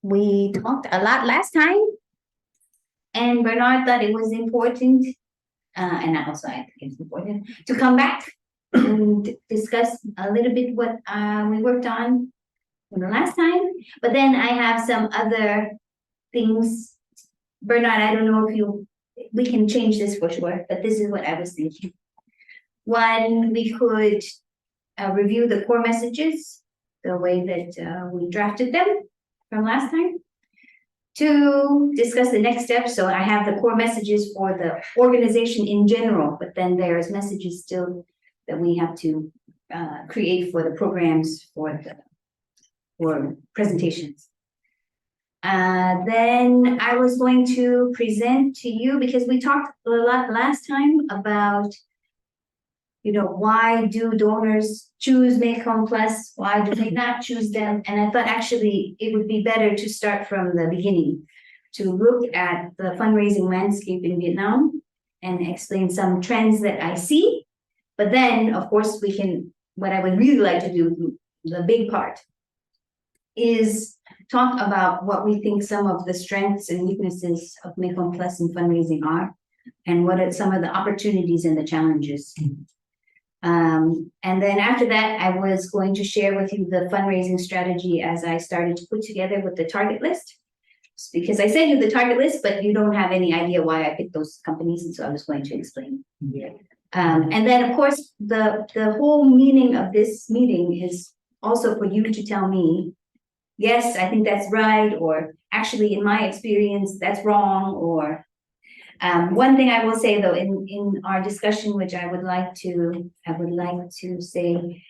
we talked a lot last time, and Bernard thought it was important, and I think it's important to come back and discuss a little bit what we worked on the last time. But then I have some other things. Bernard, I don't know if we can change this for sure, but this is what I was thinking. One, we could review the core messages, the way that we drafted them from last time. To discuss the next step. So I have the core messages for the organization in general, but then there's messages still that we have to create for the programs, for presentations. Then I was going to present to you, because we talked a lot last time about, why do donors choose MekongPlus? Why do they not choose them? And I thought actually it would be better to start from the beginning, to look at the fundraising landscape in Vietnam and explain some trends that I see. But then, of course, what I would really like to do, the big part, is talk about what we think some of the strengths and weaknesses of MekongPlus in fundraising are, and what are some of the opportunities and the challenges. And then after that, I was going to share with you the fundraising strategy as I started to put together with the target list. Because I sent you the target list, but you don't have any idea why I picked those companies, and so I was going to explain. Yeah. And then, of course, the whole meaning of this meeting is also for you to tell me, yes, I think that's right, or actually, in my experience, that's wrong, or one thing I will say though, in our discussion, which I would like to say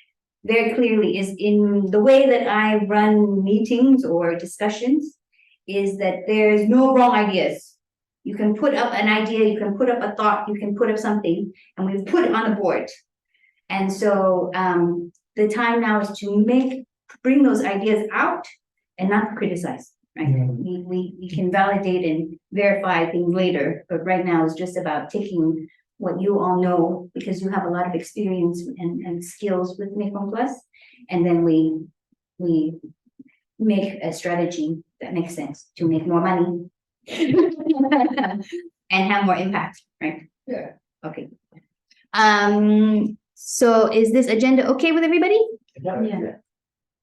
very clearly, is in the way that I run meetings or discussions, is that there's no wrong ideas. You can put up an idea, you can put up a thought, you can put up something, and we put it on the board. And so the time now is to bring those ideas out and not criticize. Right? Yeah. We can validate and verify things later, but right now it's just about taking what you all know, because you have a lot of experience and skills with MekongPlus, and then we make a strategy that makes sense to make more money and have more impact, right? Yeah. Okay. So is this agenda okay with everybody? Yeah.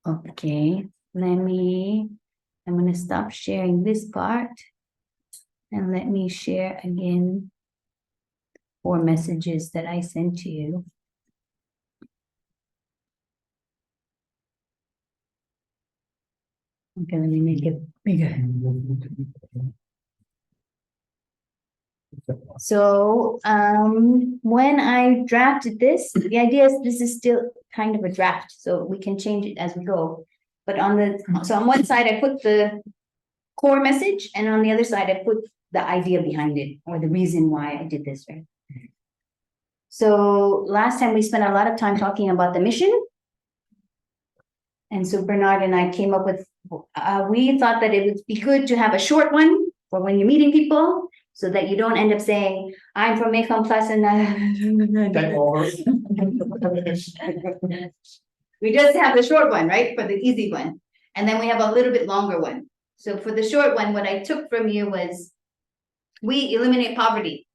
Okay. I'm going to stop sharing this part, and let me share again 4 messages that I sent to you. Okay, let me make it bigger. So when I drafted this, the idea is this is still kind of a draft, so we can change it as we go. But on one side, I put the core message, and on the other side, I put the idea behind it, or the reason why I did this, right? So last time we spent a lot of time talking about the mission. And so Bernard and I came up with, we thought that it would be good to have a short one for when you're meeting people, so that you don't end up saying, I'm from MekongPlus and we just have the short one, right? For the easy one. And then we have a little bit longer one. So for the short one, what I took from you was, we eliminate poverty.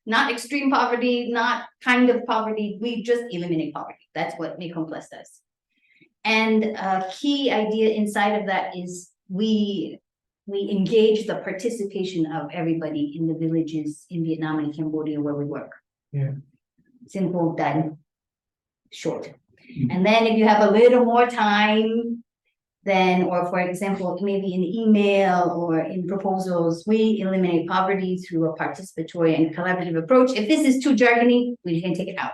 Not extreme poverty, not kind of poverty. We just eliminate poverty. That's what MekongPlus does. And a key idea inside of that is we engage the participation of everybody in the villages in Vietnam and Cambodia where we work. Yeah. Simple, done, short. And then if you have a little more time, then, or for example, maybe in email or in proposals, we eliminate poverty through a participatory and collaborative approach. If this is too jargony, we can take it out.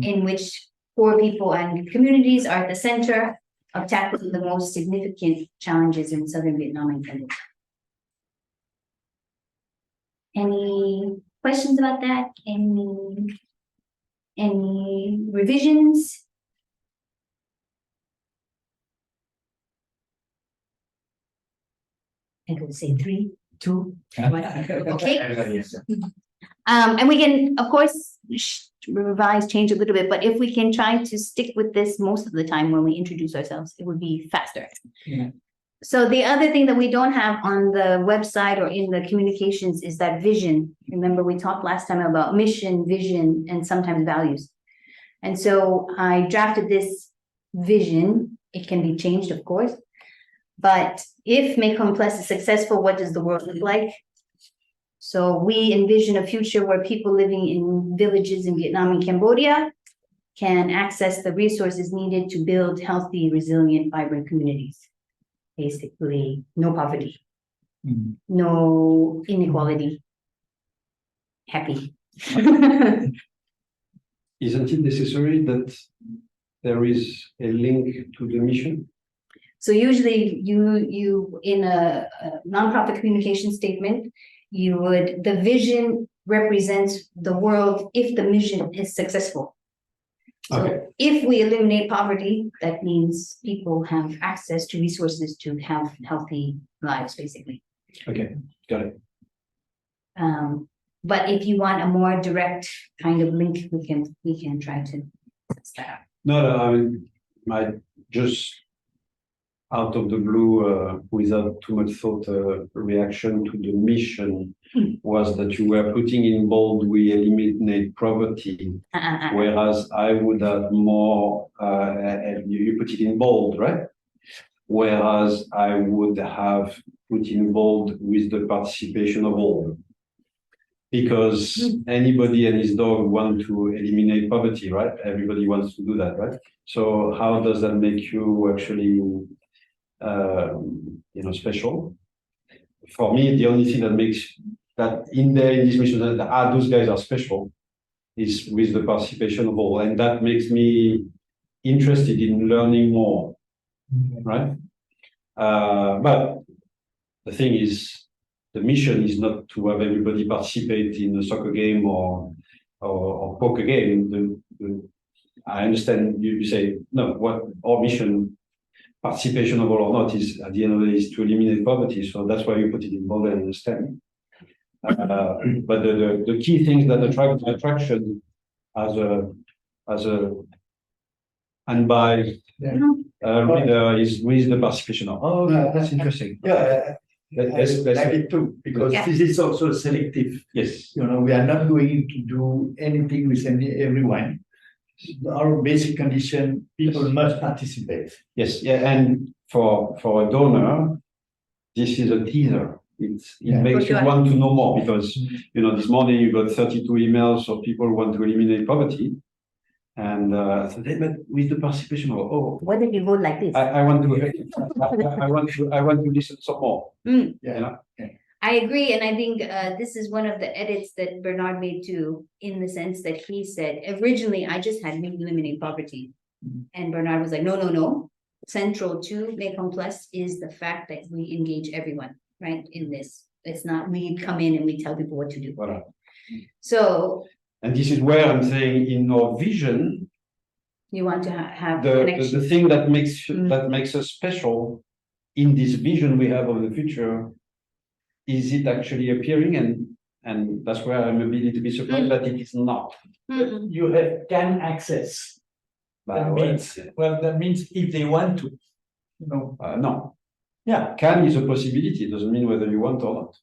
In which poor people and communities are at the center of tackling the most significant challenges in southern Vietnam and Cambodia. Any questions about that? Any revisions? I could say 3, 2, 1. Okay. And we can, of course, revise, change a little bit, but if we can try to stick with this most of the time when we introduce ourselves, it would be faster. Yeah. So the other thing that we don't have on the website or in the communications is that vision. Remember, we talked last time about mission, vision, and sometimes values. And so I drafted this vision. It can be changed, of course. But if MekongPlus is successful, what does the world look like? So we envision a future where people living in villages in Vietnam and Cambodia can access the resources needed to build healthy, resilient, vibrant communities. Basically, no poverty, no inequality, happy. Isn't it necessary that there is a link to the mission? So usually you in a nonprofit communication statement, the vision represents the world if the mission is successful. So if we eliminate poverty, that means people have access to resources to have healthy lives, basically. Okay, got it. But if you want a more direct kind of link, we can try to test that out. No, I mean, I just out of the blue, without too much thought, reaction to the mission was that you were putting in bold, we eliminate poverty, whereas I would have more, you put it in bold, right? Whereas I would have put in bold with the participation of all. Because anybody and his dog want to eliminate poverty, right? Everybody wants to do that, right? So how does that make you actually special? For me, the only thing that makes that in this mission that those guys are special is with the participation of all, and that makes me interested in learning more, right? But the thing is, the mission is not to have everybody participate in a soccer game or poker game. I understand you say no. What our mission, participation of all or not, is at the end of the day is to eliminate poverty. So that's why you put it in bold and understand. But the key things that attract attraction as a unbiased reader is with the participation of. Oh, that's interesting. Yeah. I like it too, because this is also selective. Yes. We are not going to do anything with everyone. Our basic condition, people must participate. Yes, yeah, and for a donor, this is a teaser. It makes you want to know more because this morning you got 32 emails of people who want to eliminate poverty. And so but with the participation of what if you vote like this? I want to listen some more. I agree, and I think this is one of the edits that Bernard made too, in the sense that he said originally I just had eliminate poverty, and Bernard was like, no. Central to MekongPlus is the fact that we engage everyone, right? In this, it's not we come in and we tell people what to do. Voilà. So. And this is where I'm saying in our vision, you want to have the thing that makes us special in this vision we have of the future. Is it actually appearing? And that's where I'm a little bit surprised that it is not. You can access. That means if they want to. No. Yeah. Can is a possibility. It doesn't mean whether you want or not.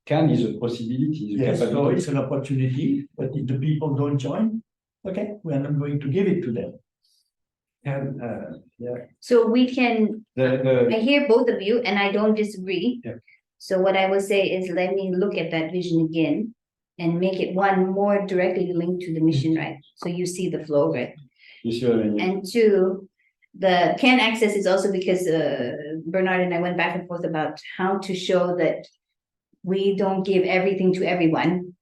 Can is a possibility. Yes, so it's an opportunity, but if the people don't join, okay, we are not going to give it to them. So we can, I hear both of you and I don't disagree. Yeah. So what I would say is let me look at that vision again and make it one more directly linked to the mission, right? So you see the flow, right? You see what I mean? And two, the can access is also because Bernard and I went back and forth about how to show that we don't give everything to everyone.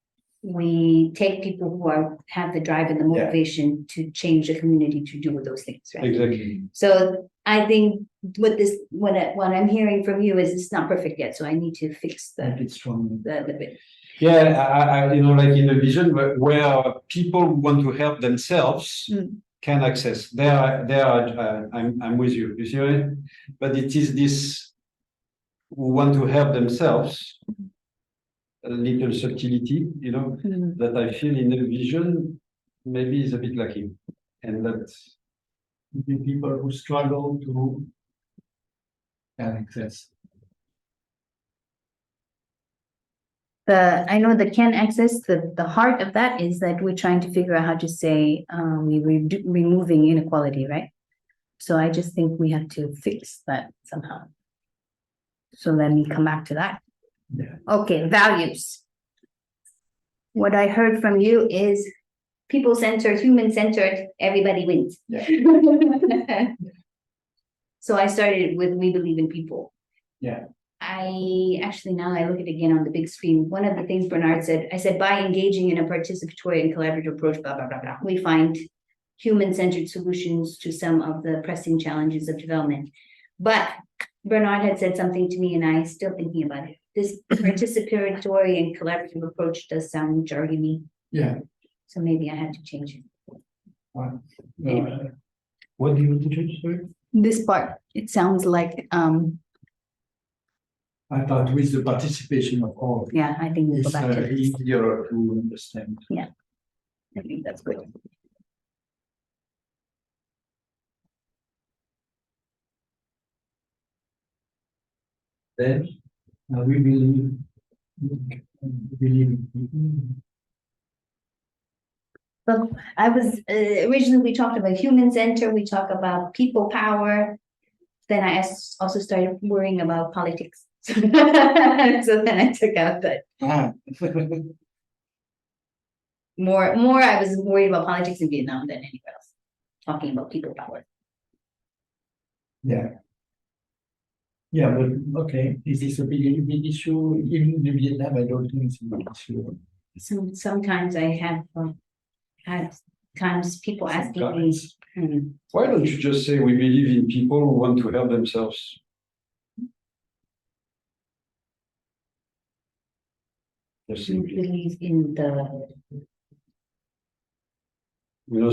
We take people who have the drive and the motivation to change the community to do those things, right? Exactly. So I think what I'm hearing from you is it's not perfect yet, so I need to fix the bit. Yeah, I like in the vision where people who want to help themselves can access. I'm with you. You see what I mean? But it is this who want to help themselves. A little subtlety, that I feel in the vision maybe is a bit lacking, and that the people who struggle to Can access. I know the can access, the heart of that is that we're trying to figure out how to say, removing inequality, right? So I just think we have to fix that somehow. So let me come back to that. Yeah. Okay, values. What I heard from you is people-centered, human-centered, everybody wins. Yeah. So I started with we believe in people. Yeah. I actually, now I look at it again on the big screen, one of the things Bernard said, I said, by engaging in a participatory and collaborative approach, blah, blah, blah, blah, we find human-centered solutions to some of the pressing challenges of development. But Bernard had said something to me and I'm still thinking about it. This participatory and collaborative approach does sound jargony. Yeah. So maybe I had to change it. What do you want to change, sorry? This part, it sounds like, I thought with the participation of all, yeah, I think we'll go it's back to this. easier to understand. I think that's good. Then we believe in people. But I was, originally we talked about human center, we talk about people power. Then I also started worrying about politics. So then I took out that more I was worried about politics in Vietnam than anywhere else. Talking about people power. Yeah. Yeah, but okay, is this a big issue in Vietnam? I don't think it's a big issue. Sometimes I have had times people asking me, Why don't you just say we believe in people who want to help themselves? Just you simply. believe in the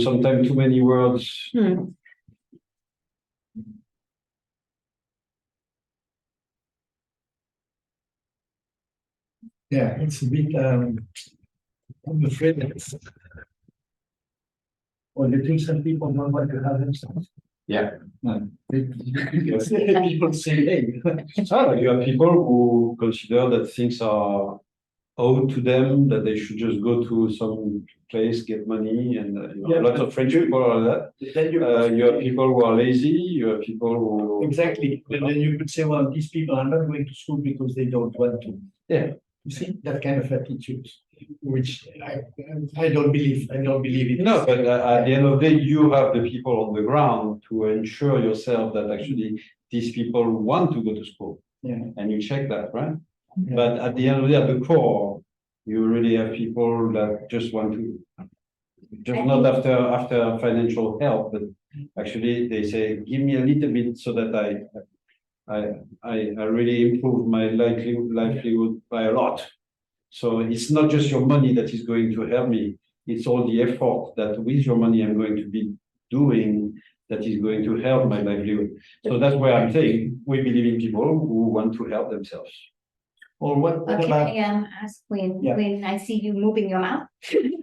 Sometimes too many words. Yeah, it's a bit, I'm afraid that well, you think some people don't want to have themselves? Yeah. People say, hey. You have people who consider that things are owed to them, that they should just go to some place, get money, and Yeah. lots of French people are that. Then You have people who are lazy, you have people who... exactly, and then you could say, well, these people are not going to school because they don't want to. Yeah. You see, that kind of attitude, which I don't believe, it. No, but at the end of the day, you have the people on the ground to ensure yourself that actually these people want to go to school. Yeah. And you check that, right? Yeah. But at the end of the day, at the core, you really have people that just want to, just not after financial help, but actually they say, give me a little bit so that I really improve my livelihood by a lot. So it's not just your money that is going to help me. It's all the effort that with your money I'm going to be doing that is going to help my livelihood. So that's where I'm saying we believe in people who want to help themselves. Or what okay, about? ask Quinn, Yeah. when I see you moving your mouth. You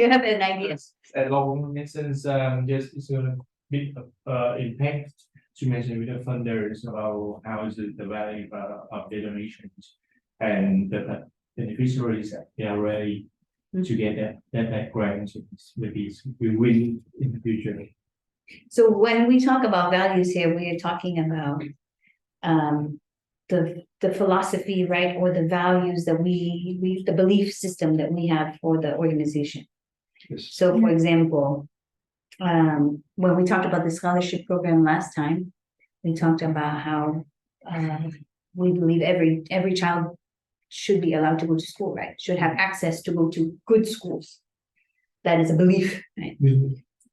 have an idea. Along instance, just it's a bit of impact to mention with the funders about how is the value of the donations and the beneficiaries they are ready to get that grant. Maybe we win in the future. So when we talk about values here, we are talking about the philosophy, right, or the values that we the belief system that we have for the organization. Yes. So, for example, when we talked about the scholarship program last time, we talked about how we believe every child should be allowed to go to school, right? Should have access to go to good schools. That is a belief, right?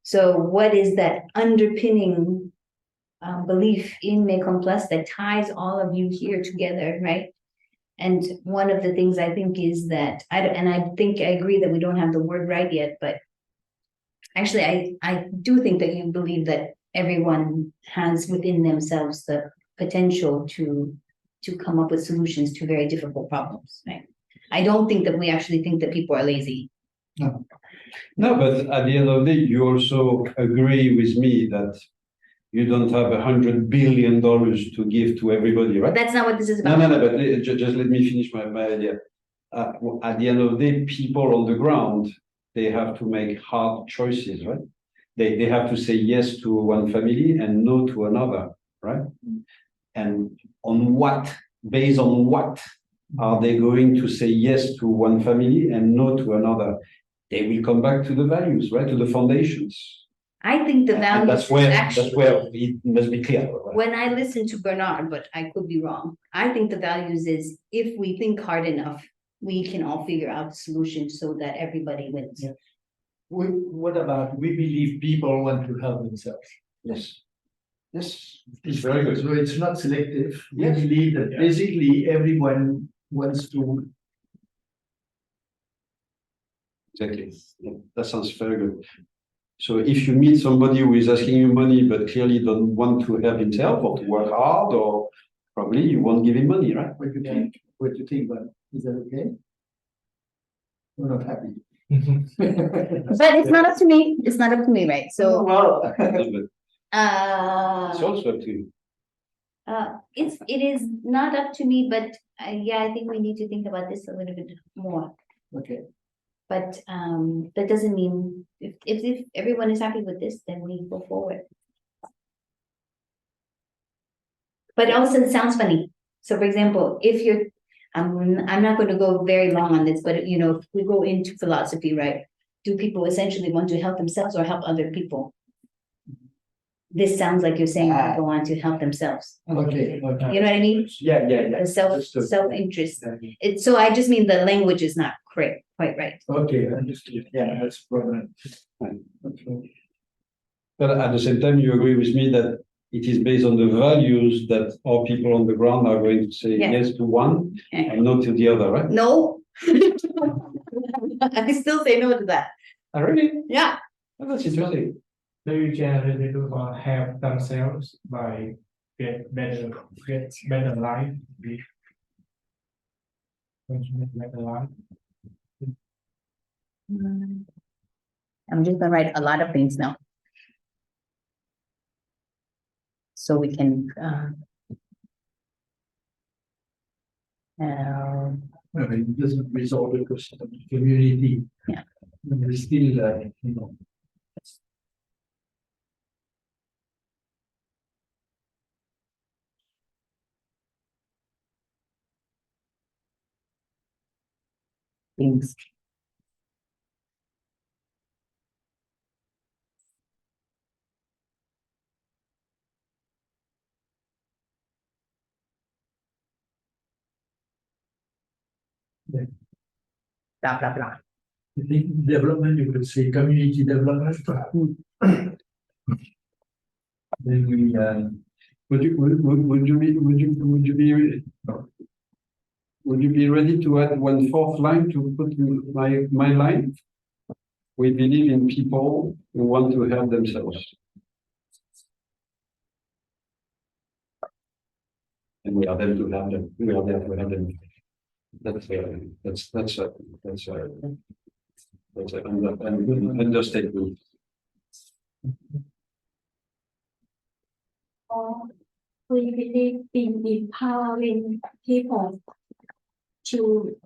So what is that underpinning belief in MekongPlus that ties all of you here together, right? And one of the things I think is that, I think I agree that we don't have the word right yet, but actually I do think that you believe that everyone has within themselves the potential to come up with solutions to very difficult problems, right? I don't think that we actually think that people are lazy. No, but at the end of the day, you also agree with me that you don't have $100 billion to give to everybody, right? That's not what this is No, about. but just let me finish my idea. At the end of the day, people on the ground, they have to make hard choices, right? They have to say yes to one family and no to another, right? And based on what are they going to say yes to one family and no to another? They will come back to the values, right? To the foundations. I think the And values that's is where actually, it must be clear. Right? when I listen to Bernard, but I could be wrong, I think the values is if we think hard enough, we can all figure out the solution so that everybody wins. Yeah. What about, we believe people want to help themselves. Yes. Yes. It's very good. So it's not selective. We Yes. believe that Yeah. basically everyone wants to. Exactly. Yeah, that sounds very good. So if you meet somebody who is asking you money, but clearly don't want to help himself or to work hard, or probably you won't give him money, right? What do you think? What do you think, but is that okay? We're not happy. But it's not up to me, it's not up to me, right? So, Well. But it's also up to you. it is not up to me, but yeah, I think we need to think about this a little bit more. Okay, But that doesn't mean if everyone is happy with this, then we go forward. But also it sounds funny. So for example, if you're, I'm not going to go very long on this, but you know, if we go into philosophy, right? Do people essentially want to help themselves or help other people? This sounds like you're saying people want to help themselves. okay. You know what I mean? Yeah. The self-interest. It's so I just mean the language is not quite right. Okay, understood. Yeah, that's problem. Right. Okay. But at the same time, you agree with me that it is based on the values that our people on the ground are going to say Yeah. yes to one Yeah. and no to the other, right? No. I still say no to that. Really? Yeah. Oh, that's interesting. They generally do help themselves by get better life. Better life. I'm just gonna write a lot of things now. So we can, No, it doesn't resolve the question of the community. Yeah. There's still, you know. things. Blah, blah, blah. I think development, you could say community development. Then we, Would you be ready to add one fourth line to put in my line? We believe in people who want to help themselves. And we are there to help them. We are there to help them. That's an understatement. We believe in empowering people to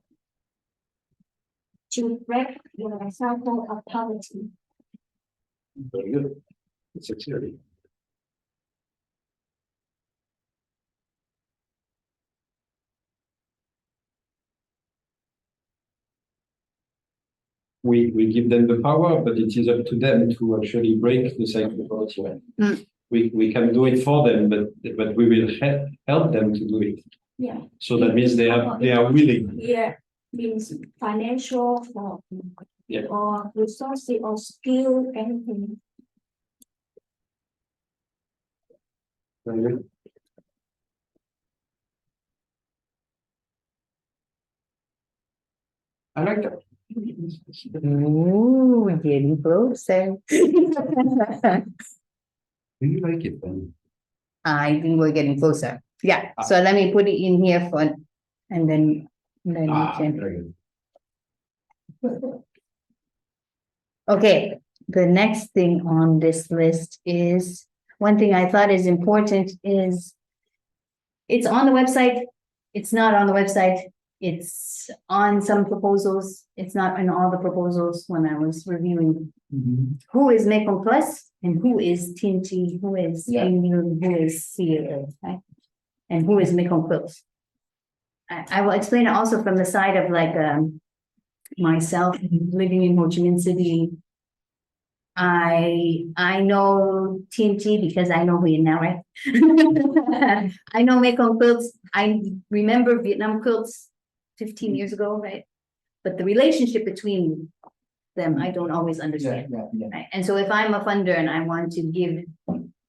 break the cycle of poverty. Very good. It's exciting. We give them the power, but it is up to them to actually break the cycle of poverty. We can do it for them, but we will help them to do it. Yeah. So that means they are willing. Yeah, means financial Yeah. or resources or skill, anything. Very good. I like that. Ooh, we're getting closer. Do you like it then? I think we're getting closer. Yeah, so let me put it in here for, and then we can. Very good. Okay, the next thing on this list is one thing I thought is important is it's on the website, it's not on the website, it's on some proposals, it's not in all the proposals when I was reviewing who is MekongPlus and who is TNT, who is Yeah. Immune, who is CAO, right? And who is MekongPlus. I will explain it also from the side of like myself living in Ho Chi Minh City. I know TNT because I know Huyền now, right? I know Mekong quilts. I remember Vietnam quilts 15 years ago, right? But the relationship between them, I don't always Yeah, understand. yeah. Right? And so if I'm a funder and I want to give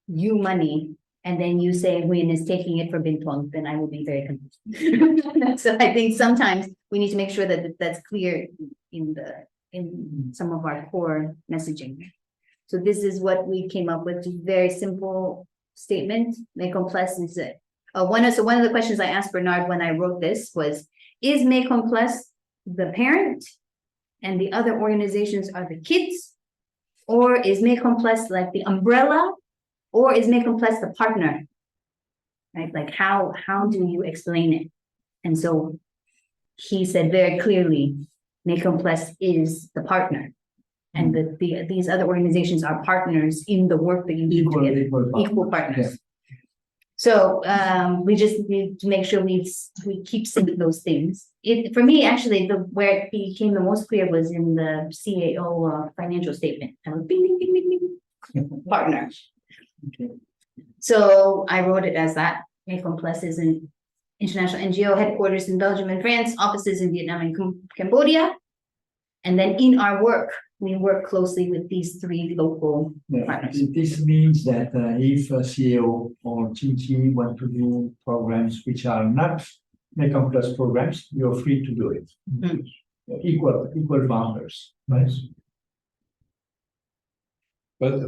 you money, and then you say Huyền is taking it for Bintong, then I will be very confused. So I think sometimes we need to make sure that that's clear in some of our core messaging. So this is what we came up with, just very simple statement. MekongPlus is it. One of the questions I asked Bernard when I wrote this was, is MekongPlus the parent and the other organizations are the kids? Or is MekongPlus like the umbrella? Or is MekongPlus the partner? Right? Like how do you explain it? And so he said very clearly, MekongPlus is the partner. And these other organizations are partners in the work that you do together, equal partners. Yeah. So we just need to make sure we keep saying those things. For me, actually, where it became the most clear was in the CAO financial statement. Bing, bing, bing, bing, bing. Partner. Okay. So I wrote it as that. MekongPlus is an international NGO headquarters in Belgium and France, offices in Vietnam and Cambodia. And then in our work, we work closely with these three local partners. This means that if a CEO or TNT want to do programs which are not MekongPlus programs, you're free to do it. Equal boundaries, right? But,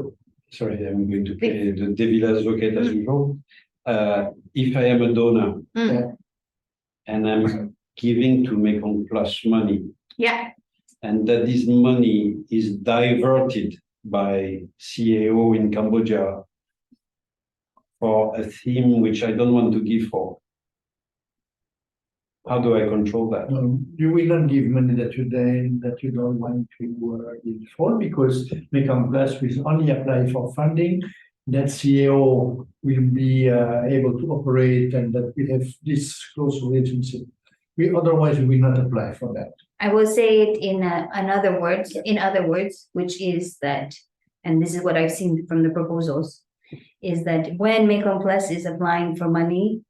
sorry, I'm going to play the devil advocate as usual. If I am a donor and I'm giving to MekongPlus money, Yeah. and that this money is diverted by CAO in Cambodia for a theme which I don't want to give for, how do I control that? You will not give money that you don't want to give for, because MekongPlus will only apply for funding. That CAO will be able to operate, and that we have this close relationship. Otherwise we will not apply for that. I will say it in other words, which is that, and this is what I've seen from the proposals, is that when MekongPlus is applying for money,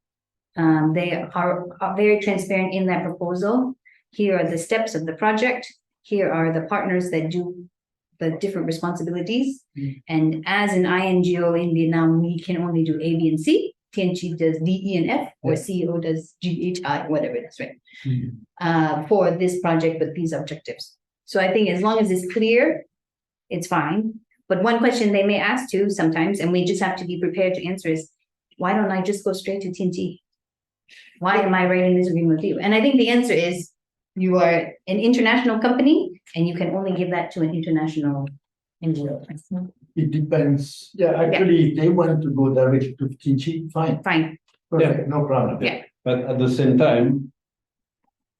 they are very transparent in that proposal. Here are the steps of the project. Here are the partners that do the different responsibilities. And as an INGO in Vietnam, we can only do A, B, and C. TNT does D, E, and F, or CEO does G, H, I, whatever that's right. For this project with these objectives. So I think as long as it's clear, it's fine. But one question they may ask too sometimes, and we just have to be prepared to answer, is why don't I just go straight to TNT? Why am I writing this agreement with you? And I think the answer is you are an international company and you can only give that to an international NGO. It depends. Yeah, actually, if they want to go directly to TNT, fine. Fine. Perfect, no problem. Yeah. But at the same time,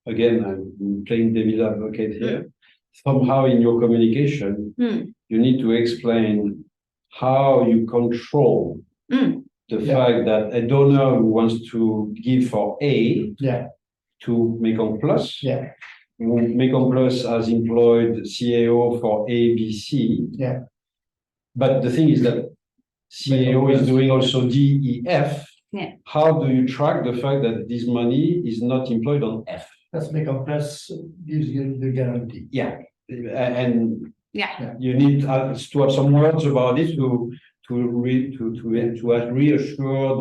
again, I'm playing devil advocate here. Somehow in your communication, you need to explain how you control the fact that a donor who wants to give for A to MekongPlus, MekongPlus has employed CAO for A, B, C. But the thing is that CAO is doing also D, E, F. How do you track the fact that this money is not employed on F? That's MekongPlus gives you the guarantee. And you need to have some words about it to reassure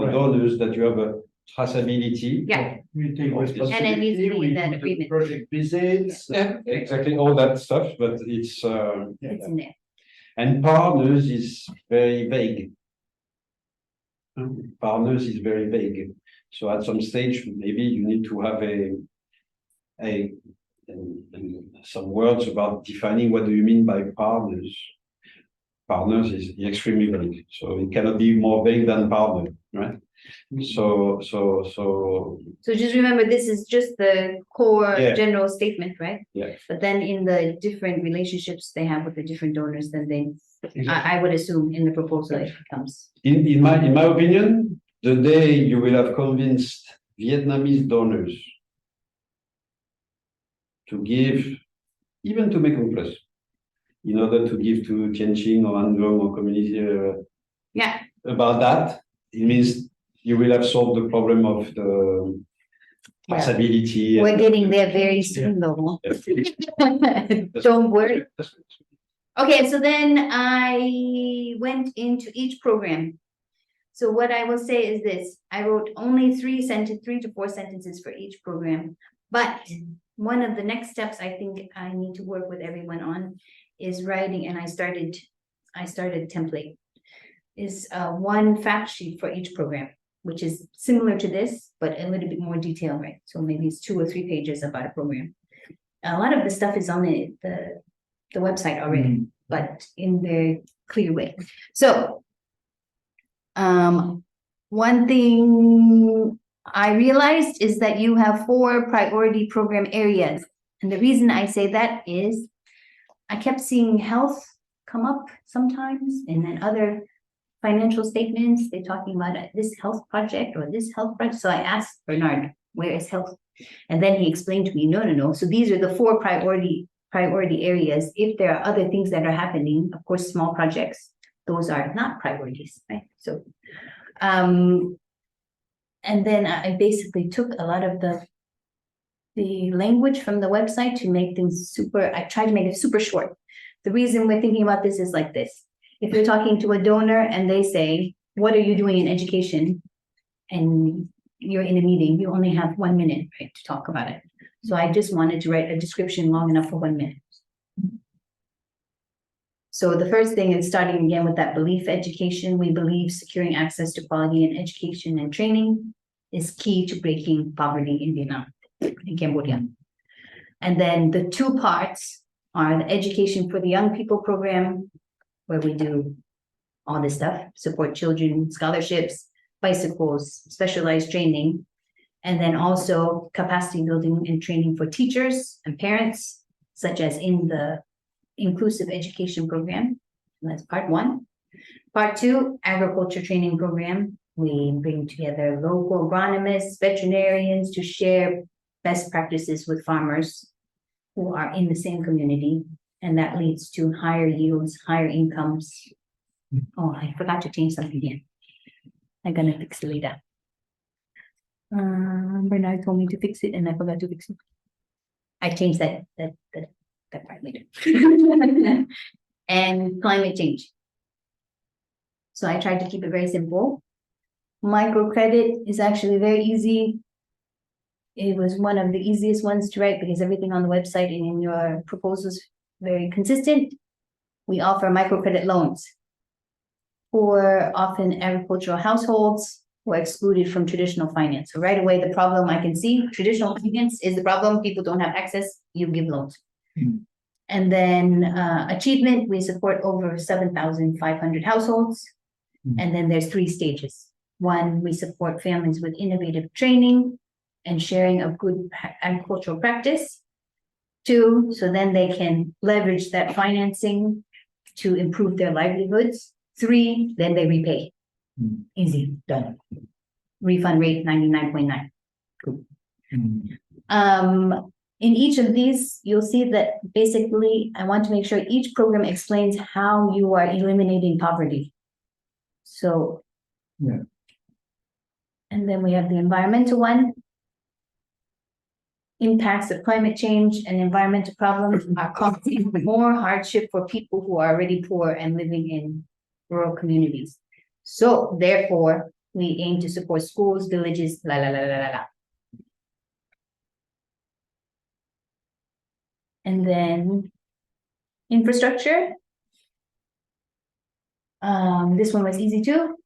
the donors that you have a traceability. We take responsibility. And it needs to be we in that do the agreement. project visits. Exactly, all that stuff, but it's It's in there. and partners is very vague. Partners is very vague. So at some stage, maybe you need to have some words about defining what do you mean by partners. partners is extremely vague. So it cannot be more vague than partner, right? So So just remember, this is just the core Yeah. general statement, right? Yeah. But then in the different relationships they have with the different donors, then I would assume in the proposal it becomes. in my opinion, the day you will have convinced Vietnamese donors to give, even to MekongPlus, in order to give to Tianjin or Andong or community Yeah, about that, it means you will have solved the problem of the Yeah. traceability. we're getting there very soon though. Don't worry. Okay, so then I went into each program. So what I will say is this, I wrote only 3 to 4 sentences for each program. But one of the next steps I think I need to work with everyone on is writing, and I started template, is one fact sheet for each program, which is similar to this, but a little bit more detailed, right? So maybe it's 2 or 3 pages about a program. A lot of the stuff is on the website already, but in the clear way. So one thing I realized is that you have 4 priority program areas. And the reason I say that is I kept seeing health come up sometimes, and then other financial statements, they're talking about this health project or this health project. So I asked Bernard, where is health? And then he explained to me, no. So these are the 4 priority areas. If there are other things that are happening, of course, small projects, those are not priorities, right? So, and then I basically took a lot of the language from the website to make things I tried to make it super short. The reason we're thinking about this is like this. If you're talking to a donor and they say, what are you doing in education? And you're in a meeting, you only have 1 minute, right, to talk about it. So I just wanted to write a description long enough for 1 minute. So the first thing is starting again with that belief education. We believe securing access to quality in education and training is key to breaking poverty in Vietnam, in Cambodia. And then the 2 parts are the education for the young people program, where we do all this stuff, support children, scholarships, bicycles, specialized training, and then also capacity building and training for teachers and parents, such as in the inclusive education program. That's part 1. Part 2, agriculture training program. We bring together local agronomists, veterinarians to share best practices with farmers who are in the same community, and that leads to higher yields, higher incomes. Oh, I forgot to change something here. I'm gonna fix it later. Bernard told me to fix it and I forgot to fix it. I changed that part later. And climate change. So I tried to keep it very simple. Microcredit is actually very easy. It was one of the easiest ones to write because everything on the website and in your proposals very consistent. We offer microcredit loans for often agricultural households who are excluded from traditional finance. So right away, the problem I can see, traditional finance is the problem. People don't have access, you give loans. And then achievement, we support over 7,500 households. And then there's 3 stages. 1, we support families with innovative training and sharing of good agricultural practice. 2, so then they can leverage that financing to improve their livelihoods. 3, then they repay. Easy, done. Refund rate 99.9. Cool. In each of these, you'll see that basically I want to make sure each program explains how you are eliminating poverty. So, Yeah. And then we have the environmental one. Impacts of climate change and environmental problems are causing more hardship for people who are already poor and living in rural communities. So therefore, we aim to support schools, villages, la la la la la la. And then infrastructure. This one was easy too.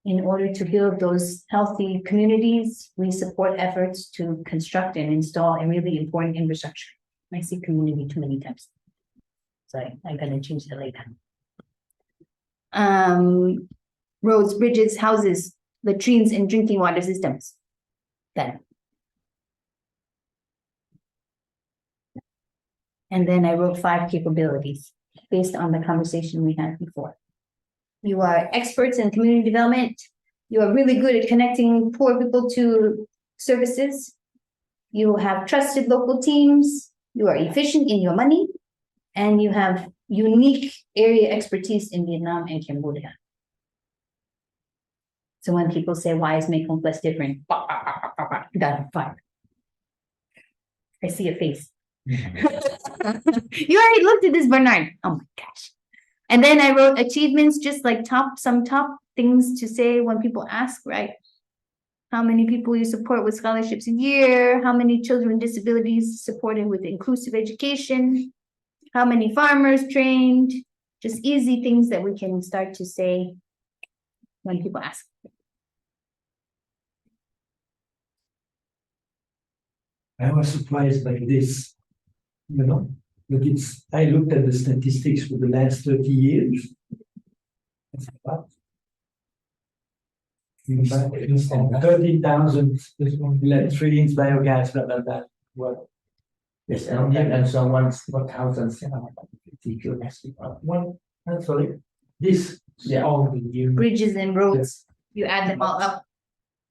In order to build those healthy communities, we support efforts to construct and install a really important infrastructure. I see community too many times. So I'm gonna change that later. Roads, bridges, houses, latrines, and drinking water systems. Done. And then I wrote 5 capabilities based on the conversation we had before. You are experts in community development. You are really good at connecting poor people to services. You have trusted local teams. You are efficient in your money. And you have unique area expertise in Vietnam and Cambodia. So when people say, why is MekongPlus different? Done, fine. I see a face. You already looked at this, Bernard. Oh my gosh. And then I wrote achievements, just like some top things to say when people ask, right? How many people you support with scholarships a year? How many children with disabilities supported with inclusive education? How many farmers trained? Just easy things that we can start to say when people ask. I was surprised by this, but I looked at the statistics for the last 30 years. It's about 13,000 latrines, biogas, blah, blah, blah. What? Yes, and so once 1,050 domestic. One, I'm sorry, this, Yeah. all the years. Bridges and roads, you add them all up.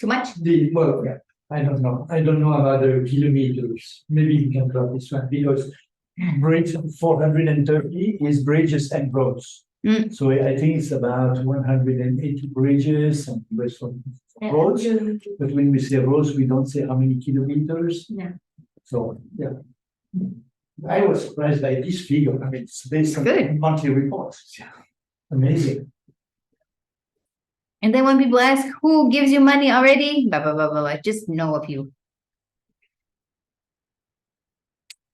Too much? Well, yeah, I don't know about the kilometers, maybe you can drop this one, because bridge 430 is bridges and roads. Mm. So I think it's about 180 bridges and the rest of roads, but when we say roads, we don't say how many kilometers. Yeah. So, yeah. I was surprised by this figure, I mean, it's based on Good. monthly reports, yeah, amazing. And then when people ask, who gives you money already? Blah, blah, blah, blah, blah. Just know a few.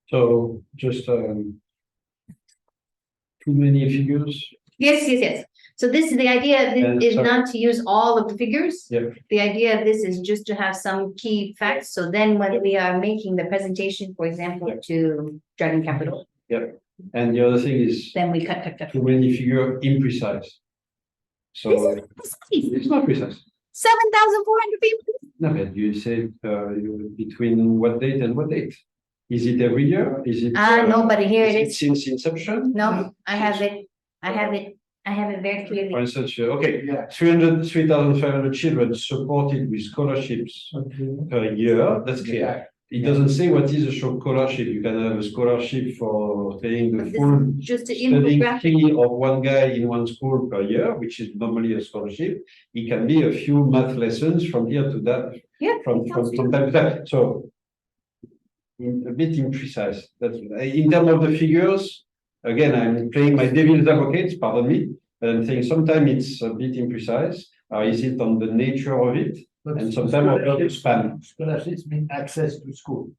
So just too many figures. Yes. So this is the idea, And is sorry. not to use all of the figures. Yep. The idea of this is just to have some key facts. So then when we are making the presentation, for example, to Dragon Capital, And the other thing is then we cut. too many figure imprecise. So This is precise. it's not precise. 7,400 people. No, but you said between what date and what date? Is it every year? Is it? Nobody, here is it it is. since inception? No, I have it very For clearly. instance, okay, Yeah. 3,500 children supported with scholarships per year. That's clear. It doesn't say what is a scholarship. You can have a scholarship for paying the But this full is just an studying infographic. fee of one guy in one school per year, which is normally a scholarship. It can be a few math lessons from here to that. Yeah, From it sounds time to time. So a bit imprecise. That's in terms of the figures. Again, I'm playing my devil's advocate, pardon me, but I'm saying sometimes it's a bit imprecise. Is it on the nature of it? And sometimes about the span. Scholarships mean access to school.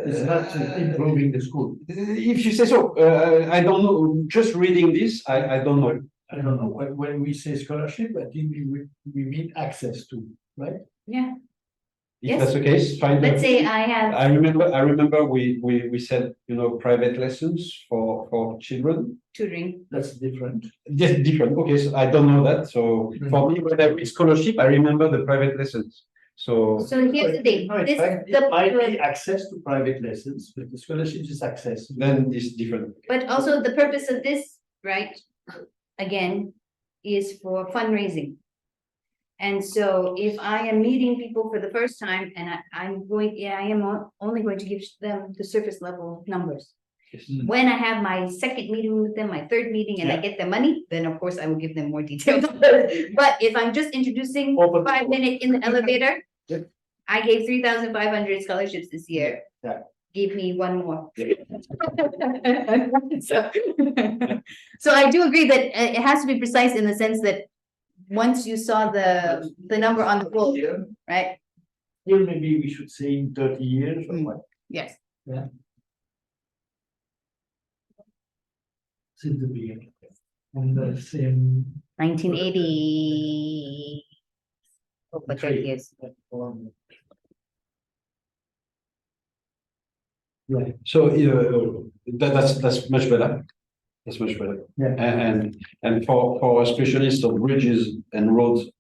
It's not improving the school. If you say so, I don't know. Just reading this, I don't know. I don't know, when we say scholarship, I think we mean access to, right? Yeah, If Yes. that's the case, fine. let's say I have, I remember we said, private lessons for children. tutoring. That's different. Just different. Okay, so I don't know that. So for me, when I read scholarship, I remember the private lessons. So So here's the thing, No, this, it might be access to private lessons, but the scholarship is access. then it's different. but also the purpose of this, right? Again, is for fundraising. And so if I am meeting people for the first time and I am only going to give them the surface level numbers. When I have my second meeting with them, my third meeting, and I get the money, then of course I will give them more details. But if I'm just introducing Open- 5 minutes in the elevator. Yep. I gave 3,500 scholarships this year. Yeah. Give me one more. So I do agree that it has to be precise in the sense that once you saw the number on the floor, right? Here, maybe we should say in 30 years or what? Yes. Since the beginning. And the same. 1980. Over 30 years. Right. So that's much better. That's much better. Yeah. And for a specialist of bridges and roads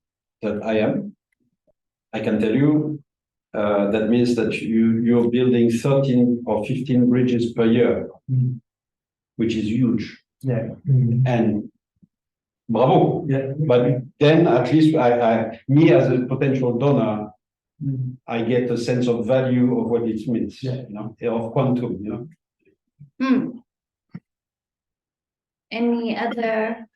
that I am, I can tell you, that means that you're building 13 or 15 bridges per year, Mm. which is huge. Yeah. And bravo. Yeah. But then at least me as a potential donor, Mm. I get a sense of value of what it means, Yeah. you know, of quantum, you know. Any other?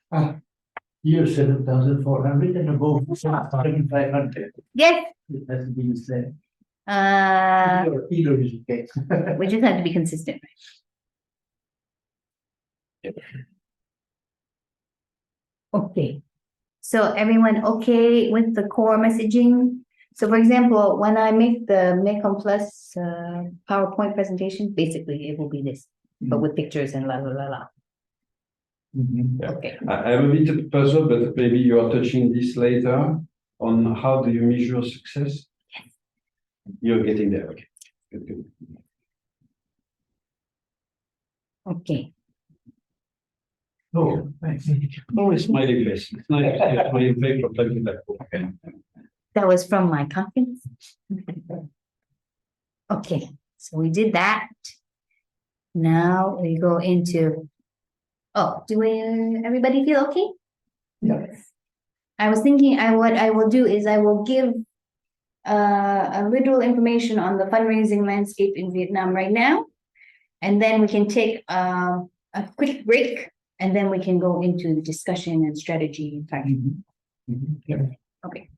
Here, 7,400 and above 7,500. Yes, It has to be the same. uh, Either is okay. we just have to be consistent. Okay, so everyone okay with the core messaging? So for example, when I make the MekongPlus PowerPoint presentation, basically it will be this, but with pictures and la la la la. Mhm. Yeah. Okay, I'm a bit puzzled, but maybe you are touching this later on how do you measure success? You're getting there, okay. Good. okay. Oh, thanks. Oh, it's smiley face. It's nice to see a smiling face from time to time. Okay. That was from my conference. Okay, so we did that. Now we go into, oh, everybody feel okay? Yeah. I was thinking what I will do is I will give a little information on the fundraising landscape in Vietnam right now. And then we can take a quick break and then we can go into the discussion and strategy. In fact, Yeah. okay.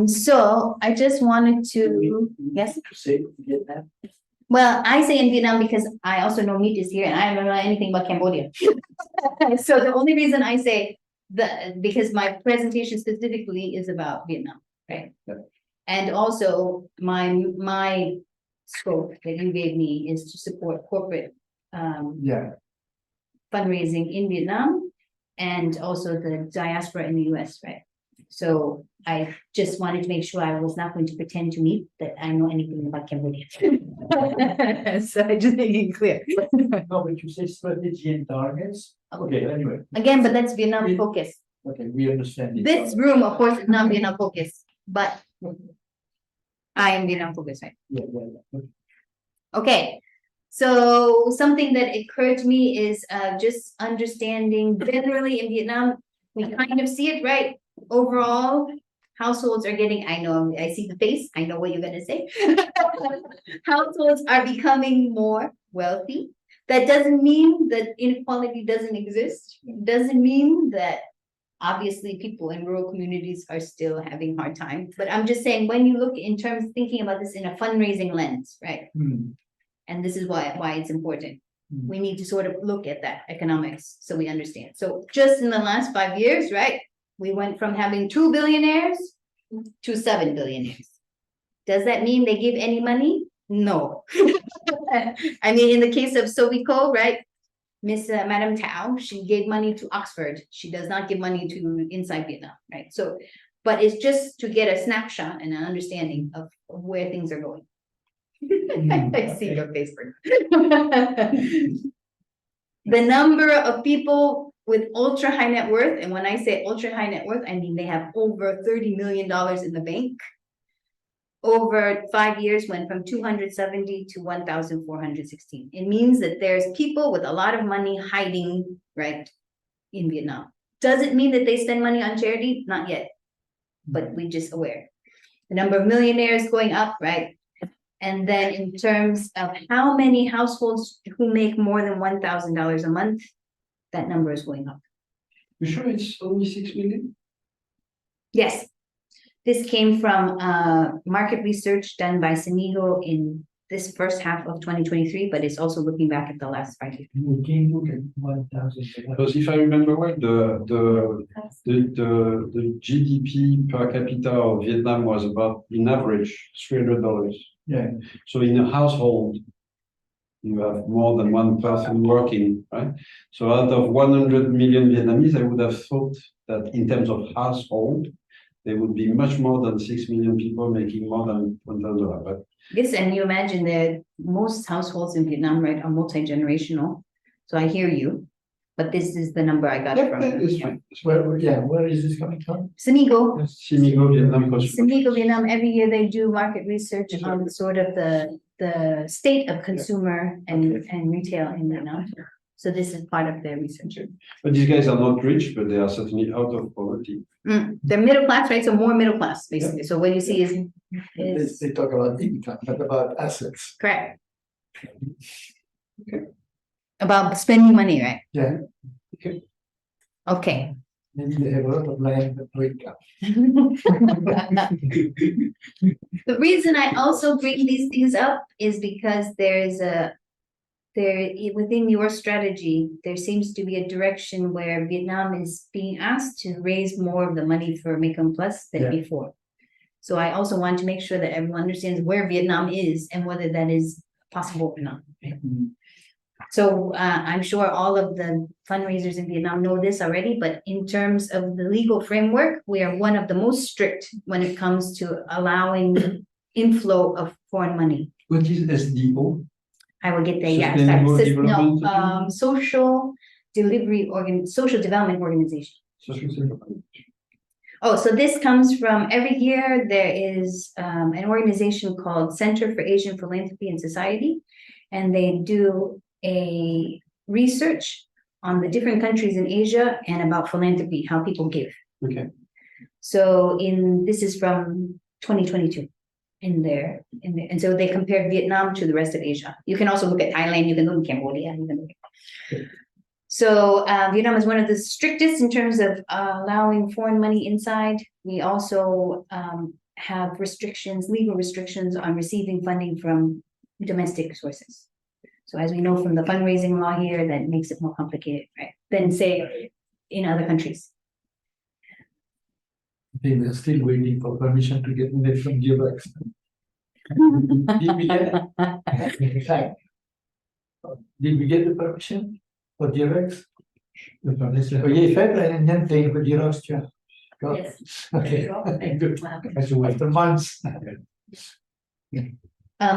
So I just wanted to, yes. To say Vietnam. Well, I say in Vietnam because I also know Meet is here and I don't know anything about Cambodia. So the only reason I say because my presentation specifically is about Vietnam, right? Yeah. And also my scope that you gave me is to support corporate Yeah. fundraising in Vietnam and also the diaspora in the US, right? So I just wanted to make sure I was not going to pretend to Meet that I know anything about Cambodia. So I just make it clear. No, but you say strategy and targets. Okay, anyway. Again, but that's Vietnam focus. Okay, we understand it. This room, of course, is not Vietnam focus, but I am Vietnam focus, right? Yeah. Okay. So something that occurred to me is just understanding generally in Vietnam, we kind of see it, right? Overall, households are getting, I know, I see the face, I know what you're gonna say. Households are becoming more wealthy. That doesn't mean that inequality doesn't exist. It doesn't mean that obviously people in rural communities are still having hard time. But I'm just saying, when you look in terms of thinking about this in a fundraising lens, right? Hmm. And this is why it's important. Mm. We need to sort of look at that economics so we understand. So just in the last 5 years, right? We went from having 2 billionaires to 7 billionaires. Does that mean they give any money? No. I mean, in the case of Sovico, right? Madam Tao, she gave money to Oxford. She does not give money to inside Vietnam, right? So, but it's just to get a snapshot and an understanding of where things are going. I see your face. The number of people with ultra high net worth, and when I say ultra high net worth, I mean they have over $30 million in the bank. Over 5 years went from 270 to 1,416. It means that there's people with a lot of money hiding, right, in Vietnam. Does it mean that they spend money on charity? Not yet, but we just aware. The number of millionaires going up, right? And then in terms of how many households who make more than $1,000 a month, that number is going up. You sure it's only 6 million? Yes. This came from market research done by Sinigo in this first half of 2023, but it's also looking back at the last 5 years. You can look at 1,000. Because if I remember well, the GDP per capita of Vietnam was about, in average, $300. Yeah. So in a household, you have more than one person working, right? So out of 100 million Vietnamese, I would have thought that in terms of household, there would be much more than 6 million people making more than $1,000. But Yes, and you imagine that most households in Vietnam, right, are multi-generational. So I hear you, but this is the number I got Yeah, from. that is fine. Where is this coming from? Semigo, Simigo, Vietnam Construction. Semigo Vietnam, every year they do market research on sort of the state of consumer and retail in Vietnam. So this is part of their research. But these guys are not rich, but they are certainly out of poverty. They're middle class, right? So more middle class, basically. So what you see is They talk about income, not about assets. correct. About spending money, right? Yeah, Okay. maybe they have a lot of land but no income. The reason I also bring these things up is because within your strategy, there seems to be a direction where Vietnam is being asked to raise more of the money for MekongPlus than Yeah. before. So I also want to make sure that everyone understands where Vietnam is and whether that is possible or not. right? So I'm sure all of the fundraisers in Vietnam know this already, but in terms of the legal framework, we are one of the most strict when it comes to allowing inflow of foreign money. What is SDO? I will get there, yeah. Sustainable sorry, Development no, social development organization. Oh, so this comes from every year, there is an organization called Center for Asian Philanthropy and Society, and they do a research on the different countries in Asia and about philanthropy, how people give. Okay. So this is from 2022 and so they compare Vietnam to the rest of Asia. You can also look at Thailand, you can look at Cambodia, you can look at. So Vietnam is one of the strictest in terms of allowing foreign money inside. We also have legal restrictions on receiving funding from domestic sources. So as we know from the fundraising law here, that makes it more complicated, right? Than say in other countries. I think we're still waiting for permission to get money from GeoX. Did we get it? In fact, did we get the permission for GeoX? Okay, fait plein de thing for GeoX, yeah. Got it. Yes. Okay, good. After months.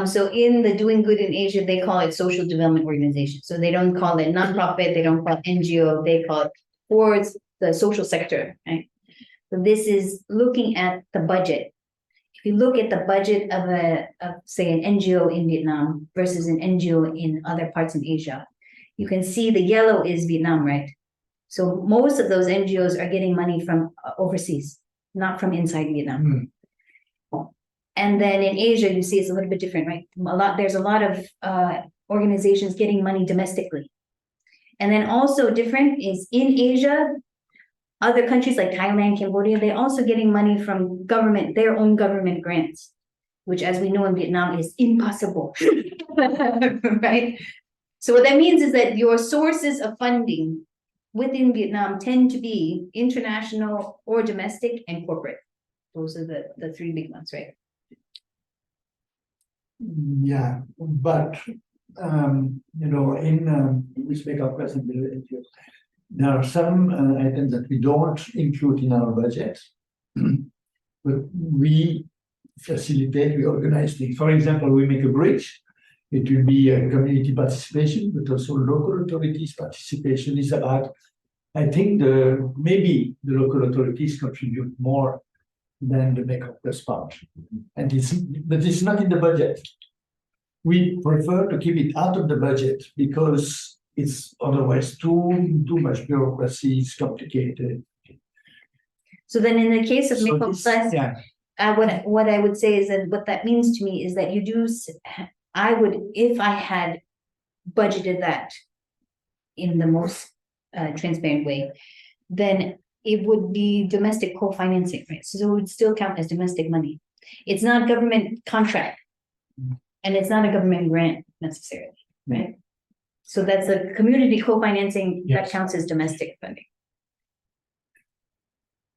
So in the Doing Good in Asia, they call it social development organization. So they don't call it nonprofit, they don't call it NGO, they call it towards the social sector, right? So this is looking at the budget. If you look at the budget of say an NGO in Vietnam versus an NGO in other parts in Asia, you can see the yellow is Vietnam, right? So most of those NGOs are getting money from overseas, not from inside Vietnam. And then in Asia, you see it's a little bit different, right? There's a lot of organizations getting money domestically. And then also different is in Asia, other countries like Thailand, Cambodia, they're also getting money from government, their own government grants, which as we know in Vietnam is impossible, right? So what that means is that your sources of funding within Vietnam tend to be international or domestic and corporate. Those are the three big ones, right? Yeah, but in which MekongPlus there are some items that we don't include in our budget, but we facilitate, we organize things. For example, we make a bridge. It will be a community participation, but also local authorities participation is about, I think maybe the local authorities contribute more than the MekongPlus part. But it's not in the budget. We prefer to keep it out of the budget because it's otherwise too much bureaucracy, it's complicated. So then in the case of So MekongPlus, yeah, what I would say is that what that means to me is that I would, if I had budgeted that in the most transparent way, then it would be domestic co-financing, right? So it would still count as domestic money. It's not government contract, and it's not a government grant necessarily, right? So that's a community co-financing that counts as domestic funding.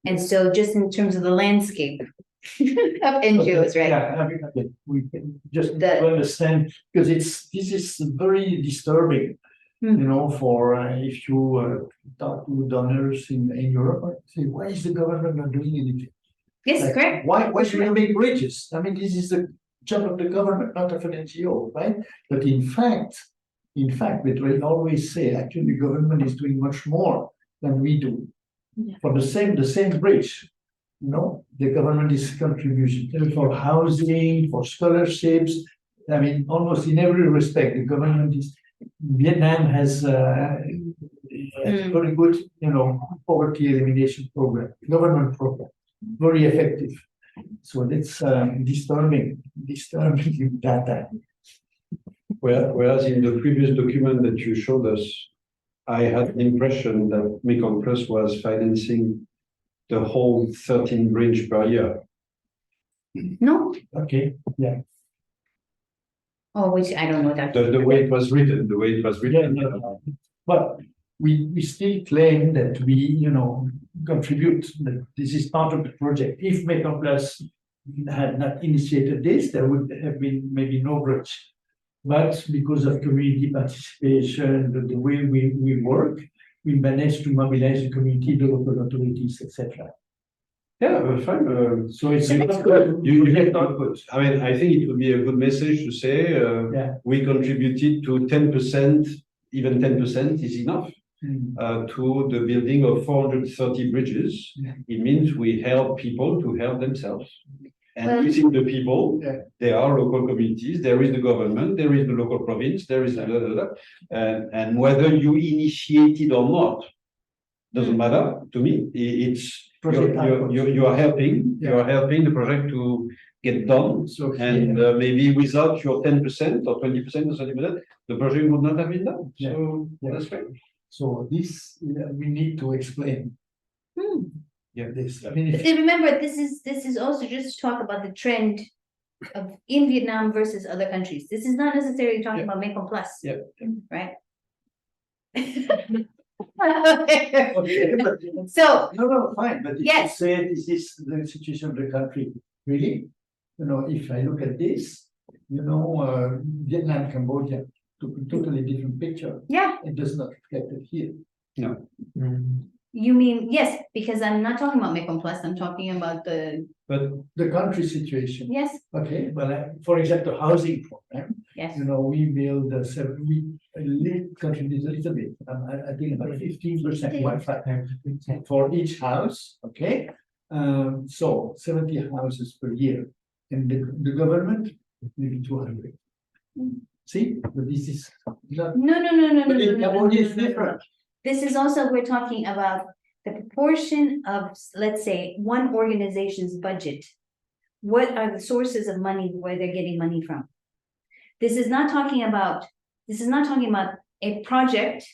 And so just in terms of the landscape of NGOs, right? Yeah, okay. We can just to understand, because this is very disturbing, for if you talk to donors in Europe, say, why is the government not doing anything? Yes, Like, correct. Why should we make bridges? I mean, this is the job of the government, not of an NGO, right? But in fact, In fact, we always say, actually, the government is doing much more than we do. For the same bridge, the government is contributing for housing, for scholarships. I mean, almost in every respect, the government Vietnam has very good, poverty elimination program, government program, very effective. So that's disturbing data. Whereas in the previous document that you showed us, I had the impression that MekongPlus was financing the whole 13 bridge per year. No, Okay, yeah. oh, which I don't know that. The way it was written, But we still claim that we, contribute, that this is part of the project. If MekongPlus had not initiated this, there would have been maybe no bridge. But because of community participation, the way we work, we managed to mobilize the community, the local authorities, etc. Yeah, fine. So it's That's good. You get output. I mean, I think it would be a good message to say we contributed to 10%, even 10% is enough to the building of 430 bridges. It means we help people to help themselves. And within the people, there are local communities, there is the government, there is the local province, there is and whether you initiate it or not, doesn't matter to me. It's you are helping the project to get done. So And maybe without your 10% or 20% or 30%, the project would not have been done. So that's right. So this we need to explain. Yeah, This. I But mean, then remember, this is also just to talk about the trend of in Vietnam versus other countries. This is not necessarily talking about MekongPlus. Yeah. Right? okay, So, no, fine. But if Yes. you say this is the situation of the country, really, if I look at this, Vietnam, Cambodia took a totally different picture. yeah, It does not reflect it here. No. you mean, yes, because I'm not talking about MekongPlus, I'm talking about But The country situation. yes, Okay, well, for example, housing program. yes. We build contribute a little bit. I think about 15% for each house. Okay, so 70 houses per year, and the government maybe 200. See, but this is not. No. But in Cambodia, it's no. different. This is also, we're talking about the proportion of, let's say, one organization's budget. What are the sources of money where they're getting money from? This is not talking about a project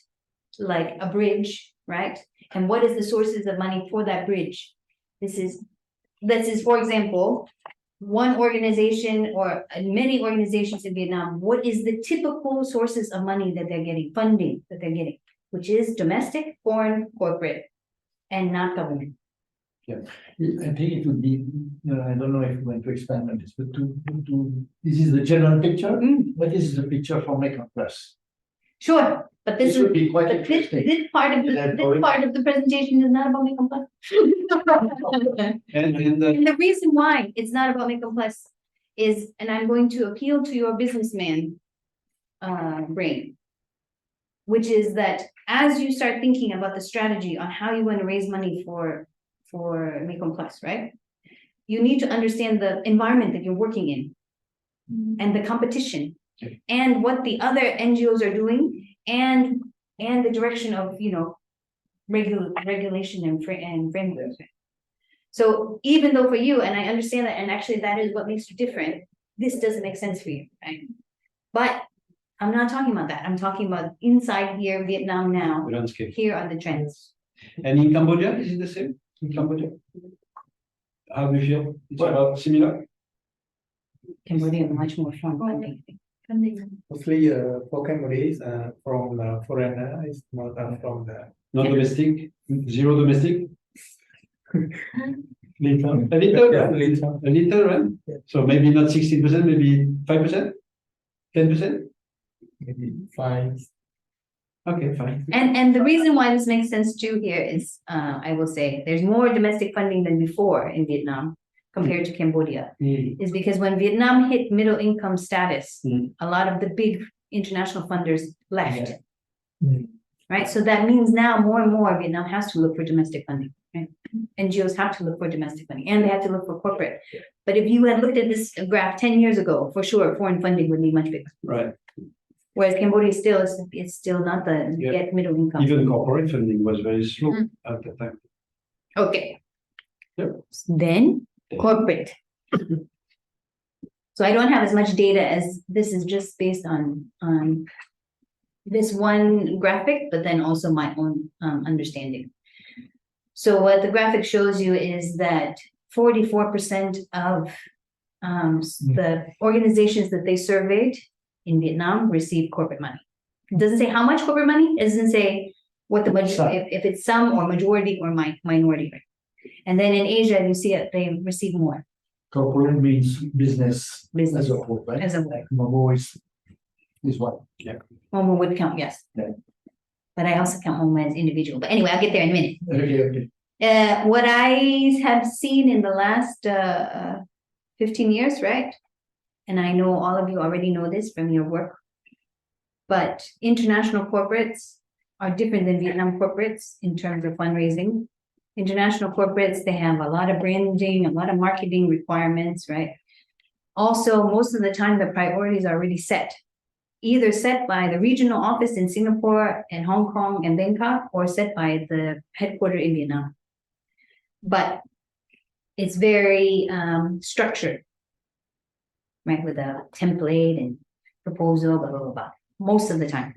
like a bridge, right? And what is the sources of money for that bridge? This is, for example, one organization or many organizations in Vietnam, what is the typical sources of money that they're getting, funding that they're getting, which is domestic, foreign, corporate, and not government. I think it would be, I don't know if you want to expand on this, but this is the general picture, but this is the picture for MekongPlus. Sure, but this This would is, be quite but interesting. this part of the presentation is not about MekongPlus. and And the reason why it's not about MekongPlus is, and I'm going to appeal to your businessman brain, which is that as you start thinking about the strategy on how you want to raise money for MekongPlus, right? You need to understand the environment that you're working in and the competition and what the other NGOs are doing and the direction of, regulation and framework. So even though for you, and I understand that, and actually that is what makes you different, this doesn't make sense for you, right? But I'm not talking about that. I'm talking about inside here, Vietnam now, landscape. here are the trends. And in Cambodia, is it the same? In Cambodia? How do you feel? It's about similar? Cambodia much more strong funding. Mostly for Cambodians from foreigner, it's not from the. Not domestic? Zero domestic? Little. A little, Yeah, right? little. A little, right? Yeah. So maybe not 16%, maybe 5%? 10%? Maybe 5. Okay, fine. And the reason why this makes sense too here is, I will say, there's more domestic funding than before in Vietnam compared to Cambodia. Is because when Vietnam hit middle income status, a lot of the big, international funders left. Mm. Right, so that means now more and more Vietnam has to look for domestic funding, right? NGOs have to look for domestic funding and they have to look for corporate. But if you had looked at this graph 10 years ago, for sure, foreign funding would be much bigger. Right. Whereas Cambodia still is, it's still not the Yeah. yet middle income. Even corporate funding was very slow Mm. at the time. Okay. Yep. Then corporate. So I don't have as much data as this is just based on this one graphic, but then also my own understanding. So what the graphic shows you is that 44% of the organizations that they surveyed in Vietnam receive corporate money. It doesn't say how much corporate money, it doesn't say what the if it's some or majority or minority. And then in Asia, you see it, they receive more. Corporate means business Business as a whole, right? as a whole. Like Momo is what? Momo would count, yes. Yeah. But I also count Momo as individual. But anyway, I'll get there in a minute. Okay. What I have seen in the last 15 years, right? And I know all of you already know this from your work, but international corporates are different than Vietnam corporates in terms of fundraising. International corporates, they have a lot of branding, a lot of marketing requirements, right? Also, most of the time, the priorities are already set, either set by the regional office in Singapore and Hong Kong and Bangkok, or set by the headquarters in Vietnam. But it's very structured, right? With a template and proposal, blah, blah, blah, blah, most of the time.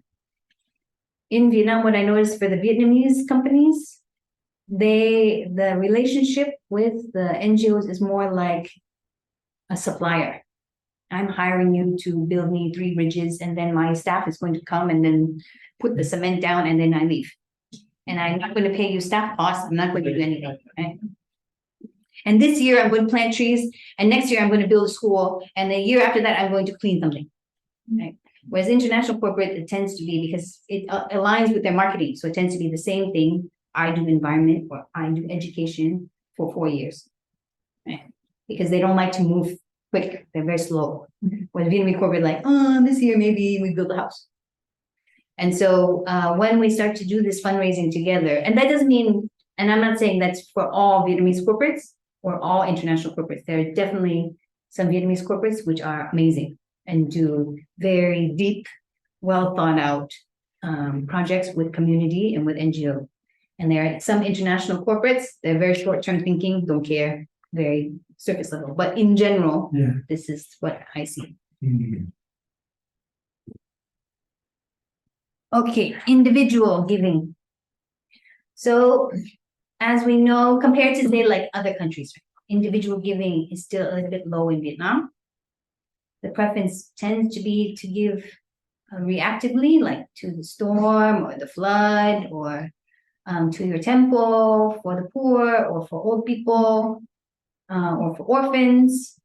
In Vietnam, what I noticed for the Vietnamese companies, the relationship with the NGOs is more like a supplier. I'm hiring you to build me 3 bridges, and then my staff is going to come and then put the cement down, and then I leave. And I'm not going to pay you staff costs. I'm not going to do anything, right? And this year I'm going to plant trees, and next year I'm going to build a school, and the year after that I'm going to clean something, right? Whereas international corporate, it tends to be, because it aligns with their marketing, so it tends to be the same thing. I do environment or I do education for 4 years, right? Because they don't like to move quick. They're very slow. When Vietnamese corporate like, this year maybe we build a house. And so when we start to do this fundraising together, and that doesn't mean, and I'm not saying that's for all Vietnamese corporates or all international corporates. There are definitely some Vietnamese corporates which are amazing and do very deep, well thought out projects with community and with NGO. And there are some international corporates, they're very short-term thinking, don't care, very surface level. But in general, Yeah. this is what I see. Mhm. Okay, individual giving. So as we know, compared to say like other countries, individual giving is still a little bit low in Vietnam. The preference tends to be to give reactively, like to the storm or the flood, or to your temple, for the poor, or for old people, or for orphans.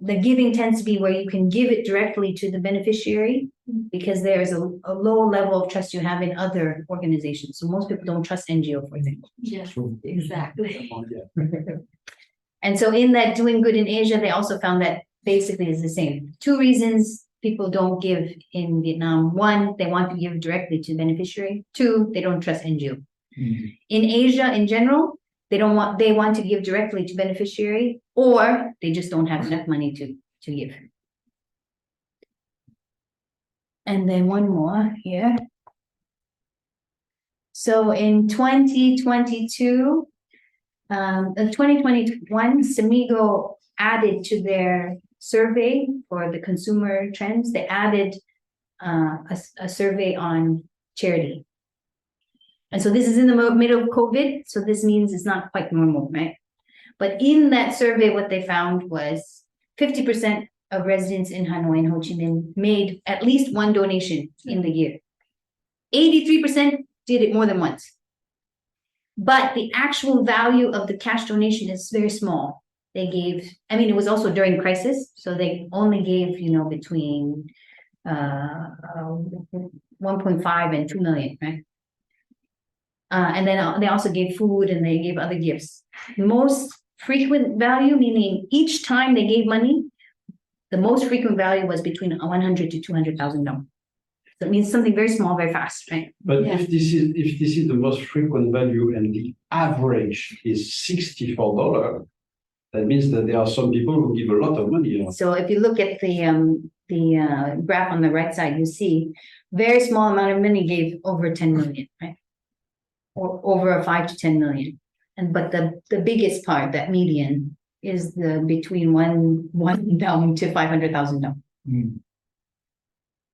The giving tends to be where you can give it directly to the beneficiary, because there's a low level of trust you have in other organizations. So most people don't trust NGO, for example. Yes, So- exactly. And so in that doing good in Asia, they also found that basically is the same. 2 reasons people don't give in Vietnam. 1, they want to give directly to beneficiary. 2, they don't trust NGO. Mhm. In Asia in general, they want to give directly to beneficiary, or they just don't have enough money to give. And then one more here. So in 2022, 2021, Samigo added to their survey for the consumer trends, they added a survey on charity. And so this is in the middle of COVID, so this means it's not quite normal, right? But in that survey, what they found was 50% of residents in Hanoi and Ho Chi Minh made at least 1 donation in the year. 83% did it more than once. But the actual value of the cash donation is very small. They gave, I mean, it was also during crisis, so they only gave, between 1.5 and 2 million, right? And then they also gave food and they gave other gifts. Most frequent value, meaning each time they gave money, The most frequent value was between 100 to 200,000 dong. So it means something very small, very fast, right? But Yeah. if this is the most frequent value and the average is $64, that means that there are some people who give a lot of money, you know. So if you look at the graph on the right side, you see very small amount of money gave over 10 million, right? Or over 5 to 10 million. But the biggest part, that median, is the between one down to 500,000 dong.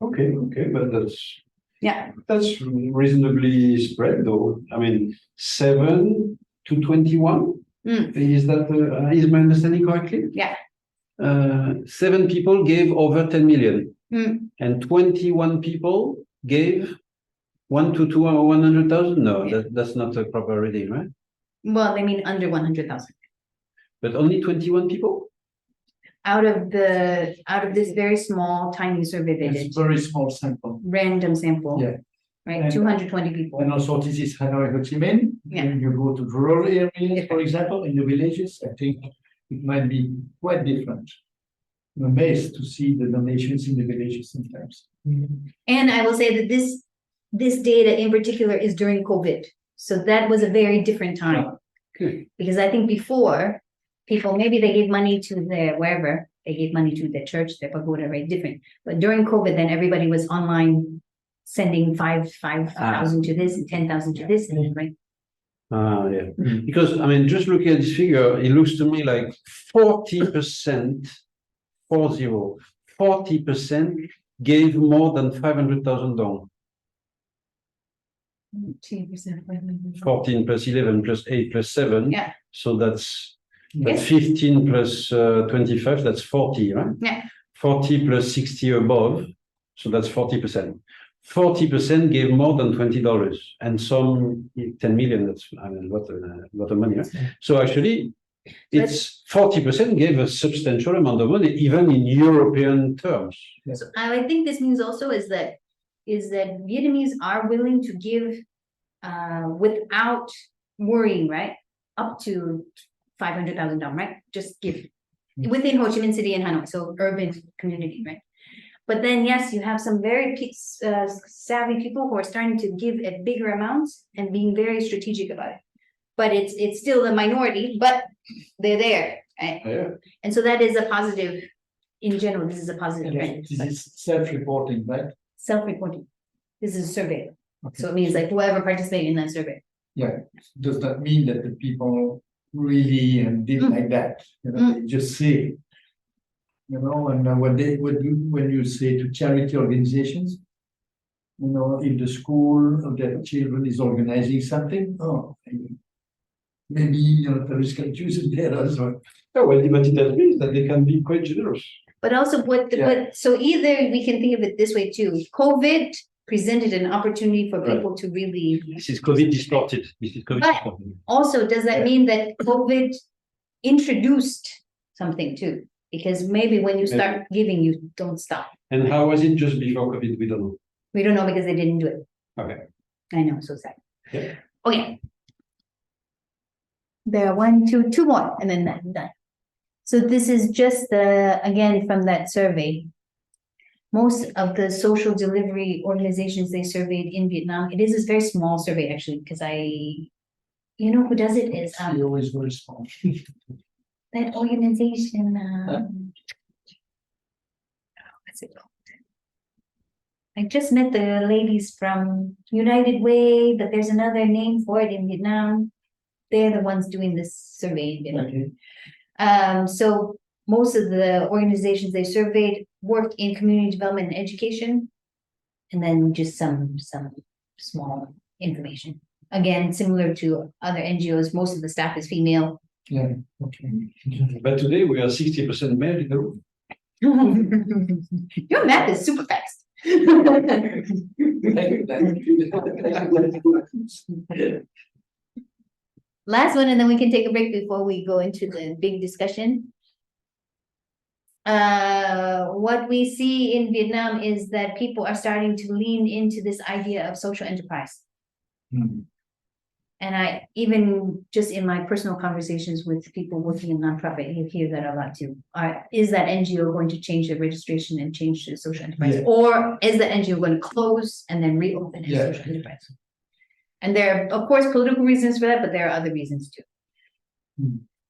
Okay, but Yeah. that's reasonably spread though. I mean, 7 to 21? Is that, is my understanding correctly? Yeah. 7 people gave over 10 million. And 21 people gave 1 to 2 or 100,000? No, Yeah. that's not a proper reading, right? Well, they mean under 100,000. But only 21 people? Out of this very small, tiny survey they did, It's very small sample. random sample. Yeah. Right, And- 220 people. And also this is Hanoi Ho Chi Minh. Yeah. When you go to rural areas, for example, in the villages, I think it might be quite different. I'm amazed to see the donations in the villages sometimes. And I will say that this data in particular is during COVID. So that was a very different time. Okay. Because I think before, people, maybe they gave money to their, wherever, they gave money to their church, their pagoda, right, different. But during COVID, then everybody was online sending 5,000 to this and 10,000 to this, and right? Yeah, because I mean, just looking at this figure, it looks to me like 40%, 40% gave more than 500,000 dong. 14 plus 11 plus 8 plus 7. Yeah. So that's Yes. 15 plus 25, that's 40, right? Yeah. 40 plus 60 above, so that's 40%. 40% gave more than $20, and some 10 million, that's, I mean, a lot of money, right? So actually, it's 40% gave a substantial amount of money, even in European terms. So I think this means also is that Vietnamese are willing to give without worrying, right? Up to 500,000 dong, right? Just give within Ho Chi Minh City and Hanoi, so urban community, right? But then, yes, you have some very savvy people who are starting to give at bigger amounts and being very strategic about it. But it's still a minority, but they're there, right? Yeah. And so that is a positive. In general, this is a positive trend. This is self-reporting, right? Self-reporting. This is a survey. Okay. So it means like whoever participated in that survey. Yeah, does that mean that the people really did like that? You know, they just say, you know, and when you say to charity organizations, you know, if the school of their children is organizing something, maybe, you know, parents can choose it there as well. Yeah, well, but it tells me that they can be quite generous. But also Yeah. so either we can think of it this way too. COVID presented an opportunity for Right. people to really. This is COVID distorted. This is COVID But- distorted. Also, does that Yeah. mean that COVID introduced something too? Because maybe when you start giving, you don't stop. And how was it just before COVID? We don't know. We don't know because they didn't do it. Okay. I know, so sad. Yeah. Okay. There are two more, and then I'm done. So this is just again, from that survey. Most of the social delivery organizations they surveyed in Vietnam, it is a very small survey actually, because you know who does it is, He always very small. that organization, what's it called? I just met the ladies from United Way, but there's another name for it in Vietnam. They're the ones doing this survey in Vietnam. Okay. So most of the organizations they surveyed work in community development and education. And then just some small information. Again, similar to other NGOs, most of the staff is female. Yeah, okay. But today we are 60% male in the room. Your math is super fast. Last one, and then we can take a break before we go into the big discussion. What we see in Vietnam is that people are starting to lean into this idea of social enterprise. And I, even just in my personal conversations with people working in nonprofit, you hear that a lot too. Is that NGO going to change their registration and change to social enterprise? Yeah. Or is the NGO going to close and then reopen as Yeah. social enterprise? And there are, of course, political reasons for that, but there are other reasons too.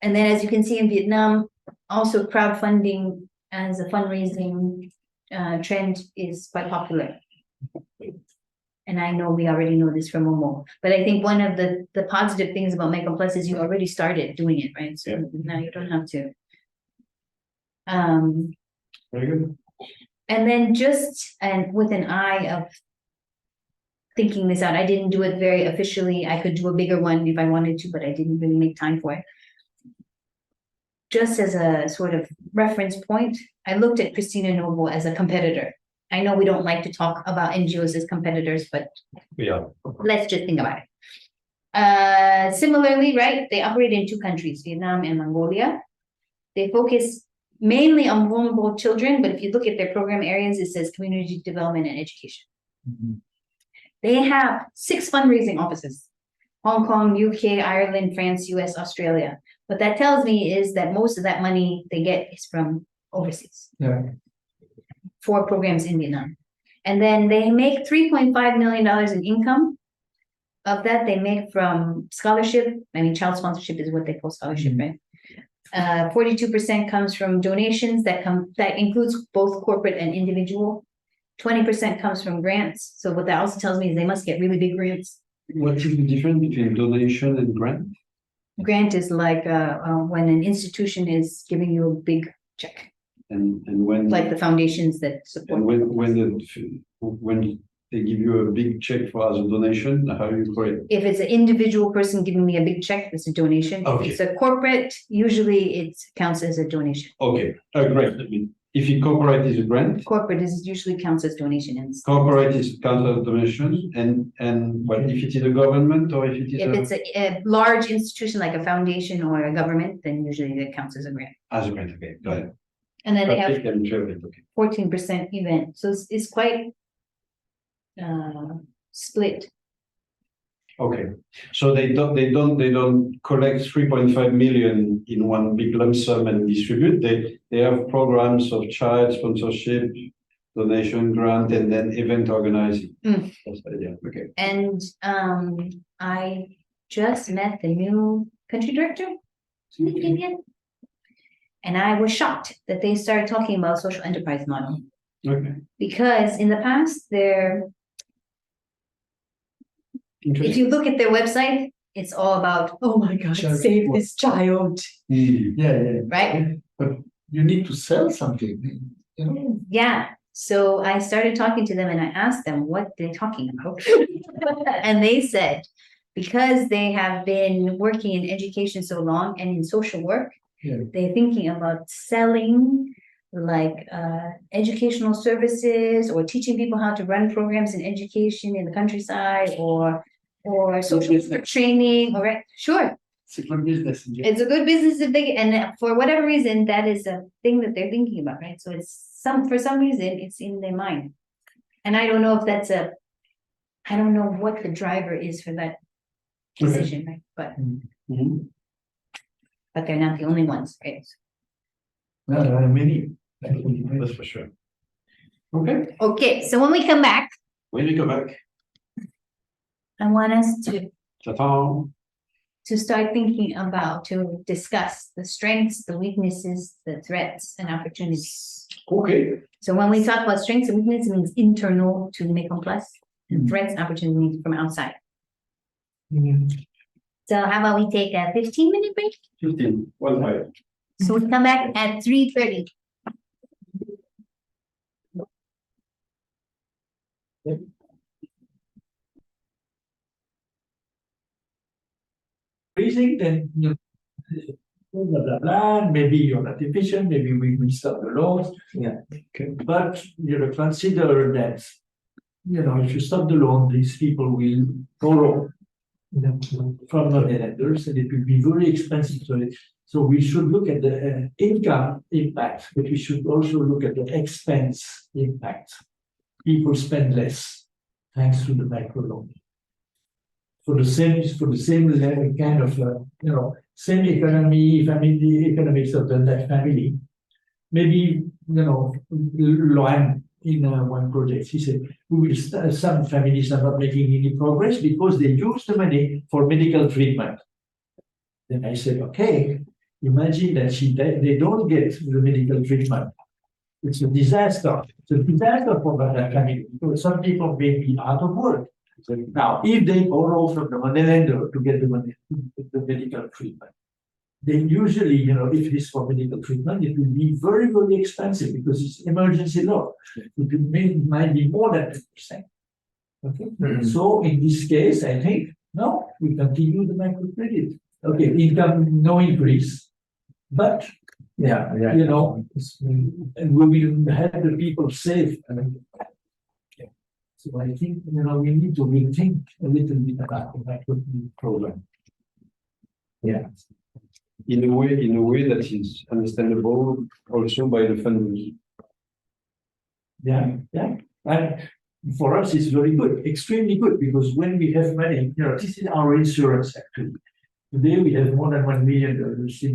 And then, as you can see in Vietnam, also crowdfunding as a fundraising trend is quite popular. And I know we already know this from Momo, but I think one of the positive things about MekongPlus is you already started doing it, right? So now you don't have to. Very good. And then and with an eye of thinking this out, I didn't do it very officially. I could do a bigger one if I wanted to, but I didn't really make time for it. Just as a sort of reference point, I looked at Christina Noble as a competitor. I know we don't like to talk about NGOs as competitors, but Yeah. let's just think about it. Similarly, right, they operate in 2 countries, Vietnam and Mongolia. They focus mainly on vulnerable children, but if you look at their program areas, it says community development and education. They have 6 fundraising offices: Hong Kong, UK, Ireland, France, US, Australia. What that tells me is that most of that money they get is from overseas. Yeah. 4 programs in Vietnam. And then they make $3.5 million in income. Of that, they make from scholarship. I mean, child sponsorship is what they call scholarship, right? 42% comes from donations that includes both corporate and individual. 20% comes from grants. So what that also tells me is they must get really big grants. What is the difference between donation and grant? Grant is like when an institution is giving you a big check, And when like the foundations that support. and when they give you a big check as a donation, how do you call it? If it's an individual person giving me a big check, it's a donation. Okay. If it's a corporate, usually it counts as a donation. Okay, great. I mean, if you corporate is a grant, Corporate is usually counts as donation. And corporate is count as donation, and what if it is a government or if it is if it's a large institution like a foundation or a government, then usually that counts as a grant. as a grant? Okay, got it. And then they have Public and private, okay. 14% event. So it's quite split. Okay, so they don't collect 3.5 million in one big lump sum and distribute. They have programs of child sponsorship, donation, grant, and then event organizing. That's the idea. Okay. And I just met the new country director in Kenya. And I was shocked that they started talking about social enterprise model. Okay. Because in the past, if you look at their website, it's all about, oh my God, Child save support. this child, Yeah. right? But you need to sell something. You know? Yeah. So I started talking to them and I asked them what they're talking about. And they said, because they have been working in education so long and in social work, they're thinking about selling like educational services or teaching people how to run programs in education in the countryside or social work training, all right? Sure. It's a good business. It's a good business if they, and for whatever reason, that is a thing that they're thinking about, right? So it's for some reason, it's in their mind. And I don't know if that's I don't know what the driver is for that decision, right? But but they're not the only ones, right? No, there are many. That's for sure. Okay, Okay, so when we come back, when we go back, I want us to ta-ta. start thinking about, to discuss the strengths, the weaknesses, the threats and opportunities. Okay. So when we talk about strengths and weaknesses, it means internal to MekongPlus, and threats and opportunities from outside. So how about we take a 15-minute break? 15, 1 So we come back at 3:30. Freezing, then you blah, blah, blah, maybe you're not efficient, maybe we stop the loans. Yeah. Okay. But consider that, if you stop the loan, these people will borrow from the lenders and it will be very expensive. So we should look at the income impact, but we should also look at the expense impact. People spend less thanks to the microloan. for the same level, kind of, same economy, family, economics of that family. Maybe, Loan in one project, he said, we will start, some families are not making any progress because they use the money for medical treatment. Then I said, okay, imagine that they don't get the medical treatment. It's a disaster. It's a disaster for that family because some people may be out of work. Now, if they borrow from the money lender to get the money, the medical treatment, then usually, if it is for medical treatment, it will be very, very expensive because it's emergency law. Might be more than 10%. Okay. So in this case, I think, no, we continue the microcredit. Okay, income, no increase. But Yeah. and we will have the people safe. So I think, we need to rethink a little bit about the microcredit program. Yeah. In a way that is understandable also by the funders. Yeah. And for us, it's very good, extremely good, because when we have money, this is our insurance actually. Today we have more than $1 million in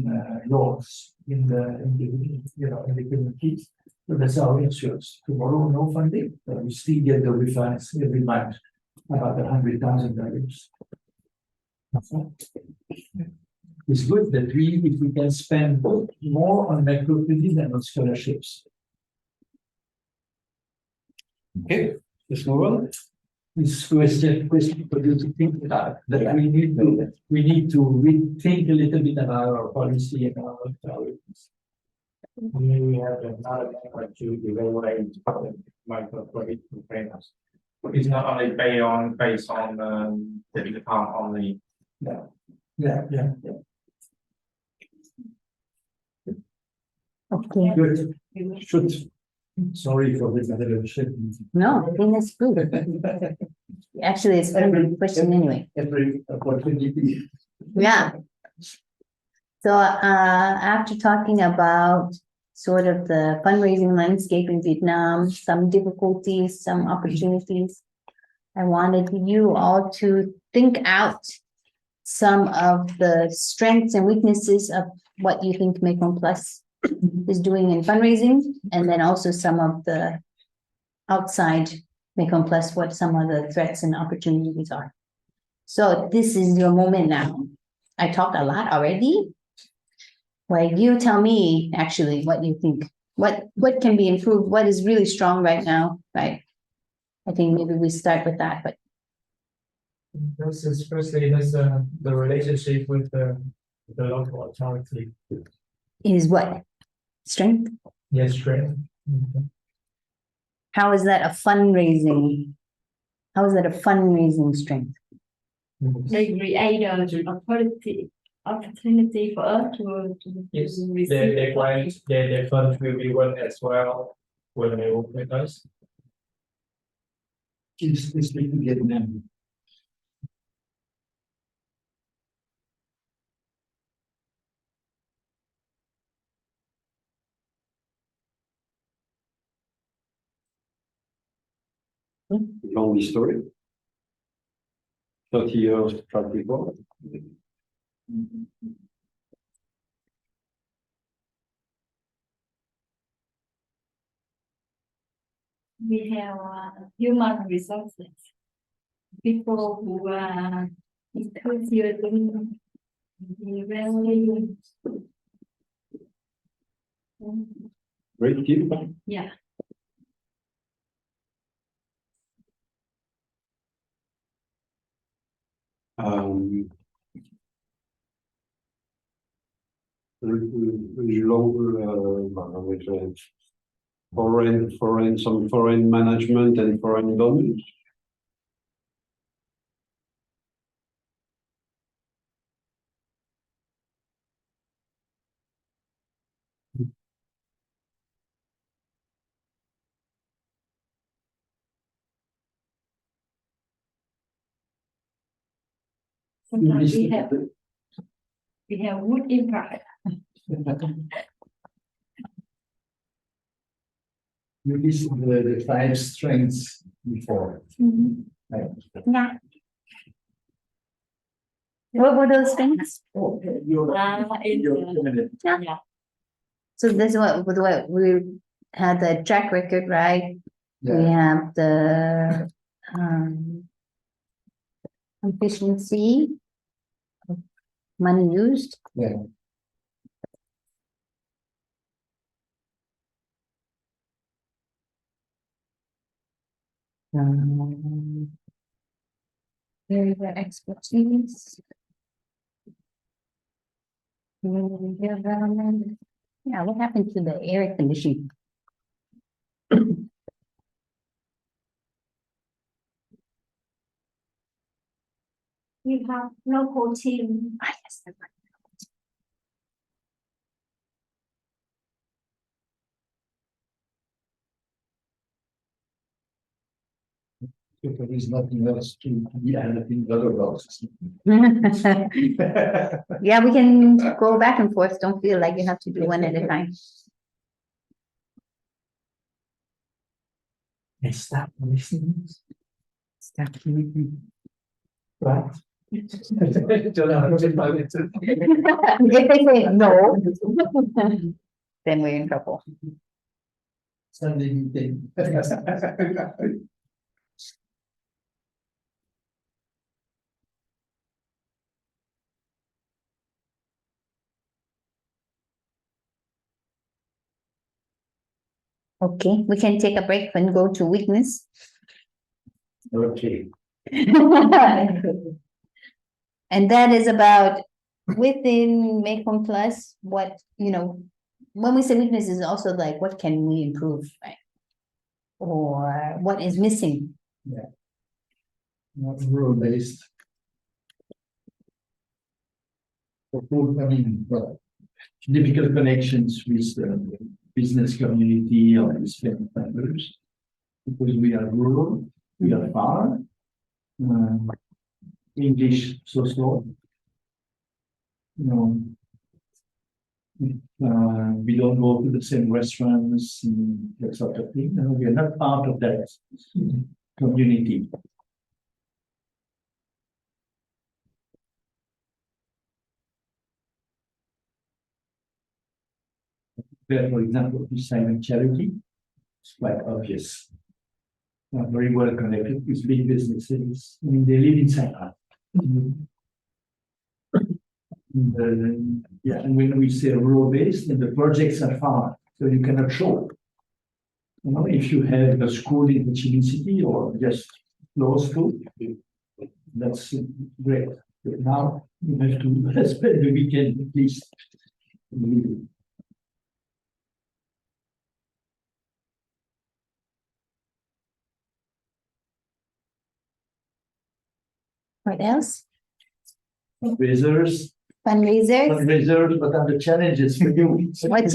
loans in the communities. So that's our insurance. Tomorrow, no funding, but we still get the refunds every month, about $100,000. It's good that if we can spend more on microcredit than on scholarships. Okay, let's move on. This question for you to think about, that we need to rethink a little bit about our policy and our priorities. We have another effort to evaluate microcredit frameworks. It's not only based on the income only. Yeah. Okay, Good. Should. Sorry for this interruption. no, I think that's good. Actually, it's a good question anyway. Every opportunity. Yeah. So, after talking about sort of the fundraising landscape in Vietnam, some difficulties, some opportunities, I wanted you all to think out some of the strengths and weaknesses of what you think MekongPlus is doing in fundraising, and then also some of the outside MekongPlus, what some of the threats and opportunities are. So this is your moment now. I talked a lot already. Well, you tell me actually what you think. What can be improved? What is really strong right now, right? I think maybe we start with that, but Firstly, the relationship with the local authority. is what? Strength? Yes, strength. How is that a fundraising? How is that a fundraising strength? They create an opportunity for us to Yes, receive. their clients, their funds will be run as well when they work with us. Please speak to Vietnam. Long history. 30 years track record. We have human resources, people who are enthusiastic, very, Great team. yeah. Some foreign management and foreign government. Sometimes we have good impact. You listed the 5 strengths before. Mhm. Right? Yeah. What were those things? Yeah. So this is what we had the track record, right? We have the efficiency of money used. Yeah. Area expertise. Community development. Yeah, what happened to the air conditioning? We have local team. Ah, yes, that's right. If there is nothing else to be added in the other boxes. Yeah, we can go back and forth. Don't feel like you have to do one at a time. Stop listening. Stop. Right. If they say no, then we're in trouble. Sunday meeting. Okay, we can take a break and go to weakness. Okay. And that is about within MekongPlus, what, when we say weakness is also like, what can we improve, right? Or what is missing? Not rural based. Difficult connections with the business community or with family members. Because we are rural, we are far. English so slow. We don't go to the same restaurants and that sort of thing. We are not part of that community. Where, for example, we sign a charity, it's quite obvious. Not very well connected with big businesses. I mean, they live inside us. And when we say rural based, then the projects are far, so you cannot show. If you have a school in the city or just close to, that's great. But now you have to spend the weekend at least. What else? Fundraisers, Fundraisers? what are the challenges for you? What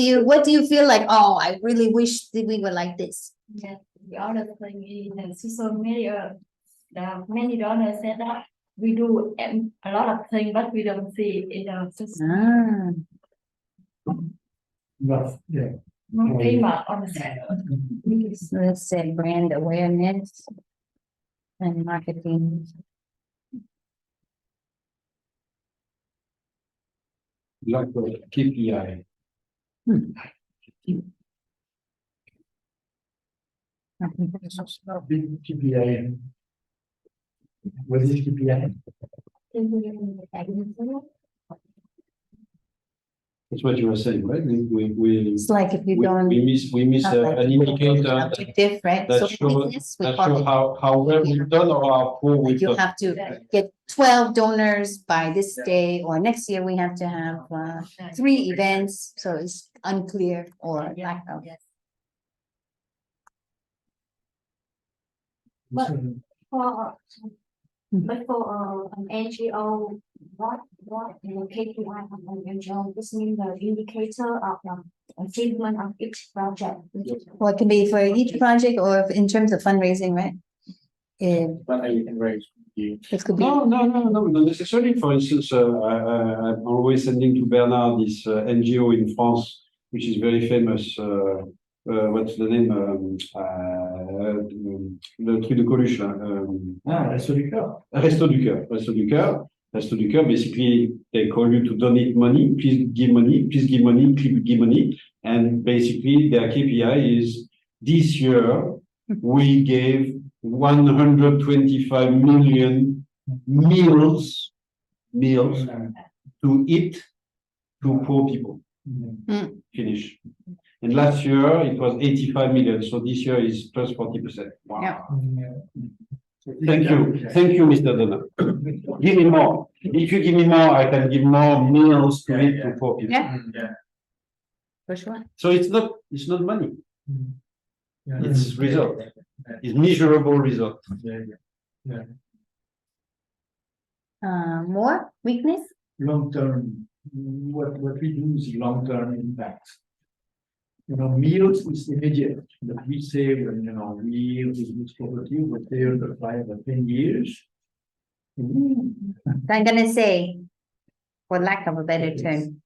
do you feel like, oh, I really wish that we were like this? Yeah, the other thing is social media. Many donors said that we do a lot of things, but we don't see it in our system. Rough, yeah. Not famous on the side. So let's say brand awareness and marketing. Like a KPI. Big KPI. What is KPI? That's what you were saying, right? We It's like if you don't. we miss have, like, an indicator objective, right? that So shows business, we that call shows it, how well we've done or how poor we've you done. have to get 12 donors by this day, or next year we have to have 3 events, so it's unclear or lack of. But for an NGO, what KPI of an NGO? This means the indicator of achievement of each project. Well, it can be for each project or in terms of fundraising, right? But you can raise. It could be. No, not necessarily. For instance, I'm always sending to Bernard this NGO in France, which is very famous. What's the name? Le truc de Coluche. Resto du Cœur. Resto du Cœur. Resto du Cœur, basically, they call you to donate money, please give money, please give money, please give money. And basically, their KPI is this year, we gave 125 million meals to eat to poor people. Finish. And last year, it was 85 million. So this year is plus 40%. Wow. Yeah. Thank you, Mr. Donner. Give me more. If you give me more, I can give more meals to eat to poor people. Yeah. For sure. So it's not money. Yeah. It's result. It's measurable result. More weakness? Long-term, what we do is long-term impact. Meals is immediate, but we say when, meals is this property, we're there for 5 or 10 years. So I'm gonna say, for lack of a better term,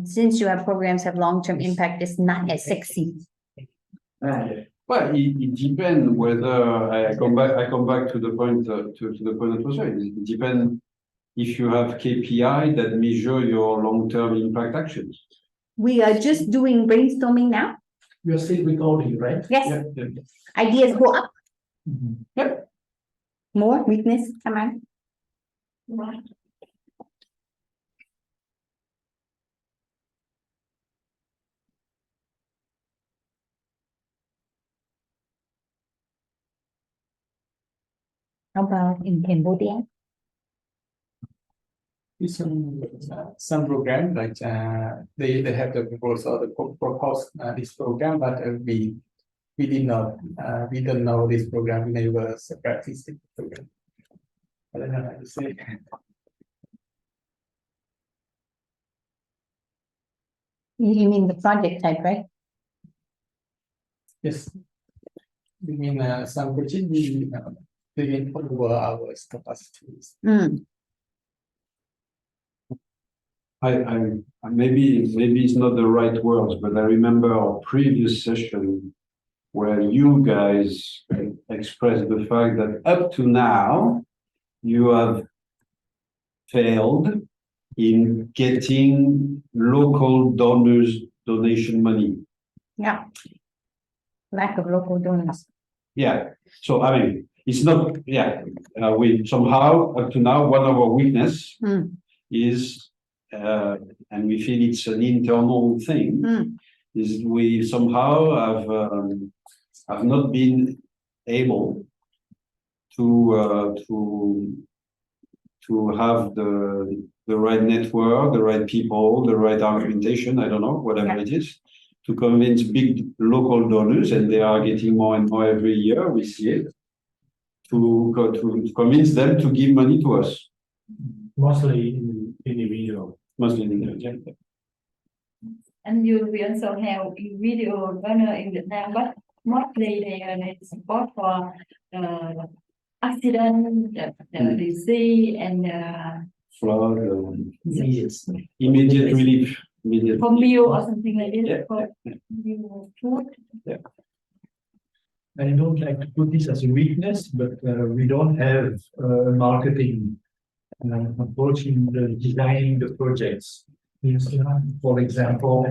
since your programs have long-term impact, it's not as sexy. Well, it depends whether I come back to the point that was right. It depends if you have KPI that measure your long-term impact actions. We are just doing brainstorming now. You're still recording, right? Yes. Ideas go up. Yep. More weakness, come on. Right. How about in Cambodia? Some program like they have the proposal the propose this program, but we did not we don't know this program. We never practice the program. I don't know how to say. You mean the project type, right? Yes, we mean some project we begin over our capacities. I maybe it's not the right words, but I remember our previous session where you guys expressed the fact that up to now you have failed in getting local donors donation money. Yeah. Lack of local donors. Yeah. So I mean, it's not. Yeah. We somehow up to now one of our weakness is. And we feel it's an internal thing, is we somehow have not been able to have the right network, the right people, the right argumentation, I don't know, whatever it is, to convince big local donors, and they are getting more and more every year, we see it, to convince them to give money to us. Mostly individual. Mostly individual. And we also have video donor in Vietnam, but mostly they support for accident, the disease, and Flood, immediate relief. for meal or something like this. Yeah. For meal food. I don't like to put this as a weakness, but we don't have marketing approach in the designing the projects. For example,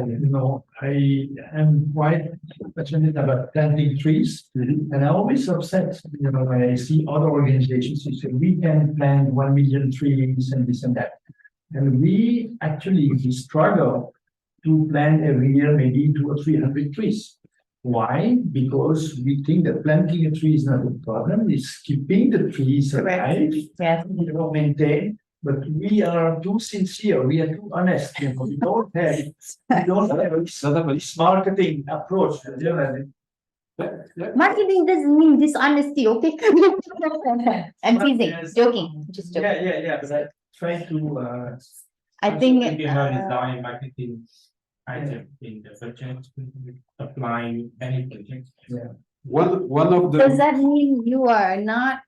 I am quite passionate about planting trees, and I'm always upset, when I see other organizations who say we can plant 1 million trees and this and that. And we struggle to plant every year maybe 200 or 300 trees. Why? Because we think that planting a tree is not a problem, it's keeping the trees alive, maintained. But we are too sincere, we are too honest, we don't have this marketing approach. Marketing doesn't mean dishonesty, okay? I'm teasing, joking, just joking. Yeah, but I try to I think design marketing item in the budget, applying any project. One of the. does that mean you are not?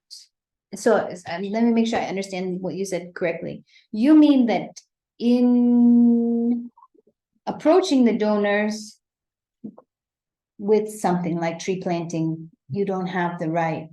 So let me make sure I understand what you said correctly. You mean that in approaching the donors with something like tree planting, you don't have the right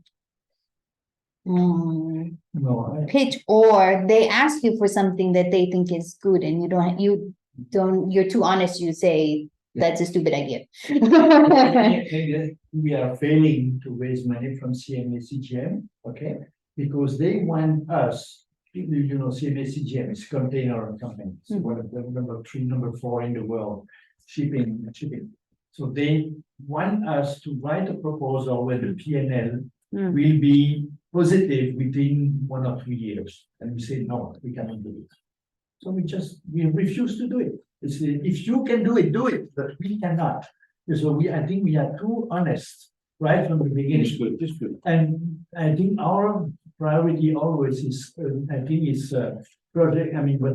No, pitch, or they ask you for something that they think is good and you're too honest, you say, that's a stupid idea. maybe we are failing to raise money from CMA CGM, okay? Because they want us, you know, CMA CGM is container company, so one of the number 3, number 4 in the world, shipping. So they want us to write a proposal where the PNL will be positive within 1 or 2 years. And we say, no, we cannot do it. So we refuse to do it. It's, if you can do it, but we cannot. So I think we are too honest right from the beginning. It's good. And I think our priority always is, I think it's project, I mean, what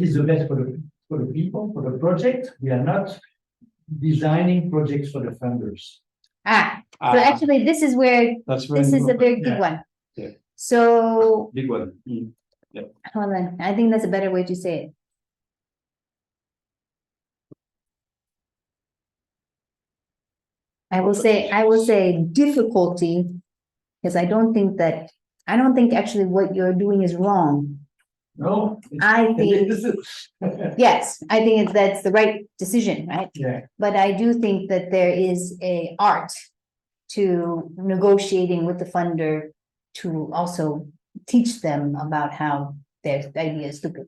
is the best for the people, for the project. We are not designing projects for the funders. So actually, this is where, That's this is a very good one. Yeah. So, Big one. hold on, I think that's a better way to say it. I will say difficulty, because I don't think actually what you're doing is wrong. No. I think, yes, I think that's the right decision, right? Yeah. But I do think that there is a art to negotiating with the funder to also teach them about how their idea is stupid.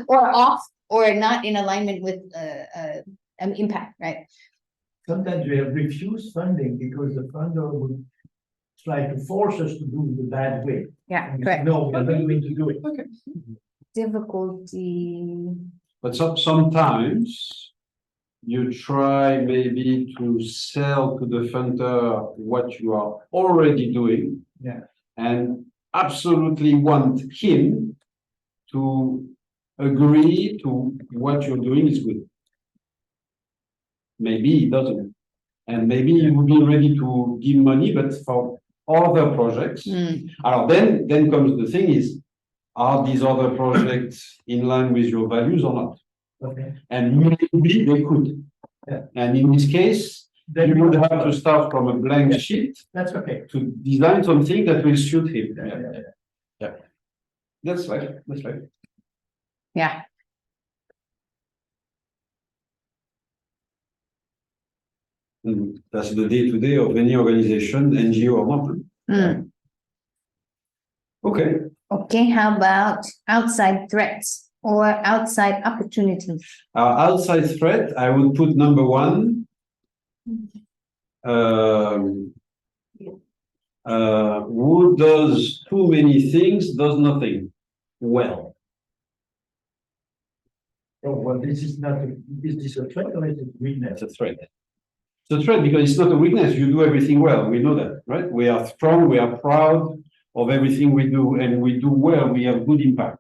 Or off, or not in alignment with impact, right? Sometimes we have refused funding because the funder would try to force us to do the bad way. Yeah, And we say, correct. no, we are not going to do it. Difficulty. But sometimes you try maybe to sell to the funder what you are already doing. Yeah. And absolutely want him to agree to what you're doing is good. Maybe he doesn't. And maybe he would be ready to give money, but for other projects. Alors then comes the thing is, are these other projects in line with your values or not? Okay. And maybe they could. Yeah. And in this case, Then you would have to start from a blank sheet That's okay. to design something that will suit him. Yeah. That's right. That's right. Yeah. That's the day-to-day of any organization, NGO or not. Okay. Okay, how about outside threats or outside opportunities? Outside threat, I would put number 1. Who does too many things does nothing well. Oh, well, this is not, is this a threat or is it weakness? It's a threat. It's a threat because it's not a weakness. You do everything well. We know that, right? We are strong. We are proud of everything we do, and we do well. We have good impact.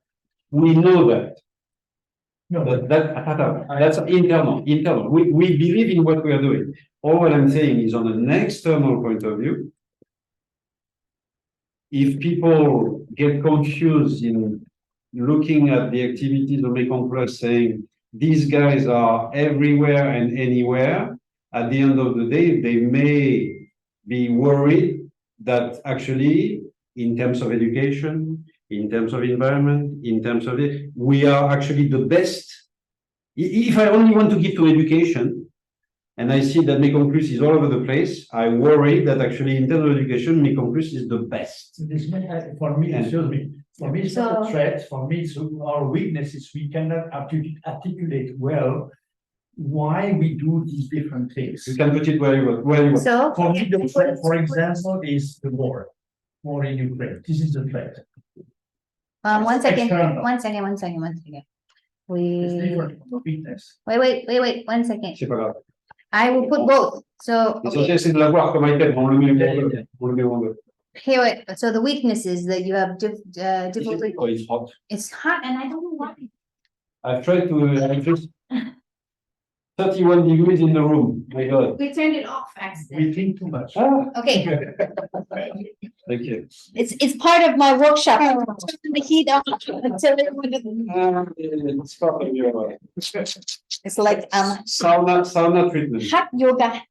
We know that. No, but That's internal. We believe in what we are doing. All what I'm saying is on an external point of view, if people get confused in looking at the activities of MekongPlus saying these guys are everywhere and anywhere, at the end of the day, they may be worried that actually, in terms of education, in terms of environment, in terms of it, we are actually the best. If I only want to give to education, and I see that MekongPlus is all over the place, I worry that actually in terms of education, MekongPlus is the best. this for me, excuse me, for me, it's not a threat. For me, it's our weakness is we cannot articulate well why we do these different things. You can put it where you want. So. For me, the threat, for example, is the war in Ukraine. This is the threat. One second, External. one second. It's We, different weakness. wait, 1 second. C'est pas grave. I will put both. So, L'essentiel, c'est de l'avoir comme item. On le met où on veut. here, wait, so the weakness is that you have difficulty. Oh, it's hot. It's hot and I don't know why. I've tried to increase 31 degrees in the room. My God. We turned it off accidentally. We think too much. Okay, Thank you. it's part of my workshop. Turn the heat on until It's part of your it's like sauna treatment. hot yoga.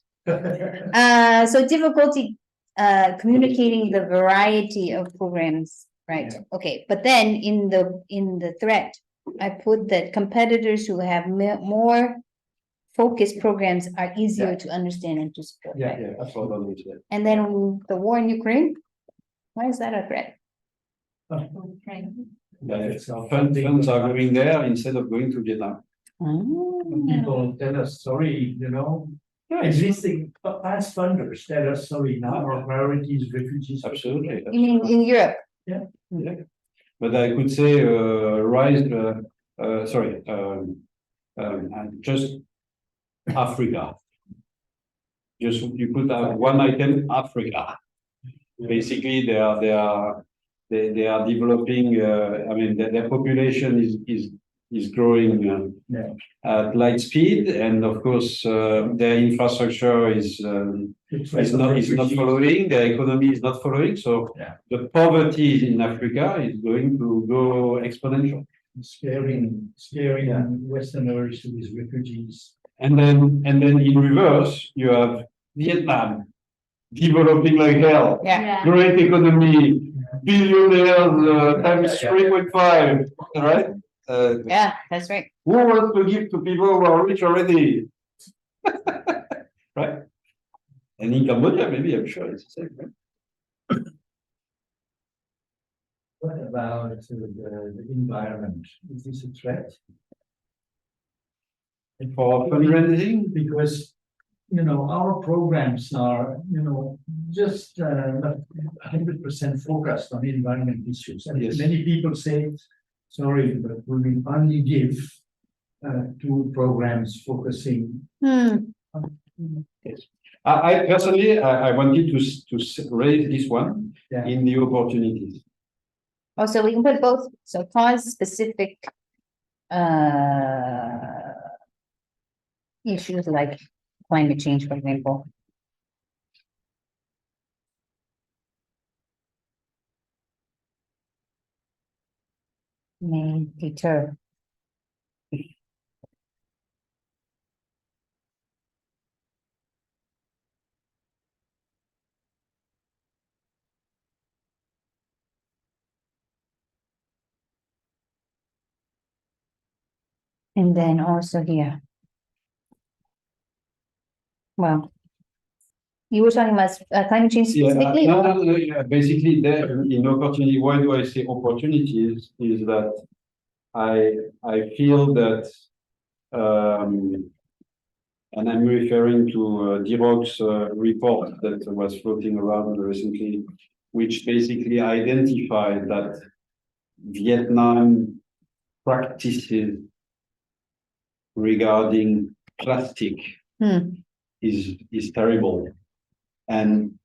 So difficulty communicating the variety of programs, right? Okay, but then in the thread, I put that competitors who have more focused programs are easier to understand and to support, right? Yeah, that's what I mean. Yeah. And then the war in Ukraine, why is that a threat? Funds are going there instead of going to Vietnam. People tell us, sorry, you know, existing past funders tell us, sorry, now our priority is refugees. Absolutely. In Europe? Yeah. But I could say, rise, just Africa. Just you put one item, Africa. Basically, they are developing. I mean, their population is growing at light speed, and of course, their infrastructure is not following. Their economy is not following. So the poverty in Africa is going to go exponential. Scaring Westerners with refugees. And then in reverse, you have Vietnam developing like hell. Yeah. Great economy, billionaires times 3.5, right? Yeah, that's right. Who wants to give to people who are rich already? Right? And in Cambodia, maybe, I'm sure it's the same, right? What about the environment? Is this a threat? For fundraising? Because, you know, our programs are, you know, just 100% focused on environment issues. And Yes. many people say, sorry, but we will only give to programs focusing. Yes. I personally, I wanted to raise this one in the opportunities. Oh, so we can put both, so cause specific issues like climate change, for example. May deter. And then also here. Well, you were talking about climate change specifically? Yeah, basically, there in opportunity. Why do I say opportunities? Is that I feel that, and I'm referring to Dirok's report that was floating around recently, which basically identified that Vietnam practices regarding plastic is terrible. And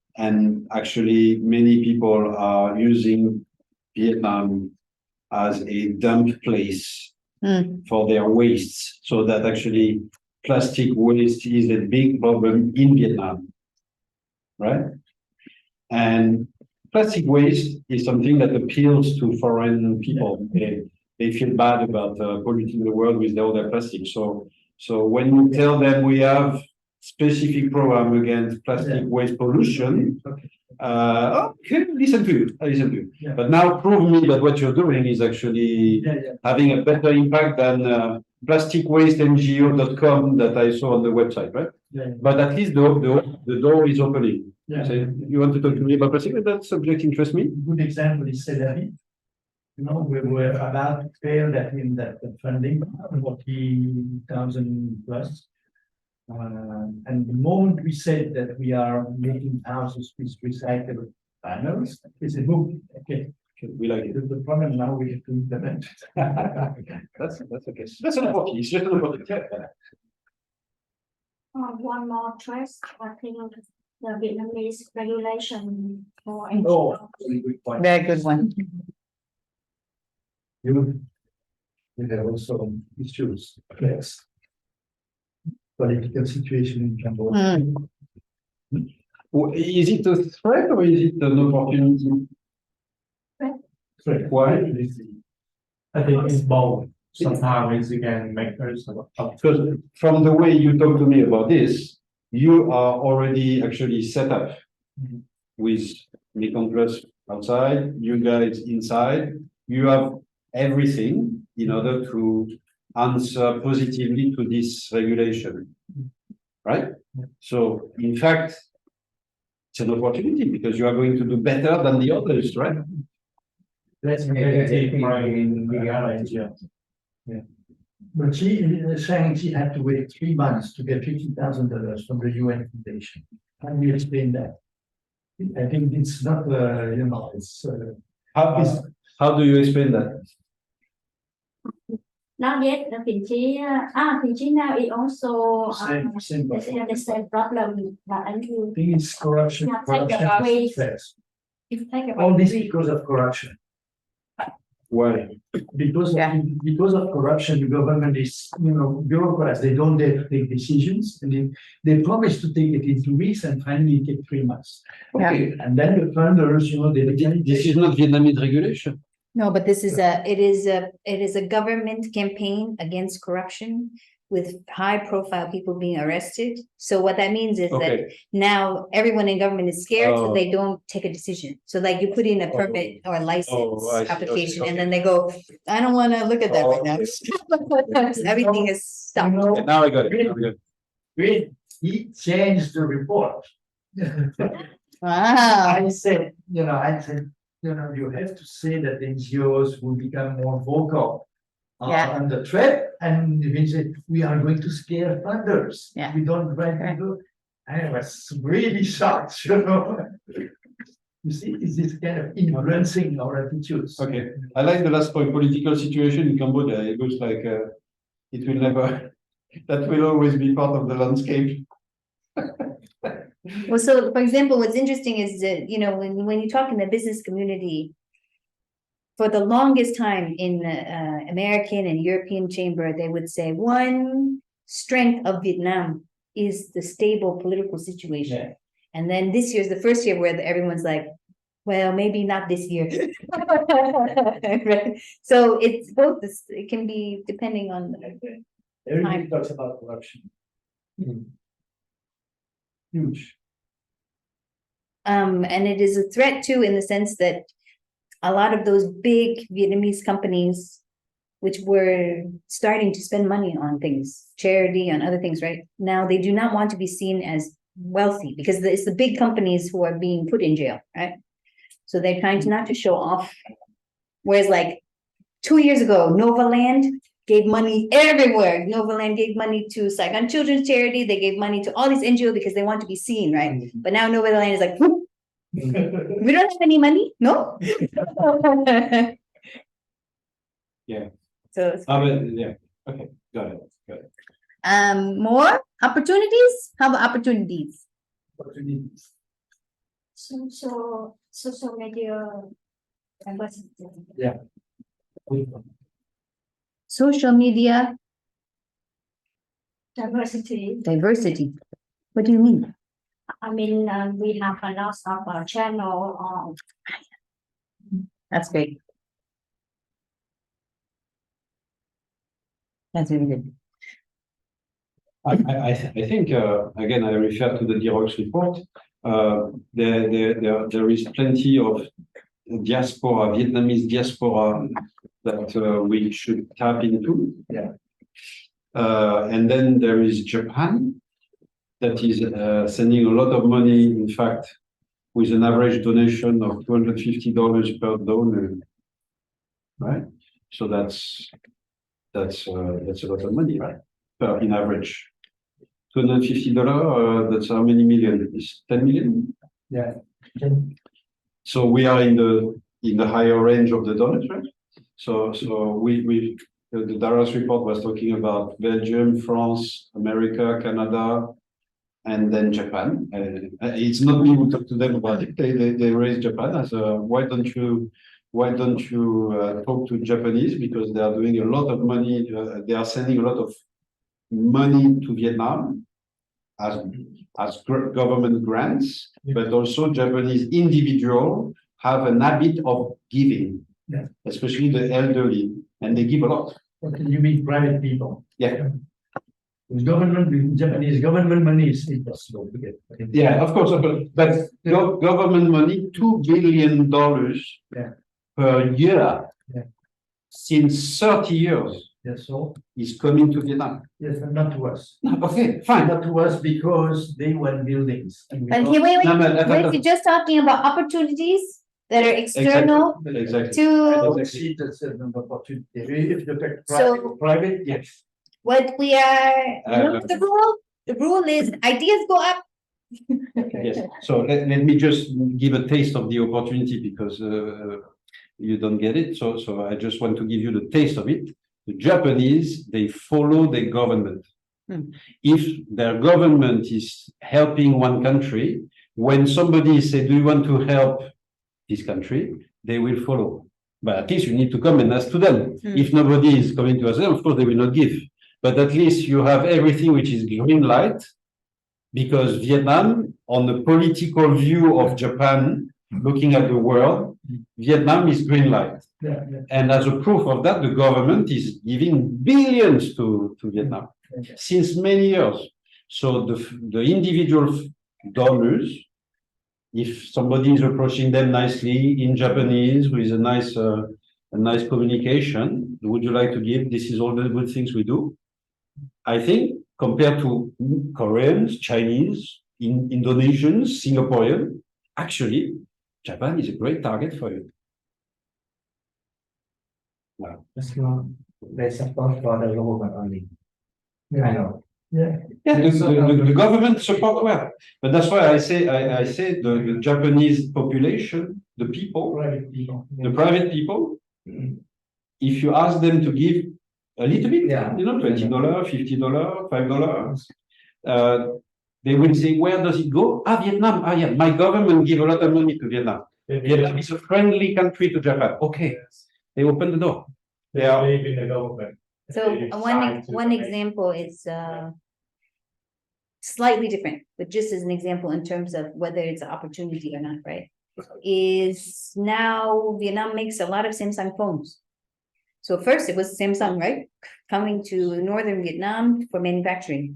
actually many people are using Vietnam as a dump place for their wastes, so that actually plastic waste is a big problem in Vietnam, right? And plastic waste is something that appeals to foreign people. They feel bad about polluting the world with all their plastic. So when you tell them we have specific program against plastic waste pollution, okay, listen to you. Yeah. But now prove me that what you're doing is actually having a better impact than plasticwastengio.com that I saw on the website, right? But at least the door is opening. Say, you want to talk to me about plastic? That subject interests me. Good example is Celery. You know, we were about to fail that in that funding, 40,000 plus. And the moment we said that we are making houses with recyclable panels, they said, "Boom, okay, We like it. the problem now we have to implement." That's okay. That's an opportunity. It's just an opportunity. One more choice, I think the Vietnamese regulation for Oh, very good point. Very good one. You have also issues. Yes. Political situation in Cambodia. Is it a threat or is it an opportunity? Threat. Why? I think it's both. Sometimes you can make us Because from the way you talk to me about this, you are already actually set up. with MekongPlus outside, you guys inside, you have everything in order to answer positively to this regulation. Right? So in fact, it's an opportunity because you are going to do better than the others, right? That's Negative in reality. But she is saying she had to wait 3 months to get $50,000 from the UN Foundation. How do you explain that? I think it's not, it's, How do you explain that? Not yet, Fiji now is also same, the same problem that until I think it's corruption. Yeah, take the Corruption away. is success. it take All about this 3 because of corruption. Why? Because of corruption, the government is, bureaucrats, they don't dare to take decisions, and they promise to take it in 2 weeks and finally take 3 months. Okay, and then the funders, This is not Vietnamese regulation. No, but this is it is a government campaign against corruption with high profile people being arrested. So what that means is that Okay, now everyone in government is scared, so Oh. they don't take a decision. So like you put in a permit or a license Oh, I see, application, okay, and then they go, I don't want to look at that right now. Everything is stopped. okay, now I got it. Now I got it. He changed the report. Wow. I said, you have to say that the NGOs will become more vocal Yeah. on the threat, and we said, we are going to scare funders. Yeah. We don't write Right. people. I was really shocked, You see, is this kind of influencing our attitudes. Okay, I like the last point, political situation in Cambodia. It looks like it will never, that will always be part of the landscape. Well, so for example, what's interesting is that, when you talk in the business community, for the longest time in the American and European chamber, they would say one strength of Vietnam is the stable political situation. Yeah. And then this year's the first year where everyone's like, well, maybe not this year. Right? So it's both, it can be depending on. Everybody talks about corruption. Huge. And it is a threat too, in the sense that a lot of those big Vietnamese companies, which were starting to spend money on things, charity, on other things, right? Now they do not want to be seen as wealthy because it's the big companies who are being put in jail, right? So they're trying to not to show off. Whereas like 2 years ago, Novaland gave money everywhere. Novaland gave money to Saigon Children's Charity. They gave money to all these NGOs because they want to be seen, right? But now Novaland is like, whoop, we don't have any money, no? Yeah. So it's Yeah, okay, got it. more opportunities? How about opportunities? social media diversity. Social media diversity. What do you mean? I mean, we have a lot of channel That's great. That's really good. I think, again, I refer to the Xerox report. There is plenty of diaspora, Vietnamese diaspora that we should tap into. Yeah. And then there is Japan that is sending a lot of money, in fact, with an average donation of $250 per donor. Right? So that's a lot of money, right? In average. $250, that's how many million? It's 10 million? Yeah. So we are in the higher range of the donors, right? So the Dallas report was talking about Belgium, France, America, Canada, and then Japan. It's not me who talked to them about it. They raised Japan as why don't you talk to Japanese, because they are doing a lot of money. They are sending a lot of money to Vietnam as government grants, but also Japanese individuals have an habit of giving, especially the elderly, and they give a lot. What do you mean, private people? Yeah. With government, Japanese government money is impossible to get. Yeah, of course, but government money, $2 billion Yeah. per year. Yeah. Since 30 years Yes, so, is coming to Vietnam. yes, but not to us. Okay, fine. Not to us because they want buildings. And we But don't- wait, No, but- you're just talking about opportunities that are external Exactly. I to don't see that's an opportunity. If the So- private, yes. what we are, you know, the rule is ideas go up. Yes, so let me just give a taste of the opportunity because you don't get it. So I just want to give you the taste of it. The Japanese, they follow their government. If their government is helping one country, when somebody say, do you want to help this country? They will follow. But at least you need to come and ask to them. If nobody is coming to ask them, of course, they will not give. But at least you have everything which is green light, because Vietnam, on the political view of Japan, looking at the world, Vietnam is green light. Yeah, yeah. And as a proof of that, the government is giving billions to Vietnam since many years. So the individual donors, if somebody is approaching them nicely in Japanese with a nice communication, would you like to give? This is all the good things we do. I think compared to Koreans, Chinese, Indonesians, Singaporean, actually, Japan is a great target for you. Wow. It's not, they support for the government only. I know. Yeah. Yeah, the government support well, but that's why I say the Japanese population, the people, Private people. the private people, if you ask them to give a little bit, Yeah. you know, $20, $50, $5, they will say, where does it go? Ah, Vietnam. Ah, yeah, my government give a lot of money to Vietnam. Vietnam is a friendly country to Japan. Okay, they open the door. They believe in the government. So They decide to one donate. example is slightly different, but just as an example in terms of whether it's an opportunity or not, right? Is now Vietnam makes a lot of Samsung phones. So first it was Samsung, right? Coming to northern Vietnam for manufacturing.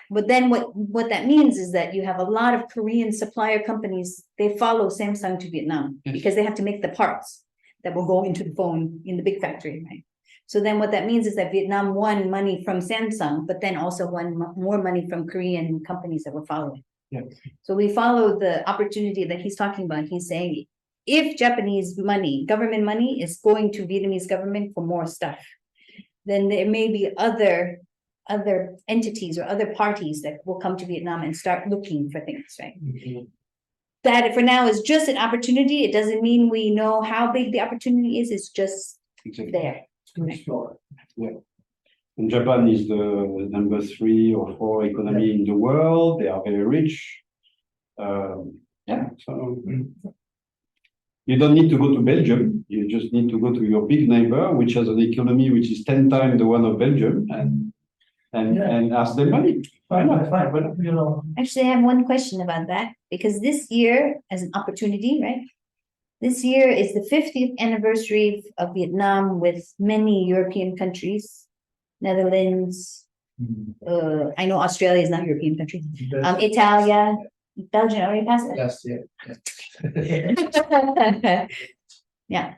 But then what that means is that you have a lot of Korean supplier companies, they follow Samsung to Vietnam because they have to make the parts that will go into the phone in the big factory, right? So then what that means is that Vietnam won money from Samsung, but then also won more money from Korean companies that were following. Yeah. So we follow the opportunity that he's talking about. He's saying, if Japanese money, government money is going to Vietnamese government for more stuff, then there may be other entities or other parties that will come to Vietnam and start looking for things, right? That for now is just an opportunity. It doesn't mean we know how big the opportunity is. It's just Exactly. there. To explore. And Japan is the number 3 or 4 economy in the world. They are very rich. Yeah, so you don't need to go to Belgium. You just need to go to your big neighbor, which has an economy which is 10 times the one of Belgium, and ask them money. Fine, but you know, Actually, I have one question about that, because this year, as an opportunity, right? This year is the 50th anniversary of Vietnam with many European countries, Netherlands, I know Australia is not a European country, Italia, Belgium already passed it. last year. Yeah,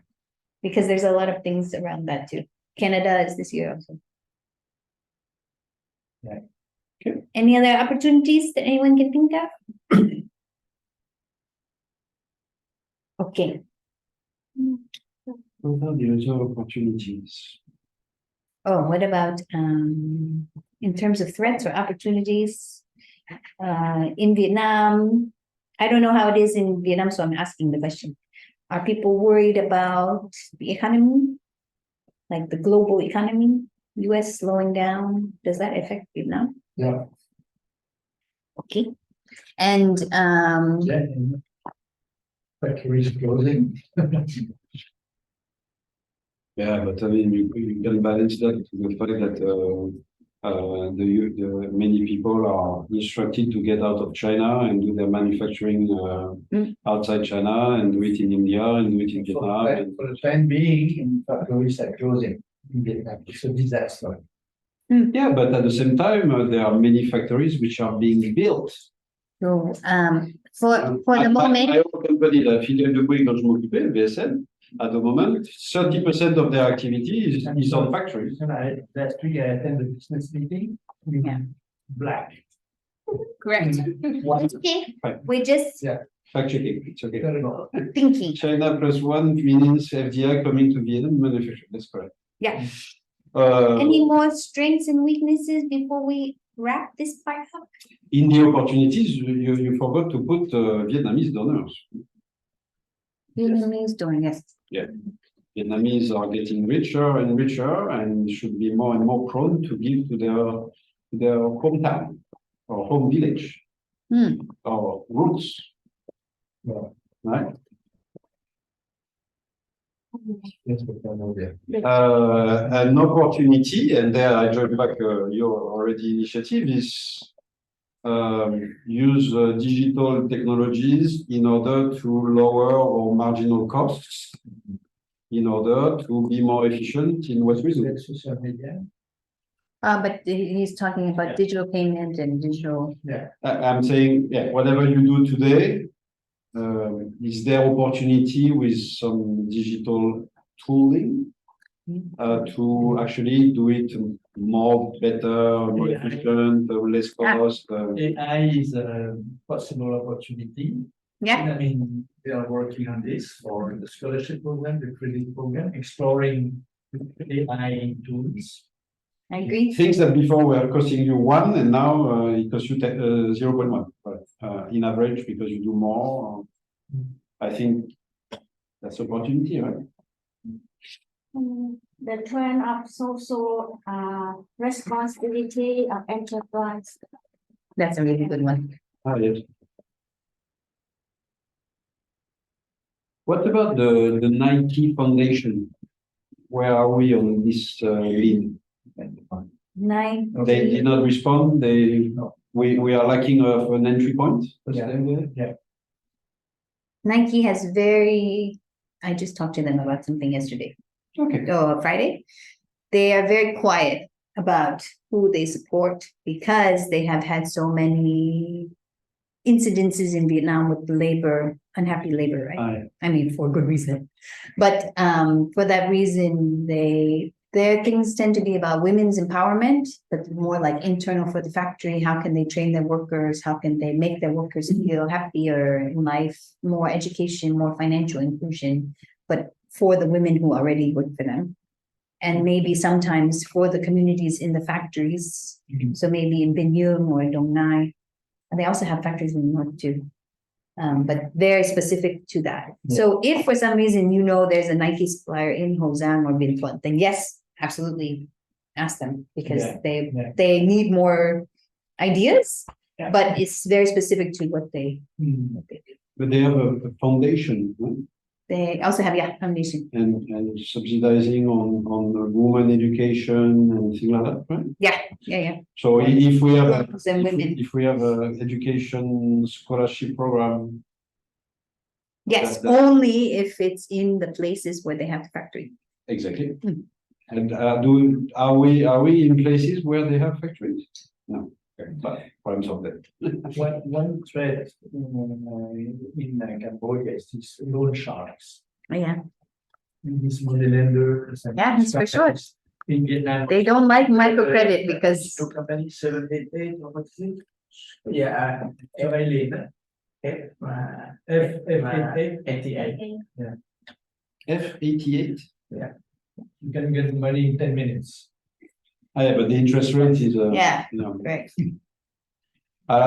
because there's a lot of things around that too. Canada is this year also. Yeah. Okay. Any other opportunities that anyone can think of? Okay. What are the other opportunities? Oh, what about in terms of threats or opportunities in Vietnam? I don't know how it is in Vietnam, so I'm asking the question. Are people worried about the economy? Like the global economy, US slowing down? Does that affect Vietnam? Yeah. Okay. And Factories closing. Yeah, but I mean, you can balance that to the fact that the many people are instructed to get out of China and do their manufacturing outside China and do it in India and do it in Vietnam. For the time being, factories are closing in Vietnam. It's a disaster. Yeah, but at the same time, there are many factories which are being built. So, for the moment, My own company, la filiale de Bouygues dont je m'occupais, VSN, at the moment, 30% of their activity is on factories. Last week I attended the business meeting. Yeah. Black. correct. It's okay. We're just Fact checking, it's okay. thinking. China +1 means FDI coming to Vietnam manufacturing, that's correct. Yeah. Uh, Any more strengths and weaknesses before we wrap this part up? in the opportunities, you forgot to put Vietnamese donors. Vietnamese doing it. Vietnamese are getting richer and richer and should be more and more prone to give to their hometown or home village or roots. Right? An opportunity, and there I join back your already initiative is use digital technologies in order to lower our marginal costs, in order to be more efficient in what we do. Social media. But he's talking about digital payment and digital. I'm saying, whatever you do today, is there opportunity with some digital tooling to actually do it more better, more efficient, less cost? AI is a possible opportunity. Yeah. And I mean, we are working on this for the scholarship program, the credit program, exploring AI tools. I agree. Things that before were costing you 1 and now it costs you 0.1 in average because you do more. I think that's opportunity, right? The trend of social responsibility of enterprise. That's a really good one. Yes. What about the Nike Foundation? Where are we on this lead? Nine. They did not respond. We are lacking of an entry point. Nike has I just talked to them about something yesterday. Okay. Friday. They are very quiet about who they support because they have had so many incidences in Vietnam with unhappy labor, right? I mean, for good reason. But for that reason, their things tend to be about women's empowerment, but more like internal for the factory. How can they train their workers? How can they make their workers feel happier in life, more education, more financial inclusion, but for the women who already work for them. And maybe sometimes for the communities in the factories. So maybe in Bình Dương or Dong Nai. And they also have factories in the north too. But very specific to that. So if for some reason there's a Nike supplier in Ho Giang or Binh Thuận, then yes, absolutely ask them because they need more ideas, but it's very specific to what they do. But they have a foundation, right? They also have foundation. And subsidizing on women education and things like that, right? Yeah. So if we have if we have a education scholarship program. Yes, only if it's in the places where they have the factory. Exactly. And are we in places where they have factories? No. Okay. But problems of that. One threat in Cambodia is these loan sharks. Yeah. These money lenders. That's for sure. In Vietnam. They don't like microcredit because. Two companies, 788, or what's it? Yeah, F88. Yeah. F88? Yeah. You can get money in 10 minutes. But the interest rate is right.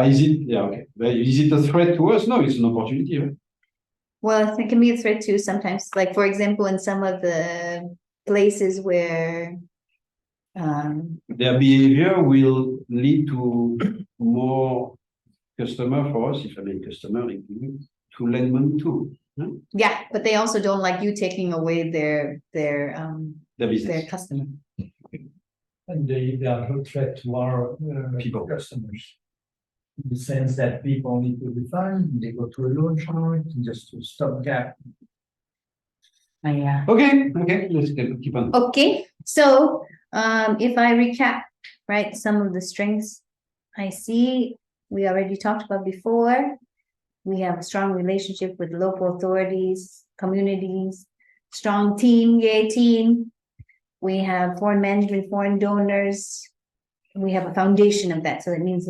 Is it okay? Is it a threat to us? No, it's an opportunity, right? Well, it can be a threat too sometimes. Like for example, in some of the places where their behavior will lead to more customer for us, if I mean customer, to lend money to. Yeah, but they also don't like you taking away their customer. And they are a threat to our people customers. In the sense that people need to refund, they go to a loan shark just to stop gap. Okay, let's keep on. Okay, so if I recap right? Some of the strengths I see, we already talked about before. We have a strong relationship with local authorities, communities, strong team, yay team. We have foreign management, foreign donors. We have a foundation of that, so that means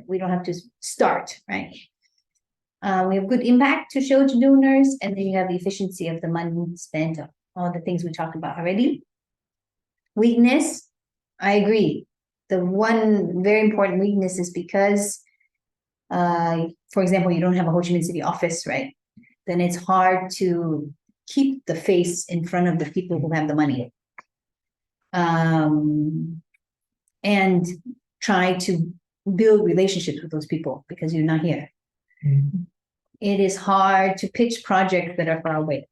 we don't have to start, right? We have good impact to show to donors, and then you have the efficiency of the money spent, all the things we talked about already. Weakness, I agree. The one very important weakness is because, for example, you don't have a Ho Chi Minh City office, right? Then it's hard to keep the face in front of the people who have the money. And try to build relationships with those people because you're not here. It is hard to pitch projects that are far away.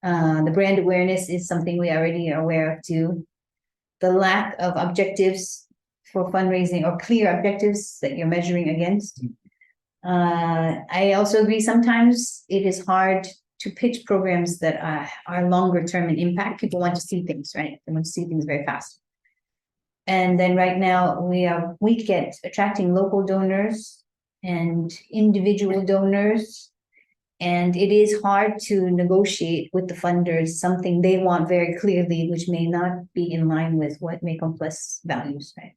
The brand awareness is something we already are aware of too. The lack of objectives for fundraising or clear objectives that you're measuring against. I also agree sometimes it is hard to pitch programs that are longer term in impact. People want to see things, right? They want to see things very fast. And then right now we are weak at attracting local donors and individual donors. And it is hard to negotiate with the funders something they want very clearly, which may not be in line with what MekongPlus values, right?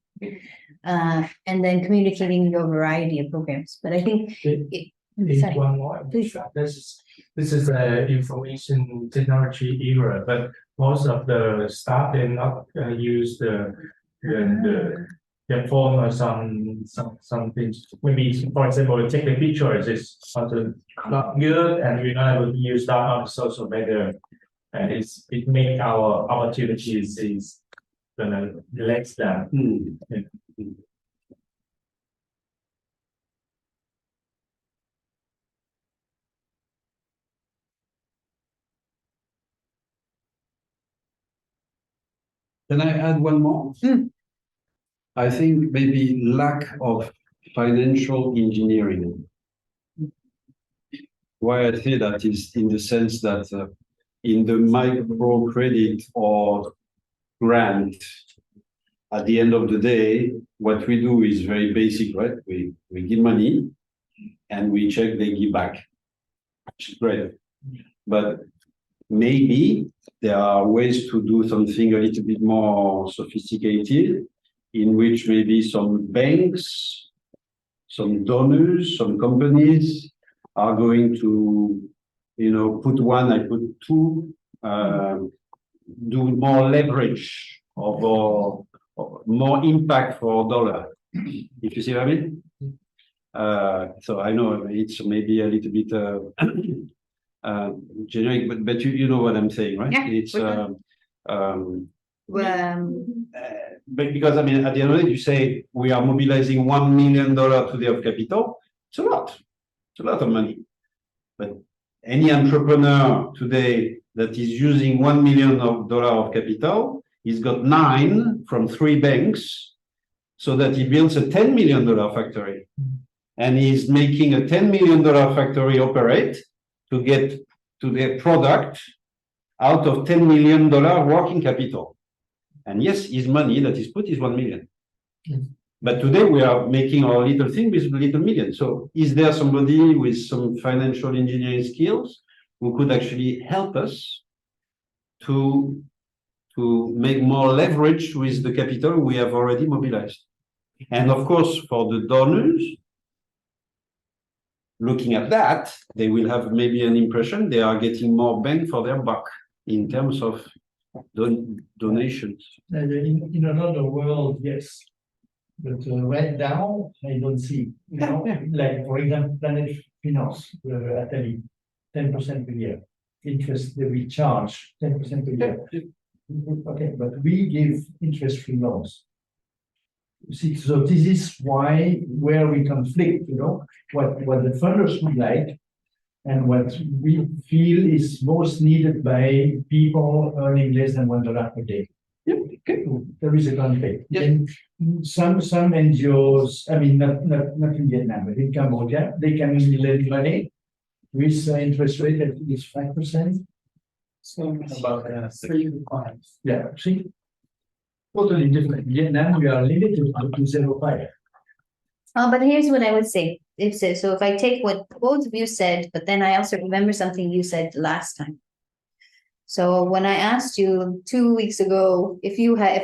And then communicating your variety of programs. But I think sorry. One more. Please. This is the information technology era, but most of the staff they not use the phone or some things. Maybe for example, take the pictures is not good, and we're not able to use that on social media, and it make our opportunities is gonna less than. Can I add one more? I think maybe lack of financial engineering. Why I say that is in the sense that in the microcredit or grant, at the end of the day, what we do is very basic, right? We give money and we check they give back, which is great. But maybe there are ways to do something a little bit more sophisticated, in which maybe some banks, some donors, some companies are going to, put one, I put two, do more leverage or more impact for dollar. If you see what I mean? So I know it's maybe a little bit generic, but you know what I'm saying, right? Yeah, It's but because I mean, at the end of the day, you say we are mobilizing $1 million today of capital. It's a lot. It's a lot of money. But any entrepreneur today that is using $1 million of capital, he's got 9 from 3 banks, so that he builds a $10 million factory, and he's making a $10 million factory operate to get to their product out of $10 million working capital. And yes, his money that is put is 1 million. But today we are making our little thing with little million. So is there somebody with some financial engineering skills who could actually help us to make more leverage with the capital we have already mobilized? And of course, for the donors, looking at that, they will have maybe an impression they are getting more bang for their buck in terms of donations. In another world, yes. But right now, I don't see, like for example, Planet Finance, Atali, 10% a year. Interest that we charge 10% a year. Okay, but we give interest-free loans. See, so this is where we conflict, what the funders would like and what we feel is most needed by people earning less than $1 per day. Yep. Okay. There is a conflict. Yep. And some NGOs, I mean, not in Vietnam, but in Cambodia, they can lend money with interest rate at least 5%. So about 3 to 5. Yeah, see. totally different. Vietnam, we are limited to 0.5. But here's what I would say. So if I take what both of you said, but then I also remember something you said last time. So when I asked you 2 weeks ago, if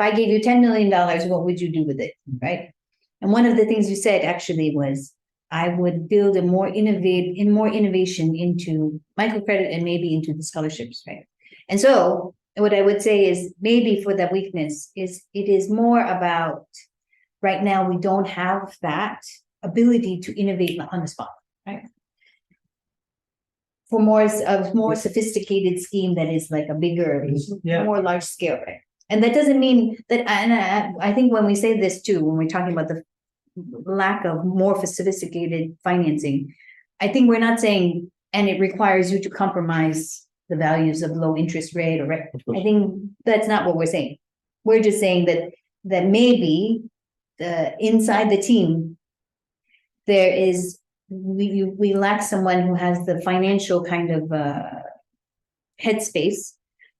I gave you $10 million, what would you do with it, right? And one of the things you said actually was, I would build more innovation into microcredit and maybe into the scholarships, right? And so what I would say is maybe for the weakness is it is more about right now we don't have that ability to innovate on the spot, right? For more sophisticated scheme that is like a bigger, Yeah. more large scale, right? And that doesn't mean that, and I think when we say this too, when we're talking about the lack of more sophisticated financing, I think we're not saying, and it requires you to compromise the values of low interest rate or, I think that's not what we're saying. We're just saying that maybe inside the team, we lack someone who has the financial kind of headspace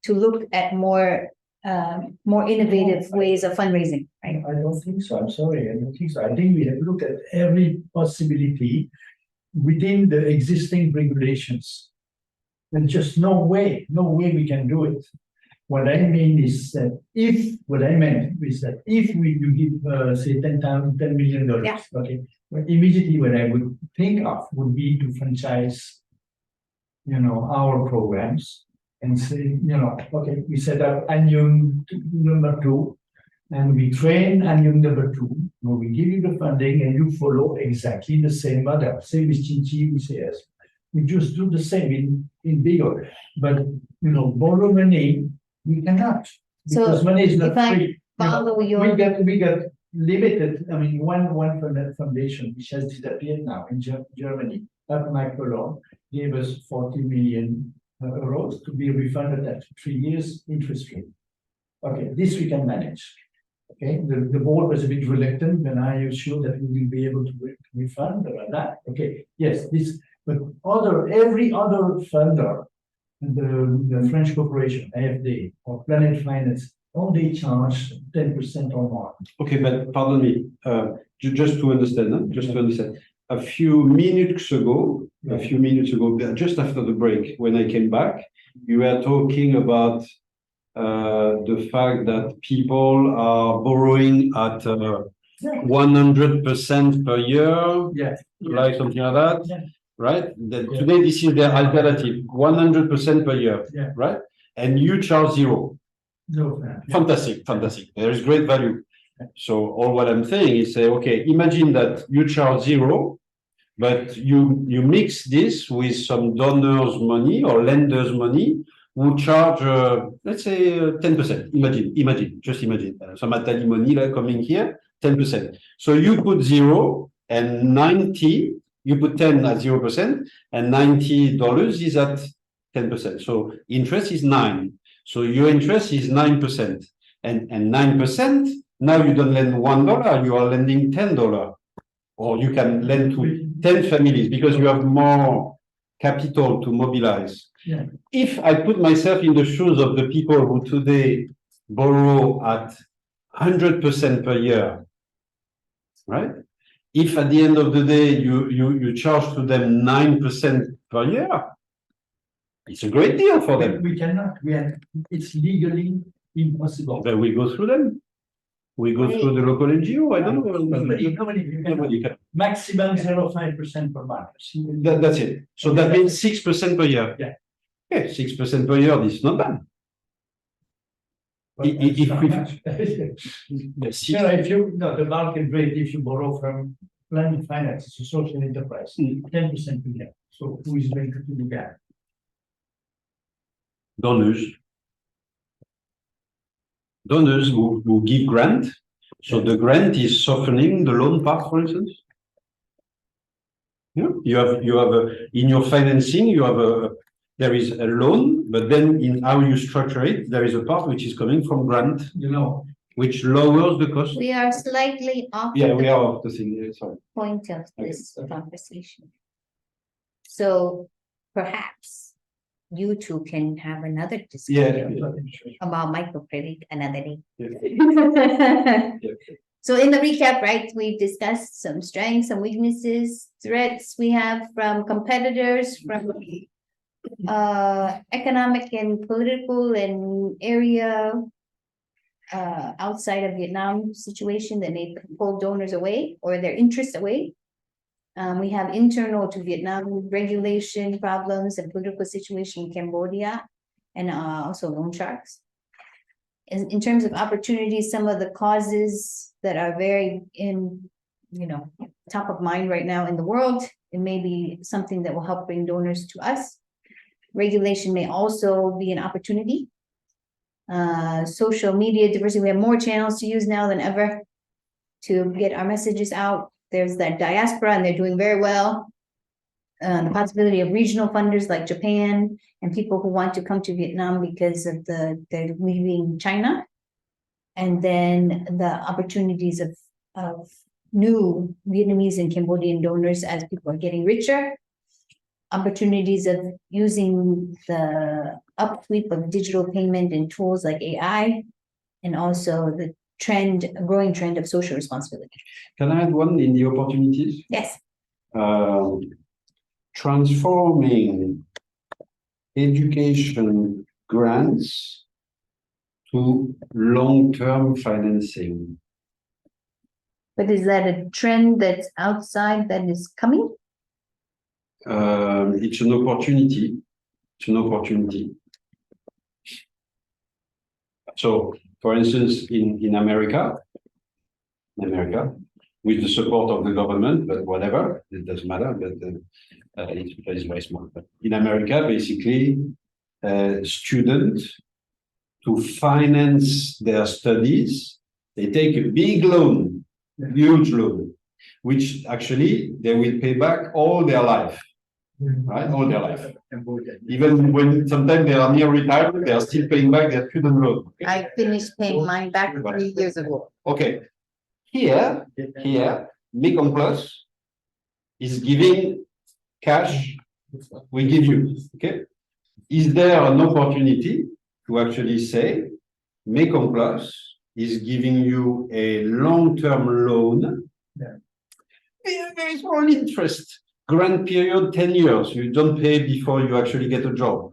to look at more innovative ways of fundraising, right? I don't think so. I'm sorry. I don't think so. I think we have looked at every possibility within the existing regulations. And just no way we can do it. What I mean is that if you give, say, $10 million, Yeah. okay, well, immediately what I would think of would be to franchise, our programs and say, okay, we set up Anyum number 2 and we train Anyum number 2. We give you the funding and you follow exactly the same model. Same with Chinchi, we say yes. We just do the same in bigger, but borrow money, we cannot. Because So money is not if I free. follow your- We got limited. I mean, one foundation which has disappeared now in Germany, that microloan gave us 40 million euros to be refunded at 3 years interest rate. Okay, this we can manage. Okay, the board was a bit reluctant, and I assured that we will be able to refund that. Okay, yes, this, but every other funder, the French corporation, AFD or Planet Finance, only charge 10% or more. Okay, but pardon me, just to understand, a few minutes ago, just after the break, when I came back, you were talking about the fact that people are borrowing at 100% per year, Yeah. like something like that, Yeah. right? Today, this is their alternative, 100% per year, Yeah. right? And you charge 0. No, Fantastic. There is great value. So all what I'm saying is say, okay, imagine that you charge 0, but you mix this with some donors' money or lenders' money who charge, let's say 10%. Just imagine some Atali money like coming here, 10%. So you put 0 and 90, you put 10 at 0%, and $90 is at 10%. So interest is 9. So your interest is 9%. And 9%, now you don't lend $1, you are lending $10. Or you can lend to 10 families because you have more capital to mobilize. Yeah. If I put myself in the shoes of the people who today borrow at 100% per year, right? If at the end of the day you charge to them 9% per year, it's a great deal for them. We cannot. It's legally impossible. Then we go through them. We go through the local NGO. I don't know. Nobody can. Maximum 0.5% per month. That's it. So that means 6% per year. Yeah. Okay, 6% per year. This is not bad. If the market rate, if you borrow from Planet Finance, it's a social enterprise, 10% per year. So who is going to do that? Donors who give grant. So the grant is softening the loan part, for instance. Yeah, you have in your financing, there is a loan, but then in how you structure it, there is a part which is coming from grant, which lowers the cost. We are slightly off. Yeah, we are off the thing. Sorry. Point of this conversation. So perhaps you two can have another Yeah. discussion about microcredit another day. Yeah. So in the recap, right, we've discussed some strengths, some weaknesses, threats we have from competitors, from economic and political and area outside of Vietnam situation that may pull donors away or their interests away. We have internal to Vietnam regulation problems and political situation in Cambodia and also loan sharks. In terms of opportunities, some of the causes that are very top of mind right now in the world, it may be something that will help bring donors to us. Regulation may also be an opportunity. Social media diversity, we have more channels to use now than ever to get our messages out. There's that diaspora and they're doing very well. The possibility of regional funders like Japan and people who want to come to Vietnam because of they're leaving China. And then the opportunities of new Vietnamese and Cambodian donors as people are getting richer. Opportunities of using the upsweep of digital payment and tools like AI, and also the growing trend of social responsibility. Can I add one in the opportunities? Yes. Transforming education grants to long-term financing. But is that a trend that's outside that is coming? It's an opportunity. It's an opportunity. So, for instance, in America, with the support of the government, but whatever, it doesn't matter, but it's very small. But in America, basically, students to finance their studies, they take a big loan, a huge loan, which actually they will pay back all their life. Right, all their life. Even when sometimes they are near retirement, they are still paying back their student loan. I finished paying mine back 3 years ago. Okay. Here, MekongPlus is giving cash. We give you. Okay. Is there an opportunity to actually say MekongPlus is giving you a long-term loan? Very small interest. Grant period 10 years. You don't pay before you actually get a job.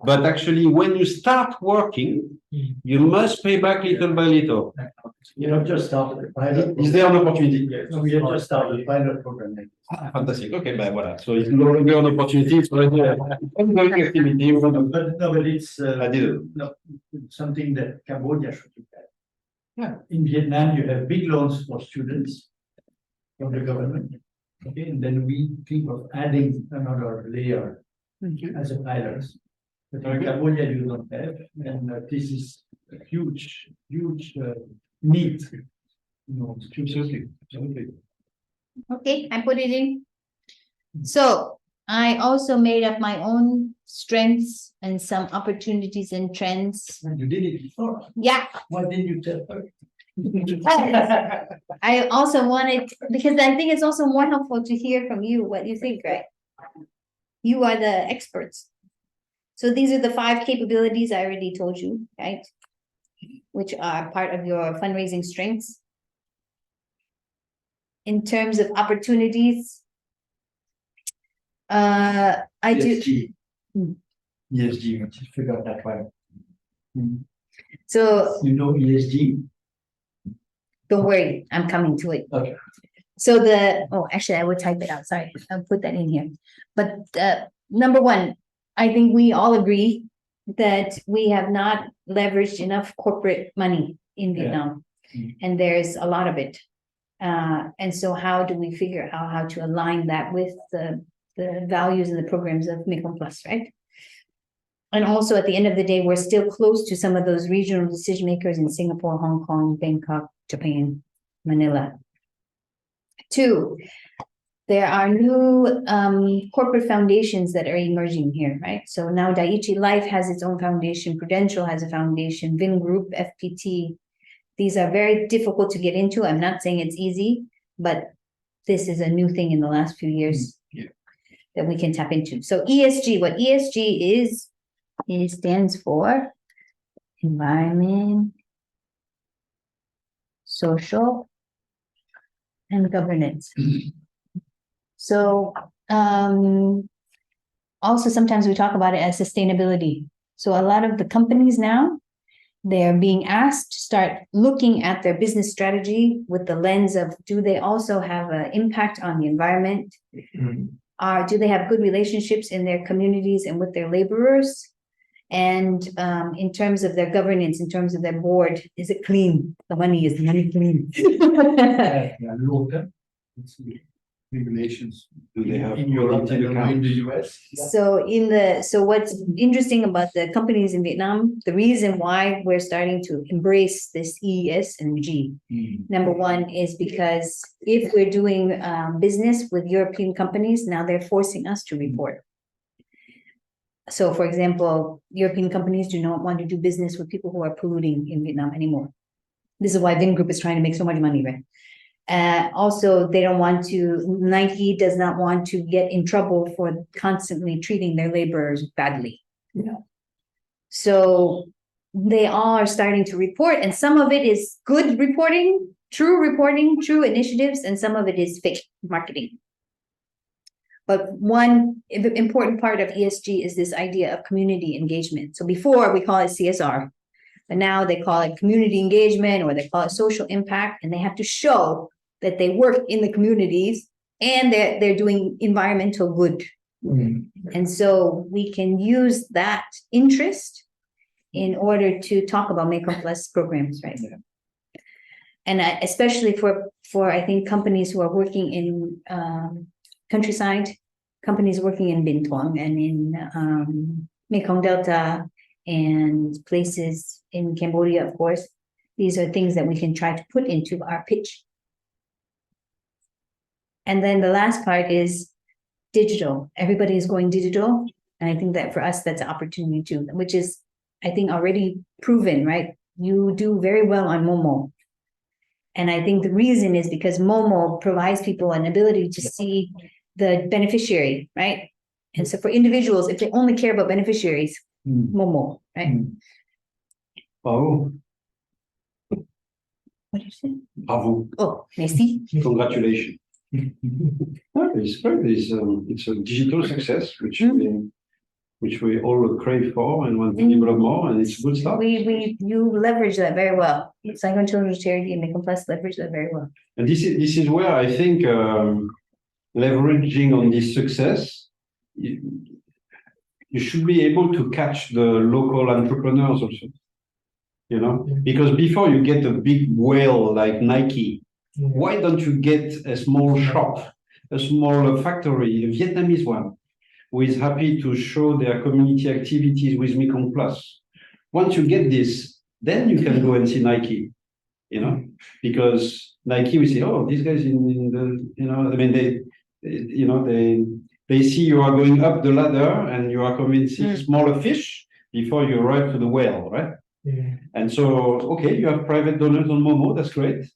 But actually, when you start working, you must pay back little by little. You know, just started the pilot. Is there an opportunity? No, we have just started the pilot program. Fantastic. Okay, but voilà. So it's no longer an opportunity. It's already an ongoing activity. But it's I didn't. something that Cambodia should do that. Yeah. In Vietnam, you have big loans for students from the government. Okay, and then we think of adding another layer as a pilot. But in Cambodia, you don't have, and this is a huge need. Absolutely. Okay, I put it in. So I also made up my own strengths and some opportunities and trends. And you did it before. Yeah. Why didn't you tell her? I also wanted, because I think it's also more helpful to hear from you what you think, right? You are the experts. So these are the 5 capabilities I already told you, right? Which are part of your fundraising strengths. In terms of opportunities, I do. ESG, I just forgot that one. So You know ESG? don't worry, I'm coming to it. Okay. So actually, I would type it out. Sorry, I'll put that in here. But number 1, I think we all agree that we have not leveraged enough corporate money in Vietnam, and there's a lot of it. And so how do we figure out how to align that with the values and the programs of MekongPlus, right? And also at the end of the day, we're still close to some of those regional decision makers in Singapore, Hong Kong, Bangkok, Japan, Manila. 2, there are new corporate foundations that are emerging here, right? So now Daiichi Life has its own foundation, Prudential has a foundation, Vin Group, FPT. These are very difficult to get into. I'm not saying it's easy, but this is a new thing in the last few years that we can tap into. So ESG, what ESG is It stands for environment, social, and governance. So, also sometimes we talk about it as sustainability. So a lot of the companies now, they're being asked to start looking at their business strategy with the lens of, do they also have an impact on the environment? Do they have good relationships in their communities and with their laborers? And in terms of their governance, in terms of their board, is it clean? The money is clean. Local regulations. Do they have in Europe quality and in the accounts? US? So what's interesting about the companies in Vietnam, the reason why we're starting to embrace this E, S, and G. Number one is because if we're doing business with European companies, now they're forcing us to report. So for example, European companies do not want to do business with people who are polluting in Vietnam anymore. This is why Vingroup is trying to make so much money, right? Also, they don't want to, Nike does not want to get in trouble for constantly treating their laborers badly. So they are starting to report, and some of it is good reporting, true initiatives, and some of it is fake marketing. But one important part of ESG is this idea of community engagement. So before we call it CSR, but now they call it community engagement, or they call it social impact, and they have to show that they work in the communities and they're doing environmental good. And so we can use that interest in order to talk about MekongPlus programs, right? And especially for I think companies who are working in countryside, companies working in Binh Thuong and in Mekong Delta and places in Cambodia, of course. These are things that we can try to put into our pitch. And then the last part is digital. Everybody is going digital. And I think that for us, that's an opportunity too, which is, I think, already proven, right? You do very well on Momo. And I think the reason is because Momo provides people an ability to see the beneficiary, right? And so for individuals, if they only care about beneficiaries, Momo, right? Bravo. What did you say? Bravo. Oh, merci. Congratulations. It's great. It's a digital success, which we all crave for and want to develop more, and it's a good start. You leverage that very well. Saigon Children's Charity and MekongPlus leverage that very well. And this is where I think leveraging on this success, you should be able to catch the local entrepreneurs also. You know, because before you get a big whale like Nike, why don't you get a small shop, a small factory, a Vietnamese one, who is happy to show their community activities with MekongPlus? Once you get this, then you can go and see Nike, you know, because Nike will say, oh, these guys in the, you know, I mean, they see you are going up the ladder and you are convincing smaller fish before you arrive to the whale, right? And so, okay, you have private donors on Momo, that's great.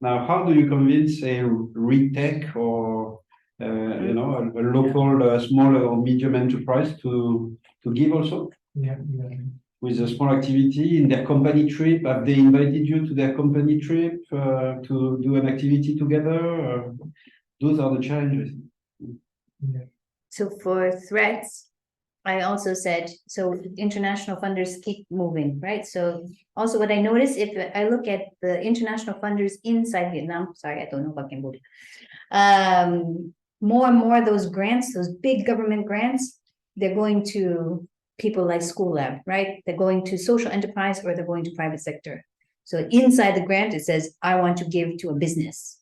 Now, how do you convince a RegTech or you know, a local small or medium enterprise to give also? With a small activity in their company trip? Have they invited you to their company trip to do an activity together? Those are the challenges. So for threats, I also said, so international funders keep moving, right? So also what I noticed, if I look at the international funders inside Vietnam, sorry, I don't know about Cambodia, more and more those grants, those big government grants, they're going to people like School Lab, right? They're going to social enterprise or they're going to private sector. So inside the grant, it says, I want to give to a business.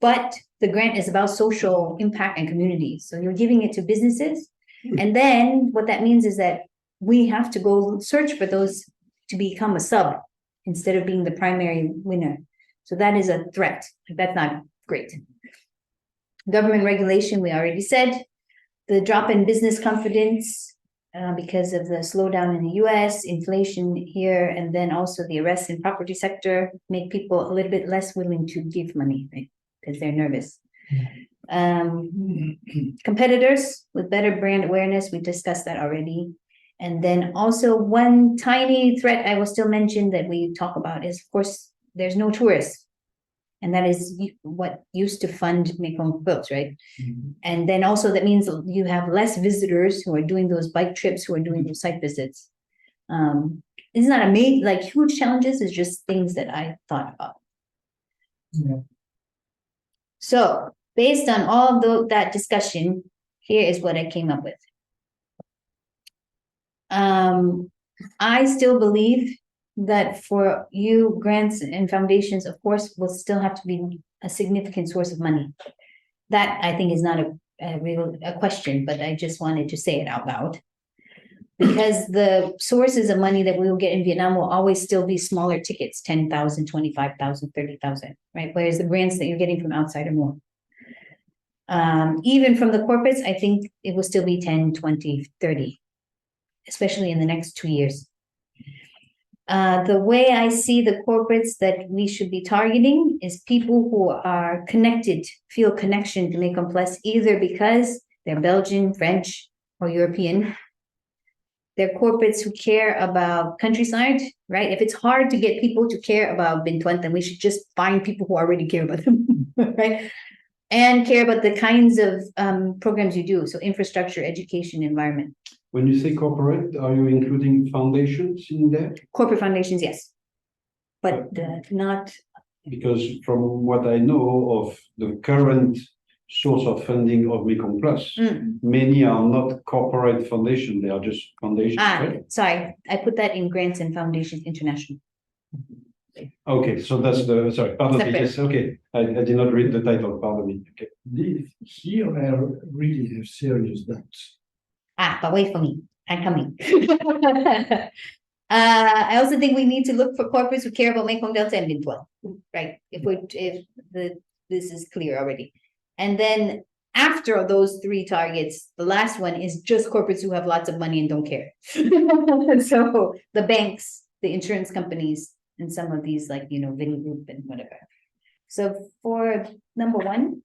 But the grant is about social impact and community. So you're giving it to businesses. And then what that means is that we have to go search for those to become a sub instead of being the primary winner. So that is a threat. That's not great. Government regulation, we already said. The drop in business confidence because of the slowdown in the US, inflation here, and then also the arrests in property sector make people a little bit less willing to give money, right? Because they're nervous. Competitors with better brand awareness, we discussed that already. And then also one tiny threat I will still mention that we talk about is, of course, there's no tourists. And that is what used to fund MekongPlus, right? And then also that means you have less visitors who are doing those bike trips, who are doing those site visits. It's not like huge challenges, it's just things that I thought about. Yeah. So based on all of that discussion, here is what I came up with. I still believe that for you, grants and foundations, of course, will still have to be a significant source of money. That I think is not a real question, but I just wanted to say it out loud. Because the sources of money that we will get in Vietnam will always still be smaller tickets, 10,000, 25,000, 30,000, right? Whereas the grants that you're getting from outside are more. Even from the corporates, I think it will still be 10, 20, 30, especially in the next 2 years. The way I see the corporates that we should be targeting is people who are connected, feel connection to MekongPlus, either because they're Belgian, French, or European. They're corporates who care about countryside, right? If it's hard to get people to care about Binh Thuan, then we should just find people who already care about them, right? And care about the kinds of programs you do. So infrastructure, education, environment. When you say corporate, are you including foundations in there? Corporate foundations, yes. But not. Because from what I know of the current source of funding of MekongPlus, many are not corporate foundation, they are just foundations, right? Sorry, I put that in Grants and Foundations International. Okay, so that's sorry, pardon me, Separate. yes, okay. I did not read the title, pardon me. Okay. Here I really have serious doubts. But wait for me, I'm coming. I also think we need to look for corporates who care about Mekong Delta and Binh Thuan, right? If this is clear already. And then after those 3 targets, the last one is just corporates who have lots of money and don't care. So the banks, the insurance companies, and some of these like, Vin Group and whatever. So for number 1,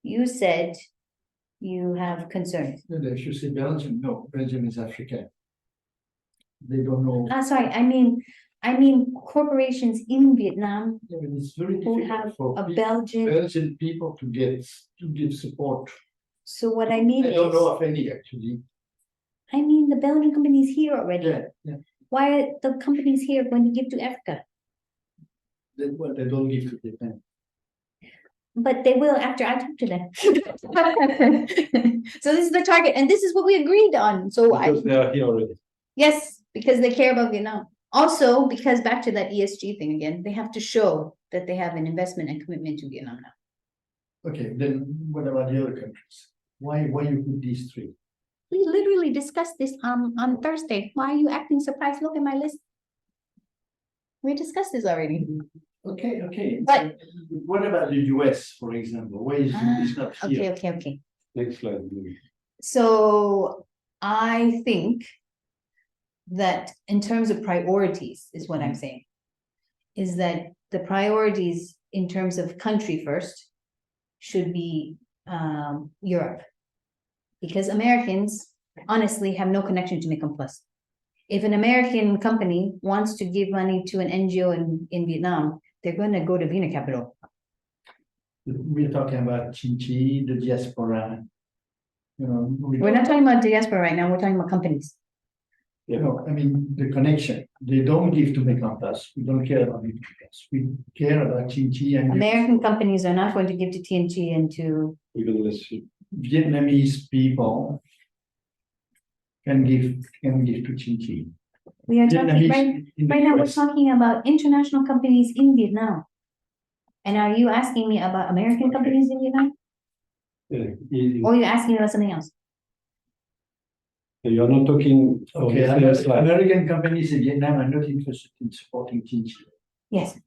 you said you have concerns. No, they should say Belgium. No, Belgium is African. They don't know. Sorry, I mean corporations in Vietnam Yeah, but it's very who difficult have for a Belgian. Belgian people to give support. So what I mean I don't know is, of any actually. I mean the Belgian companies here already. Yeah. Why are the companies here going to give to Africa? They don't give to Japan. But they will after I talk to them. So this is the target, and this is what we agreed on. So Because they are here already. yes, because they care about Vietnam. Also, because back to that ESG thing again, they have to show that they have an investment and commitment to Vietnam now. Okay, then what about the other countries? Why you put these 3? We literally discussed this on Thursday. Why are you acting surprised? Look at my list. We discussed this already. Okay. But- What about the US, for example? Why is it not here? Okay. Next slide, please. So I think that in terms of priorities is what I'm saying, is that the priorities in terms of country first should be Europe. Because Americans honestly have no connection to MekongPlus. If an American company wants to give money to an NGO in Vietnam, they're going to go to Vienna capital. We're talking about Chinchi, the diaspora. We're not talking about diaspora right now, we're talking about companies. I mean, the connection. They don't give to MekongPlus. We don't care about MekongPlus. We care about Chinchi and American companies are not going to give to TNG and to. Even less. Vietnamese people can give to Chinchi. We are talking Vietnamese in the right now, we're US. talking about international companies in Vietnam. And are you asking me about American companies in Vietnam? Or are you asking me about something else? You're not talking. Okay, American companies in Vietnam are not interested in supporting Chinchi. Yes,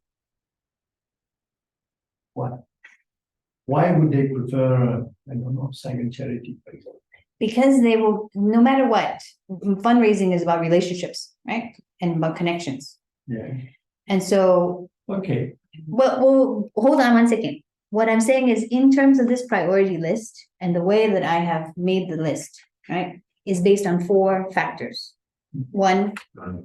Why would they prefer, I don't know, Simon Charity, for example? because they will, no matter what, fundraising is about relationships, right? And about connections. Yeah. And so, Okay. well, hold on 1 second. What I'm saying is in terms of this priority list and the way that I have made the list, right, is based on 4 factors. One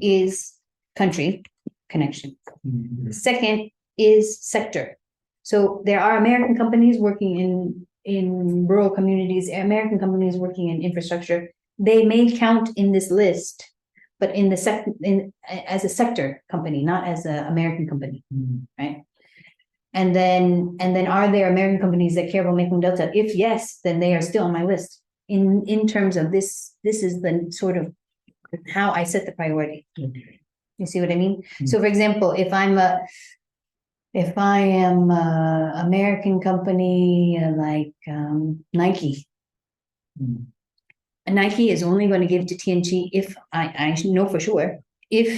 is country connection. Mhm. Second is sector. So there are American companies working in rural communities, American companies working in infrastructure. They may count in this list, but in as a sector company, not as an American company, Mhm. right? And then are there American companies that care about Mekong Delta? If yes, then they are still on my list. In terms of this is the sort of how I set the priority. Okay. You see what I mean? So for example, if I am a American company like Nike, Mhm. and Nike is only going to give to TNG if I know for sure if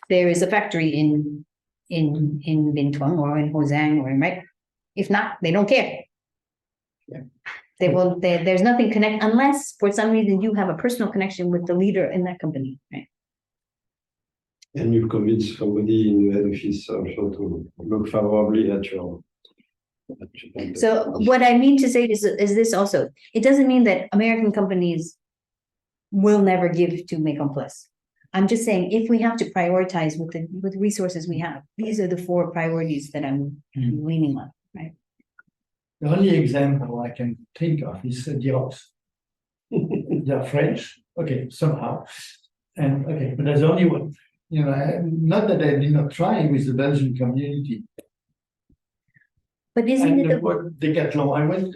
there is a factory in Binh Thuong or in Hosang or in right. If not, they don't care. They will. There's nothing connect unless for some reason you have a personal connection with the leader in that company, right? And you convince somebody in the head office also to look favorably at your. So what I mean to say is this also, it doesn't mean that American companies will never give to MekongPlus. I'm just saying, if we have to prioritize with the resources we have, these are the 4 priorities that I'm leaning on, right? The only example I can think of is Xerox. They're French, okay, somehow. And okay, but there's only one. You know, not that I did not try with the Belgian community. But isn't And it what Decathlon,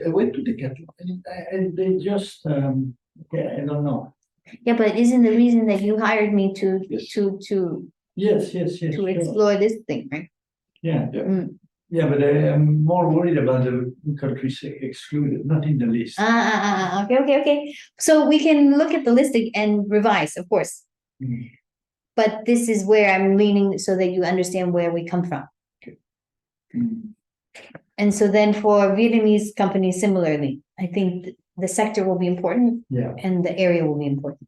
I went to Decathlon and they just, okay, I don't know. yeah, but isn't the reason that you hired me to Yes. Yes, to sure. explore this thing, right? Yeah, Mm. yeah, but I am more worried about the countries excluded, not in the list. Okay. So we can look at the list and revise, of course. Mm. But this is where I'm leaning so that you understand where we come from. Mm. And so then for Vietnamese companies, similarly, I think the sector will be important Yeah. and the area will be important.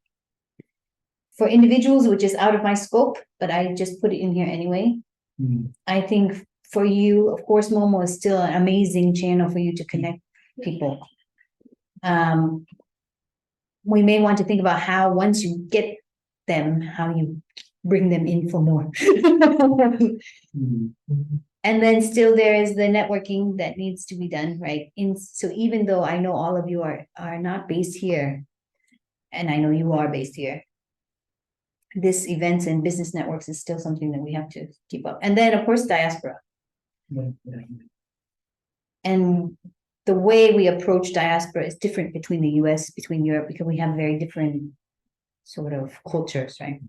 For individuals, which is out of my scope, but I just put it in here anyway. Mm. I think for you, of course, Momo is still an amazing channel for you to connect people. We may want to think about how once you get them, how you bring them in for more. Mm. And then still there is the networking that needs to be done, right? So even though I know all of you are not based here, and I know you are based here, this events and business networks is still something that we have to keep up. And then of course diaspora. Yeah. And the way we approach diaspora is different between the US, between Europe, because we have very different sort of cultures, right?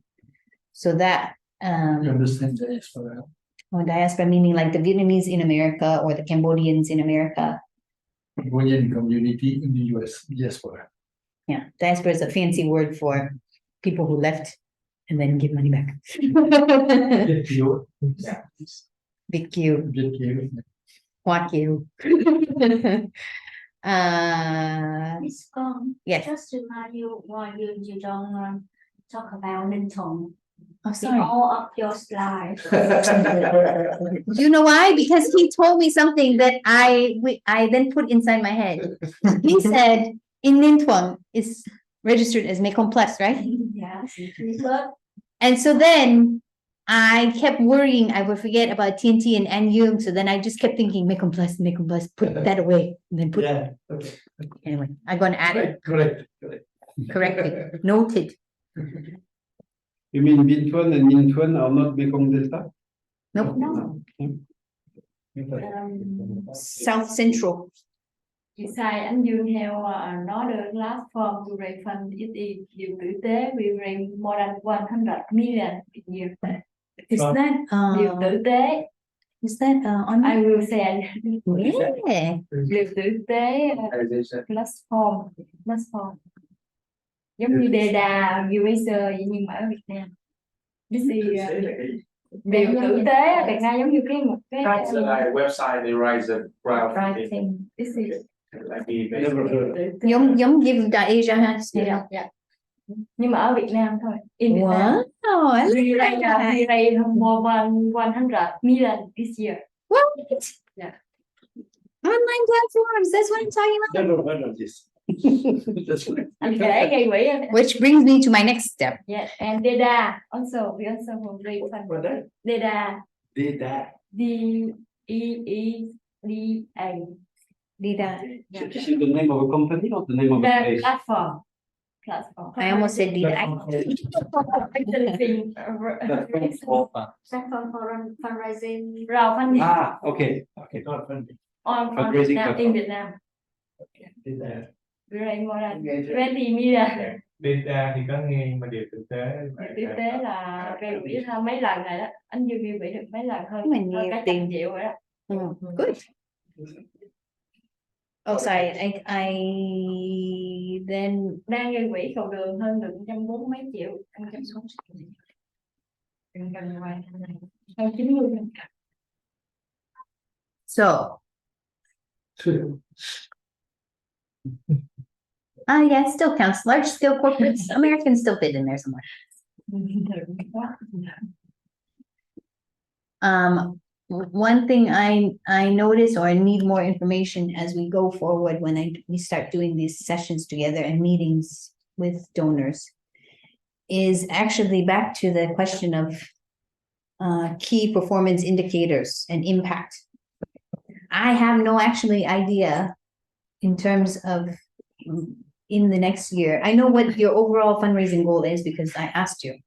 So that You understand that for that? or diaspora meaning like the Vietnamese in America or the Cambodians in America. Cambodian community in the US, diaspora. Yeah, diaspora is a fancy word for people who left and then give money back. Get you. Yeah. Big Q, Get you. Hoa Q. Miss Con, Yes. just remind you why you don't talk about Ninh Thuận. Oh, It's sorry. all up your slide. You know why? Because he told me something that I then put inside my head. He said in Ninh Thuận is registered as MekongPlus, right? Yes, but And so then I kept worrying I would forget about TNT and Anyum. So then I just kept thinking MekongPlus, put that away, and then put Yeah. Okay. anyway. I'm gonna add it, Correct. corrected, noted. You mean Binh Thuong and Ninh Thuong are not Mekong Delta? Nope, no. South Central. Besides, anh Dương theo another platform to raise fund, it is điều tử tế, we raise more than 100 million a year. Is that Điều tử tế, is that on I will send. yeah. Điều tử tế platform. Giống như đề đà user vậy nhưng mà ở Việt Nam. This is điều tử tế ở Việt Nam giống như một cái That's a website they raise a crowdfunding. This is Like the Never heard. Giống Give the Asia has. yeah. Nhưng mà ở Việt Nam thôi. In Việt Nam. Wow, I We like raise that. more than 100 million this year. What? Yeah. Online platforms. That's what I'm talking about. Never heard of this. That's right. Okay, gây quỹ em. Which brings me to my next step. Yeah, and data also we also will raise fund. What that? Data, Data. DEEDA. Data. This is the name of a company or the name of a The place? platform. I almost said data. Platform for fundraising. Crowdfunding Okay. Not funding. on Fundraising Now in platform. Việt Nam. Data. Very more than 20 million. Data thì có nghe mà điều thực tế. Thực tế là gây quỹ hơn mấy lần rồi đó. Anh Dương gây quỹ được mấy lần hơn. Mình Hơn nhiều cả 100 tiền. triệu rồi đó. Good. Oh, sorry. I then Đang gây quỹ cầu đường hơn được 140 mấy triệu. 160 triệu. Hơn 90. so. Yeah, it still counts. Large scale corporates, Americans still fit in there somewhere. One thing I notice or I need more information as we go forward when we start doing these sessions together and meetings with donors is actually back to the question of key performance indicators and impact. I have no actually idea in terms of in the next year. I know what your overall fundraising goal is because I asked you,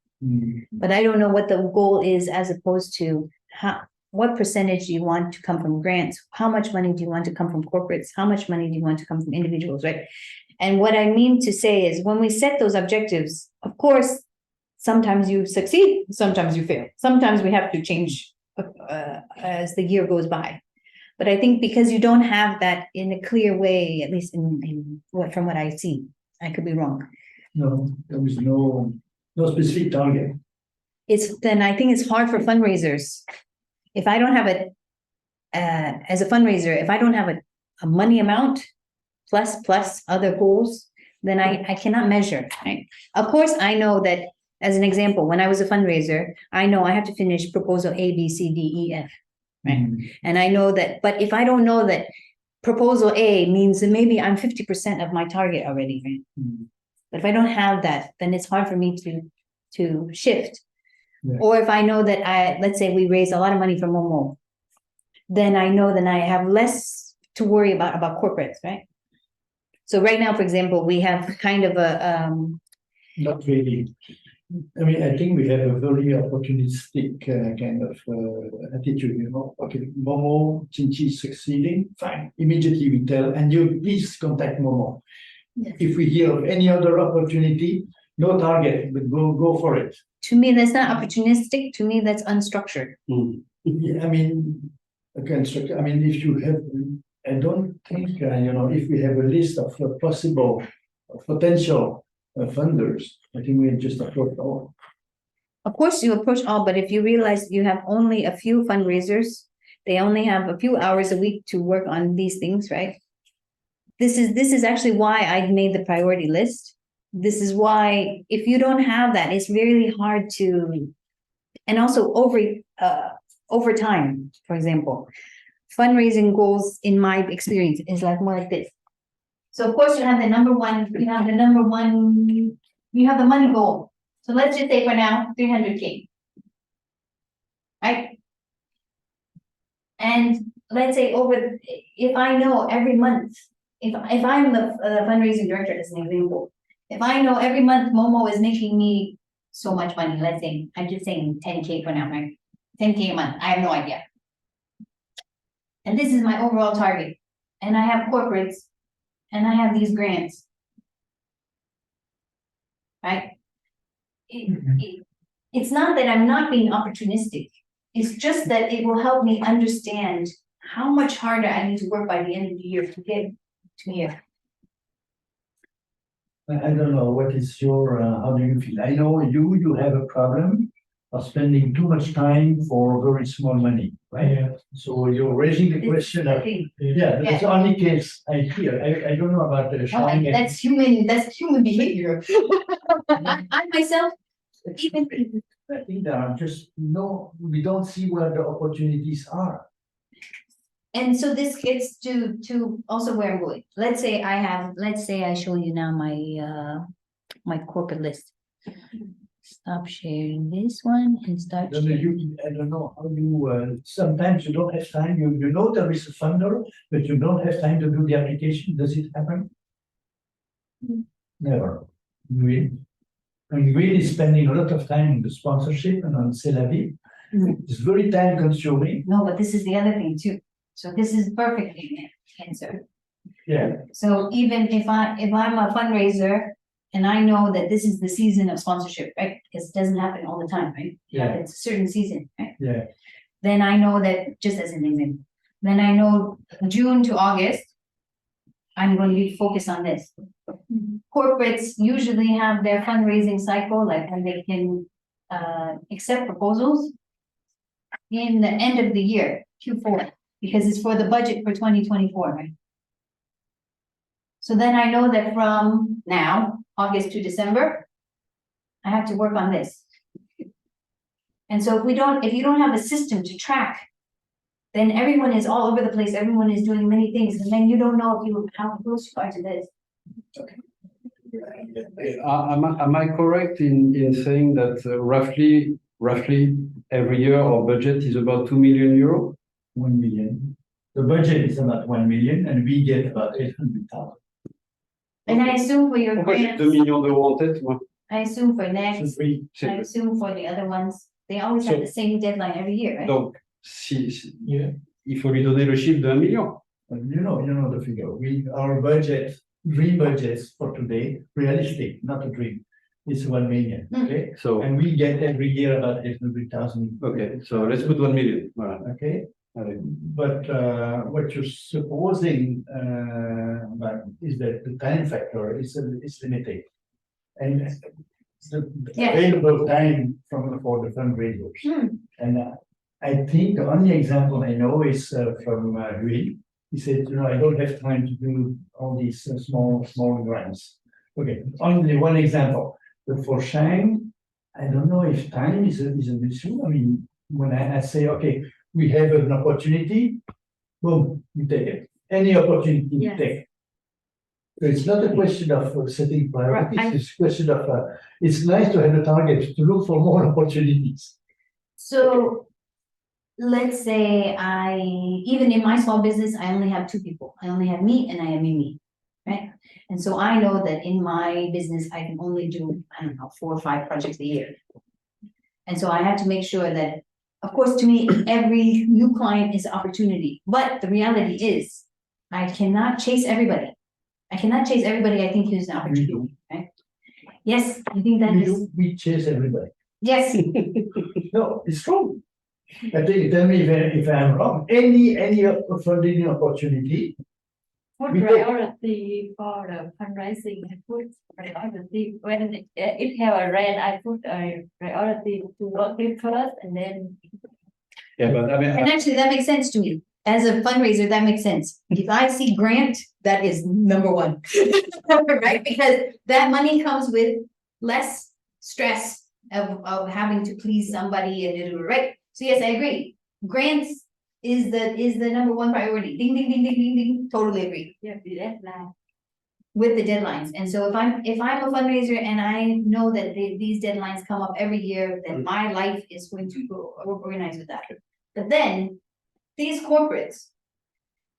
but I don't know what the goal is as opposed to what percentage do you want to come from grants? How much money do you want to come from corporates? How much money do you want to come from individuals, right? And what I mean to say is when we set those objectives, of course, sometimes you succeed, sometimes you fail. Sometimes we have to change as the year goes by. But I think because you don't have that in a clear way, at least from what I see, I could be wrong. No, there was no specific target. Then I think it's hard for fundraisers. If I don't have as a fundraiser, if I don't have a money amount plus other goals, then I cannot measure, right? Of course, I know that as an example, when I was a fundraiser, I know I have to finish proposal A, B, C, D, E, F. Right. And I know that, but if I don't know that proposal A means that maybe I'm 50% of my target already, right? But if I don't have that, then it's hard for me to shift. Yeah. Or if I know that let's say we raise a lot of money from Momo, then I know that I have less to worry about corporates, right? So right now, for example, we have kind of a Not really. I mean, I think we have a very opportunistic kind of attitude, you know. Okay, Momo, Chinchi is succeeding, fine. Immediately we tell, and you please contact Momo. Yes. If we hear of any other opportunity, no target, but go for it. To me, that's not opportunistic. To me, that's unstructured. Yeah, I mean, I mean, if you have, I don't think, if we have a list of possible potential funders, I think we just approach all. Of course, you approach all, but if you realize you have only a few fundraisers, they only have a few hours a week to work on these things, right? This is actually why I made the priority list. This is why if you don't have that, it's really hard to, and also over time, for example, fundraising goals in my experience is like more like this. So of course you have the money goal. So let's just say for now, 300K. Right? And let's say if I know every month, if I'm the fundraising director as an example, if I know every month Momo is making me so much money, let's say, I'm just saying 10K for now, right? 10K a month, I have no idea. And this is my overall target. And I have corporates and I have these grants. Right? It's not that I'm not being opportunistic. It's just that it will help me understand how much harder I need to work by the end of the year to get to here. I don't know, what is your, how do you feel? I know you have a problem of spending too much time for very small money, right? Yeah. So you're raising the question of, that's the only case I hear. I don't know about the showing. That's human behavior. I myself, even I think there are just we don't see where the opportunities are. And so this gets to also where I'm going. Let's say I show you now my corporate list. Stop sharing this one and start I don't know, sharing. I don't know how you, sometimes you don't have time, you know there is a funder, but you don't have time to do the application. Does it happen? Never. Really? I'm really spending a lot of time on the sponsorship and on C'est la vie. It's very time consuming. No, but this is the other thing too. So this is perfectly answered. Yeah. So even if I'm a fundraiser and I know that this is the season of sponsorship, right? Because it doesn't happen all the time, right? Yeah. It's a certain season, right? Yeah. Then I know that, just as an example, then I know June to August, I'm going to be focused on this. Corporates usually have their fundraising cycle, like when they can accept proposals in the end of the year, Q4, because it's for the budget for 2024, right? So then I know that from now, August to December, I have to work on this. And so if you don't have a system to track, then everyone is all over the place, everyone is doing many things, and then you don't know how close you are to this. Am I correct in saying that roughly every year our budget is about 2 million euro? 1 million. The budget is about 1 million and we get about 800,000. And I assume for your Pourquoi j'ai grants, 2 millions d'euros en tête, moi? I assume for next, Oui. I assume for the other ones, they always have the same deadline every year, right? Donc, Yeah. il faut lui donner le chiffre de 1 million. You know the figure. Our budget, dream budgets for today, realistic, not a dream. It's 1 million, okay? So, And we get every year about 800,000. okay, so let's put 1 million. Voilà. Okay, Allez. but what you're supposing but is that the time factor is limited. And the Yeah. available time for the fundraisers. And I think the only example I know is from Huy. He said, I don't have time to do all these small grants. Okay, only one example. But for Shang, I don't know if time is an issue. I mean, when I say, okay, we have an opportunity, boom, you take it. Any opportunity you Yes. take. So it's not a question of setting priorities, Right. it's a question of, it's nice to have a target, to look for more opportunities. So let's say even in my small business, I only have 2 people. I only have me and I have Mimi, right? And so I know that in my business, I can only do, 4 or 5 projects a year. And so I have to make sure that, of course, to me, every new client is an opportunity. But the reality is, I cannot chase everybody. I think is an opportunity, right? Yes, I think that is, We chase everybody. yes. No, it's true. I think, tell me if I'm wrong, any funding opportunity, Put We take- priority for the fundraising. I put priority when it have a red. I put a priority to work it first, and then Yeah, but I mean, And actually, that makes sense to me. As a fundraiser, that makes sense. If I see grant, that is number 1. Right? Because that money comes with less stress of having to please somebody and do it right. So yes, I agree. Grants is the number 1 priority. Ding, ding, ding, ding, ding, ding. Totally agree. you have the deadline. With the deadlines. And so if I'm a fundraiser and I know that these deadlines come up every year, then my life is going to go organized with that. But then these corporates,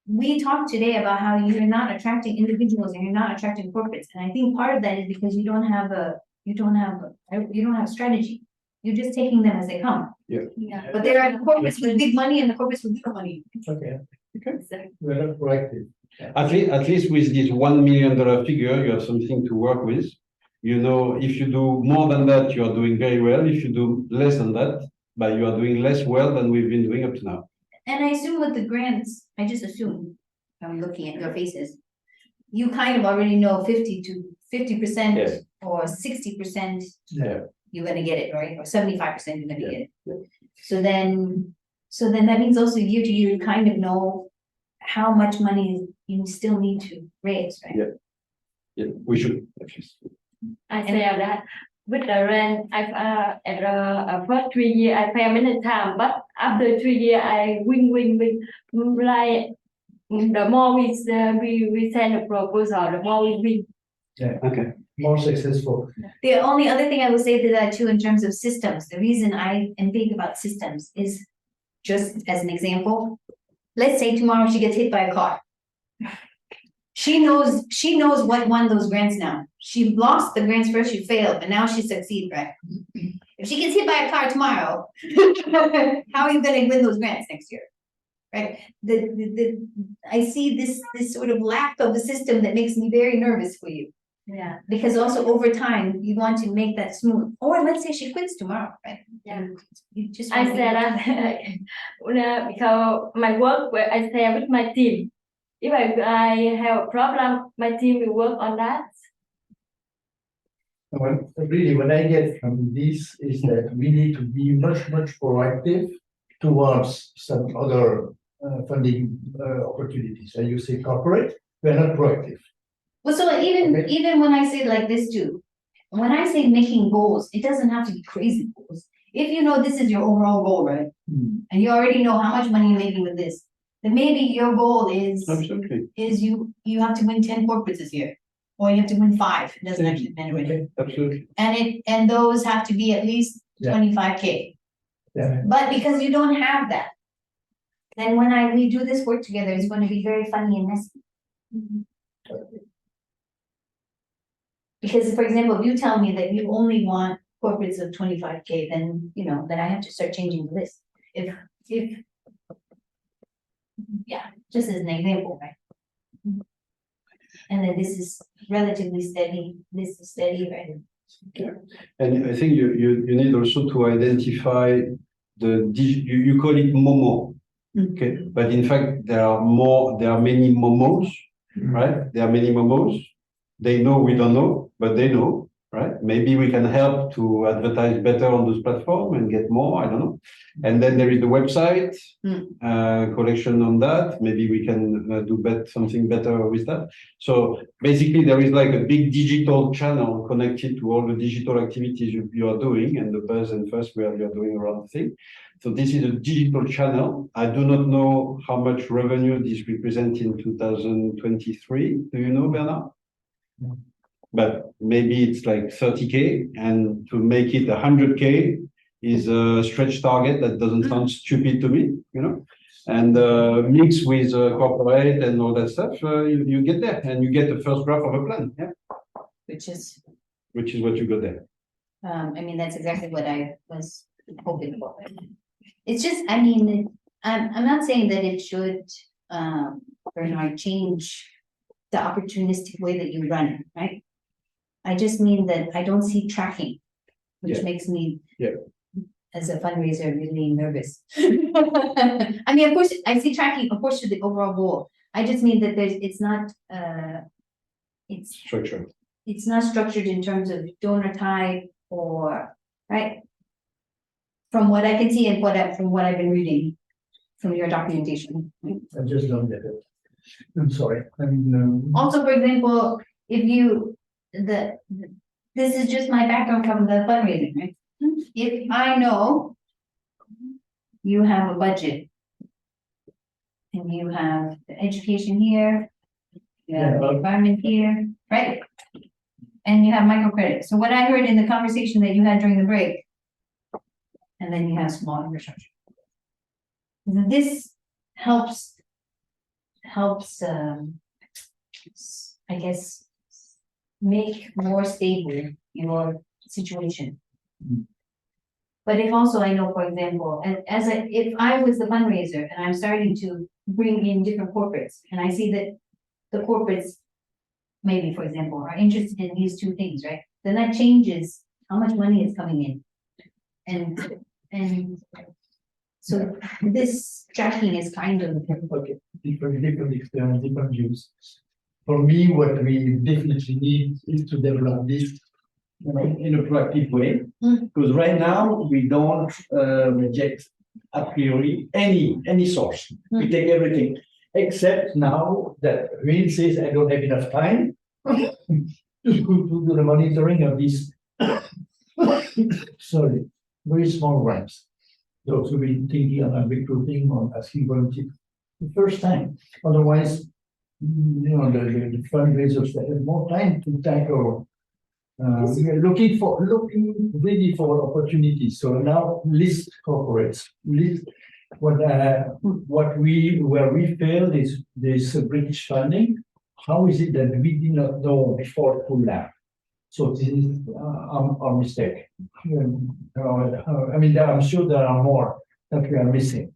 we talked today about how you're not attracting individuals and you're not attracting corporates. And I think part of that is because you don't have strategy. You're just taking them as they come. Yeah. But there are corporates with big money and the corporates with little money. okay, Exactly. we're not proactive. at least with this $1 million figure, you have something to work with. If you do more than that, you are doing very well. If you do less than that, but you are doing less well than we've been doing up to now. And I assume with the grants, I just assume, I'm looking at your faces. You kind of already know 50% Yes. or 60%. Yeah. You're gonna get it, right? Or 75% you're gonna Yeah, get it. yeah. So then that means also year to year, you kind of know how much money you still need to raise, right? Yeah. Yeah, we should at least. I say that with the rent, at the first 3 years I pay many times, but after 3 years I win. Like the more we send a proposal, the more we win. Okay. More successful. The only other thing I will say to that too, in terms of systems, the reason I am big about systems is just as an example. Let's say tomorrow she gets hit by a car. She knows what won those grants now. She lost the grants first, she failed, but now she succeeded, right? If she gets hit by a car tomorrow, how are you gonna win those grants next year? Right? I see this sort of lack of a system that makes me very nervous for you. Yeah. Because also over time, you want to make that smooth. Or let's say she quits tomorrow, right? Yeah. You just. I want to- said that because my work where I share with my team. If I have a problem, my team will work on that. Well, really, what I get from this is that we need to be much proactive towards some other funding opportunities. And you say corporate, we're not proactive. Well, so even, Okay. even when I say like this too, when I say making goals, it doesn't have to be crazy goals. If you know this is your overall goal, right? And you already know how much money you're making with this, then maybe your goal is Absolutely. you have to win 10 corporates this year. Or you have to win 5, it doesn't actually matter. Okay. Absolutely. And those have to be at least Yeah. 25K. Yeah. But because you don't have that, then when we do this work together, it's going to be very funny and messy. Because, for example, if you tell me that you only want corporates of 25K, then, then I have to start changing the list. If, yeah, just as an example, right? And then this is relatively steady, this is steady, right? And I think you need also to identify you call it Momo. Okay, but in fact, there are many Momos, right? There are many Momos. They know we don't know, but they know, right? Maybe we can help to advertise better on those platforms and get more, I don't know. And then there is the website, collection on that. Maybe we can do something better with that. So basically there is like a big digital channel connected to all the digital activities you are doing and the buzz and first where you are doing around the thing. So this is a digital channel. I do not know how much revenue this represents in 2023. Do you know, Bernard? But maybe it's like 30K, and to make it 100K is a stretch target that doesn't sound stupid to me, and mixed with corporate and all that stuff, you get there and you get the first draft of a plan, Which is, which is what you got there. I mean, that's exactly what I was hoping for. It's just, I mean, I'm not saying that it should, Bernard, change the opportunistic way that you run it, right? I just mean that I don't see tracking, which makes me, as a fundraiser, really nervous. I mean, of course, I see tracking, of course, to the overall goal. I just mean that it's not, it's Structure. It's not structured in terms of donor type or, right? From what I can see and from what I've been reading from your documentation. I just don't get it. I'm sorry. Also, for example, if you, this is just my background from the fundraising, right? If I know you have a budget and you have the education here, you have the environment here, right? And you have microcredit. So what I heard in the conversation that you had during the break, and then you have small infrastructure. This helps, I guess, make more stable your situation. But if also I know, for example, if I was the fundraiser and I'm starting to bring in different corporates and I see that the corporates maybe, for example, are interested in these two things, right? Then that changes how much money is coming in. And so this tracking is kind of Okay, different experience, different views. For me, what we definitely need is to develop this in a proactive way. Because right now we don't reject a priori any source. We take everything, except now that Real says I don't have enough time to do the monitoring of this sorry, very small grants. Those who be thinking about recruiting or asking volunteer the first time. Otherwise, the fundraisers, they have more time to tackle. We are looking really for opportunities. So now list corporates, list where we failed is this British funding. How is it that we did not know before to lab? So this is our mistake. I mean, I'm sure there are more that we are missing.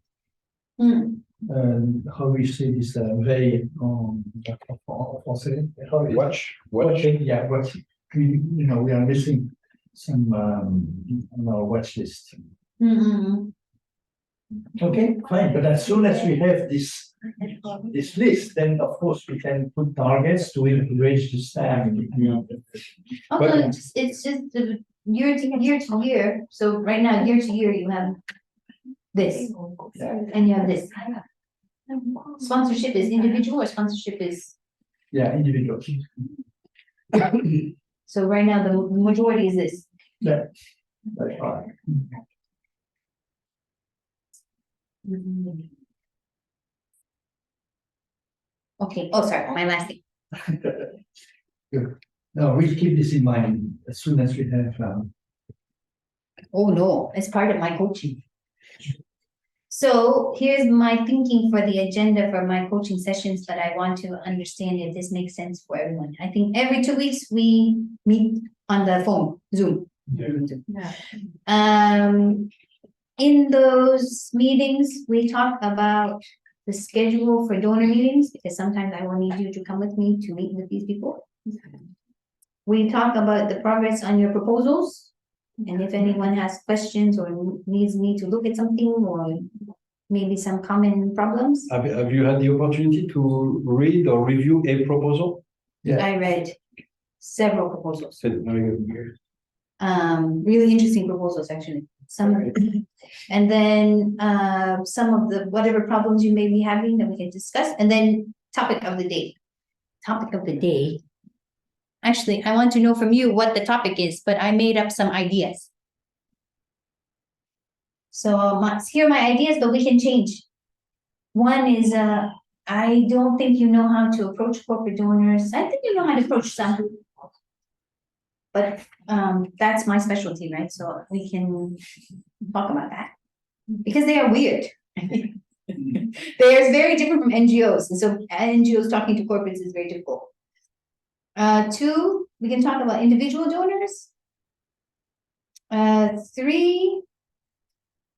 How we say this very watching, yeah, what we are missing some on our watch list. Okay, fine, but as soon as we have this list, then of course we can put targets to encourage the staff. Also, it's just the year to year. So right now, year to year, you have this, and you have this. Sponsorship is individual, or sponsorship is. Yeah, individual. So right now, the majority is this. Yeah, that's right. Okay, oh, sorry, my last thing. Good. No, we keep this in mind as soon as we have. Oh, no, it's part of my coaching. So here's my thinking for the agenda for my coaching sessions, but I want to understand if this makes sense for everyone. I think every 2 weeks we meet on the phone, Zoom. In those meetings, we talk about the schedule for donor meetings, because sometimes I will need you to come with me to meet with these people. We talk about the progress on your proposals, and if anyone has questions or needs me to look at something or maybe some common problems. Have you had the opportunity to read or review a proposal? Yeah. I read several proposals. Very good. Really interesting proposals, actually. And then some of the whatever problems you may be having that we can discuss, and then topic of the day. Topic of the day. Actually, I want to know from you what the topic is, but I made up some ideas. So here are my ideas, but we can change. One is I don't think you know how to approach corporate donors. I think you know how to approach some. But that's my specialty, right? So we can talk about that. Because they are weird. They're very different from NGOs. And so NGOs talking to corporates is very difficult. 2, we can talk about individual donors. 3,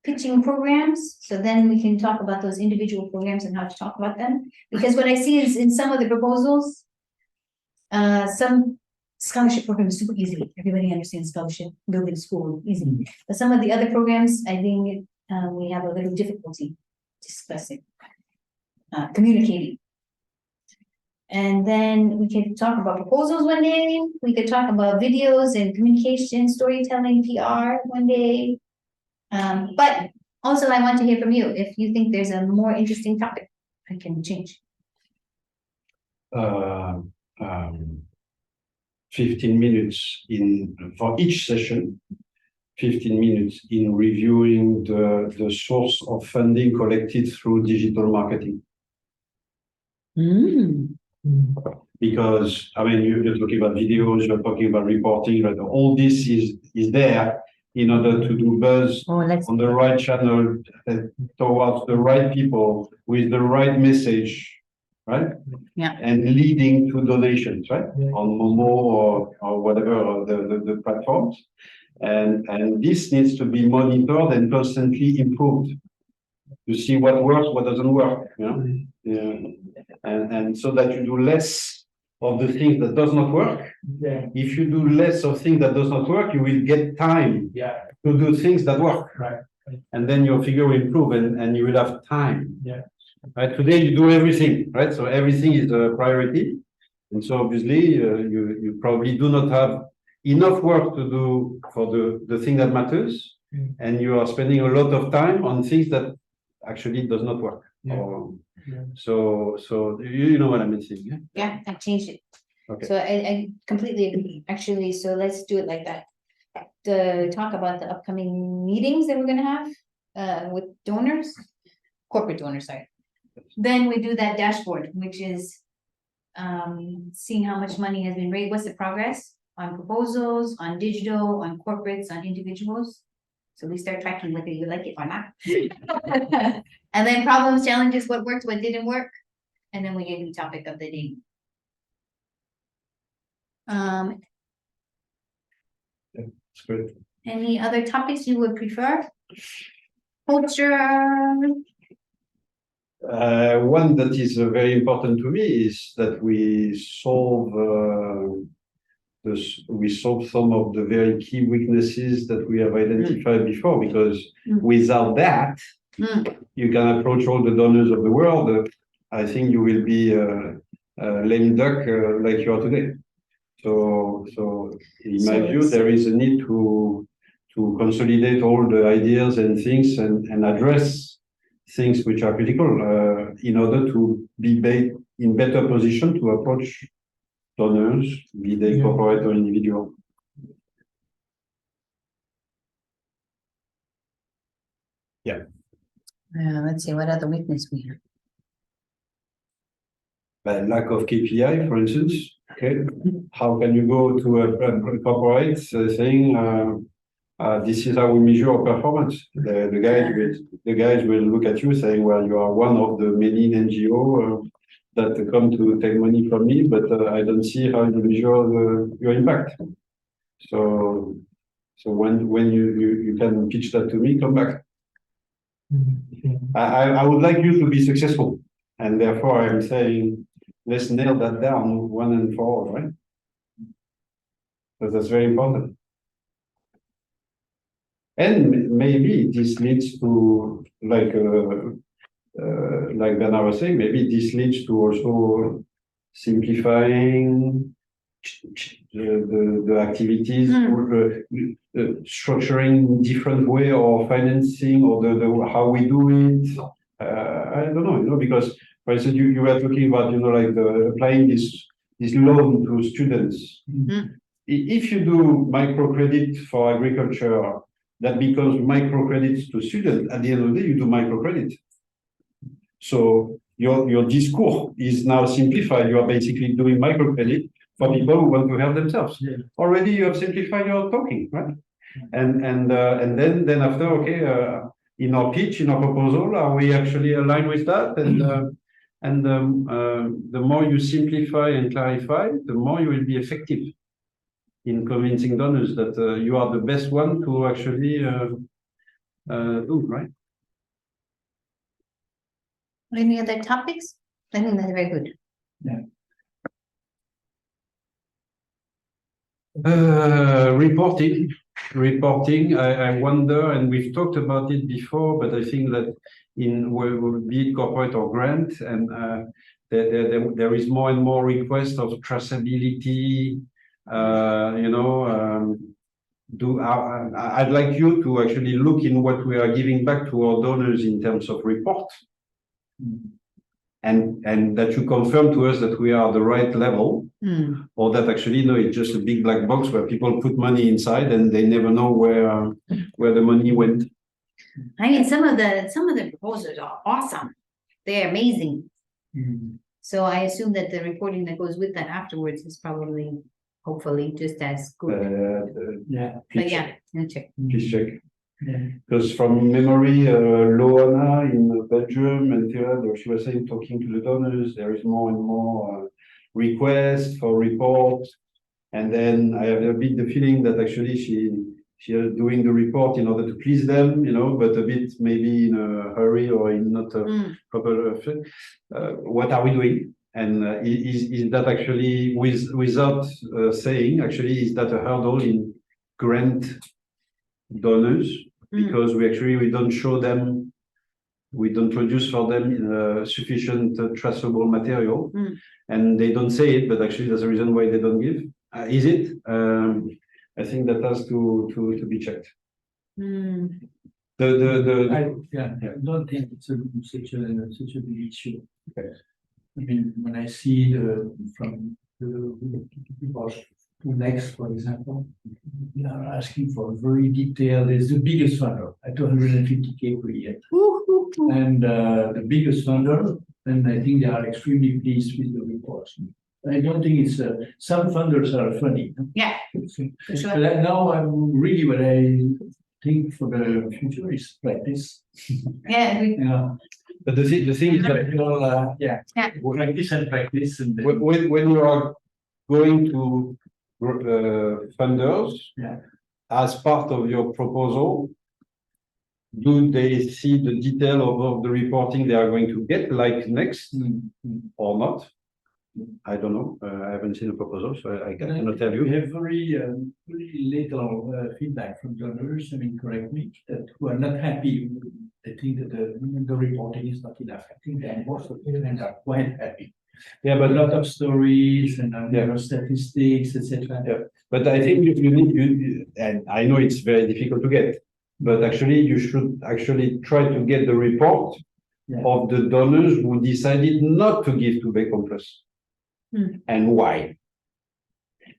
pitching programs. So then we can talk about those individual programs and how to talk about them. Because what I see is in some of the proposals, some scholarship programs super easy. Everybody understands scholarship, building school easy. But some of the other programs, I think we have a little difficulty discussing, communicating. And then we could talk about proposals one day. We could talk about videos and communication, storytelling, PR one day. But also I want to hear from you. If you think there's a more interesting topic, I can change. 15 minutes for each session, 15 minutes in reviewing the source of funding collected through digital marketing. Because, I mean, you're talking about videos, you're talking about reporting, but all this is there in order to do buzz on the right channel towards the right people with the right message, right? Yeah. And leading to donations, right? On Momo or whatever the platforms. And this needs to be monitored and constantly improved to see what works, what doesn't work, you know? Yeah. And so that you do less of the things that does not work. Yeah. If you do less of things that does not work, you will get time to do things that work. Right. And then your figure will improve and you will have time. Yeah. Right. Today you do everything, right? So everything is a priority. And so obviously you probably do not have enough work to do for the thing that matters. And you are spending a lot of time on things that actually does not work. So you know what I'm saying, yeah? Yeah, I changed it. Okay. So I completely agree, actually. So let's do it like that. to talk about the upcoming meetings that we're gonna have with donors, corporate donors, sorry. Then we do that dashboard, which is seeing how much money has been raised, what's the progress on proposals, on digital, on corporates, on individuals. So we start tracking whether you like it or not. And then problems, challenges, what worked, what didn't work. And then we get the topic of the day. It's good. Any other topics you would prefer? Culture. One that is very important to me is that we solve some of the very key weaknesses that we have identified before, because without that, you can approach all the donors of the world. I think you will be a lame duck like you are today. So in my view, there is a need to consolidate all the ideas and things and address things which are critical in order to be in better position to approach donors, be they corporate or individual. Yeah. Let's see, what other weakness we have? Lack of KPI, for instance. Okay, how can you go to a corporate saying this is how we measure our performance? The guys will look at you saying, well, you are one of the many NGO that come to take money from me, but I don't see how you measure your impact. So when you can pitch that to me, come back. I would like you to be successful, and therefore I'm saying let's nail that down one and for all, right? Because that's very important. And maybe this leads to, like Bernard was saying, maybe this leads to also simplifying the activities, or structuring different way or financing, or the how we do it. I don't know, because for instance, you were talking about, like applying this loan to students. If you do microcredit for agriculture, that becomes microcredits to students. At the end of the day, you do microcredit. So your discourse is now simplified. You are basically doing microcredit for people who want to help themselves. Yeah. Already you have simplified your talking, right? And then after, okay, in our pitch, in our proposal, are we actually aligned with that? And the more you simplify and clarify, the more you will be effective in convincing donors that you are the best one to actually do, right? Any other topics? I think that's very good. Yeah. Reporting. I wonder, and we've talked about it before, but I think that be it corporate or grant, and there is more and more request of traceability. I'd like you to actually look in what we are giving back to our donors in terms of report, and that you confirm to us that we are the right level, or that actually no, it's just a big black box where people put money inside and they never know where the money went. I mean, some of the proposals are awesome. They're amazing. So I assume that the reporting that goes with that afterwards is probably, hopefully, just as good. But yeah, check. Please check. Because from memory, Loana in Belgium and she was saying, talking to the donors, there is more and more requests for reports. And then I have a bit the feeling that actually she is doing the report in order to please them, but a bit maybe in a hurry or in not a proper. What are we doing? And is that actually, without saying, actually, is that a hurdle in grant donors? Because we don't show them, we don't produce for them sufficient traceable material, and they don't say it, but actually there's a reason why they don't give. Is it? I think that has to be checked. I don't think it's such a big issue. Okay. I mean, when I see from the Next, for example, we are asking for very detailed, is the biggest funder at 250K per year. And the biggest funder, and I think they are extremely pleased with the reports. I don't think it's, some funders are funny. Yeah, for sure. But now I'm really what I think for the future is practice. Yeah, Yeah. But the thing is that Yeah. Yeah. Practice and practice and. then- when you are going to funders. Yeah. As part of your proposal, do they see the detail of the reporting they are going to get, like next or not? I don't know. I haven't seen the proposal, so I cannot tell We you. have very little feedback from donors, I mean, correct me, that who are not happy. They think that the reporting is not enough. I think that most of them are quite happy. Yeah, But but a lot of stories and Yeah. statistics, etc. Yeah. But I think you need, and I know it's very difficult to get, but actually you should actually try to get the report Yeah. of the donors who decided not to give to MekongPlus. And why?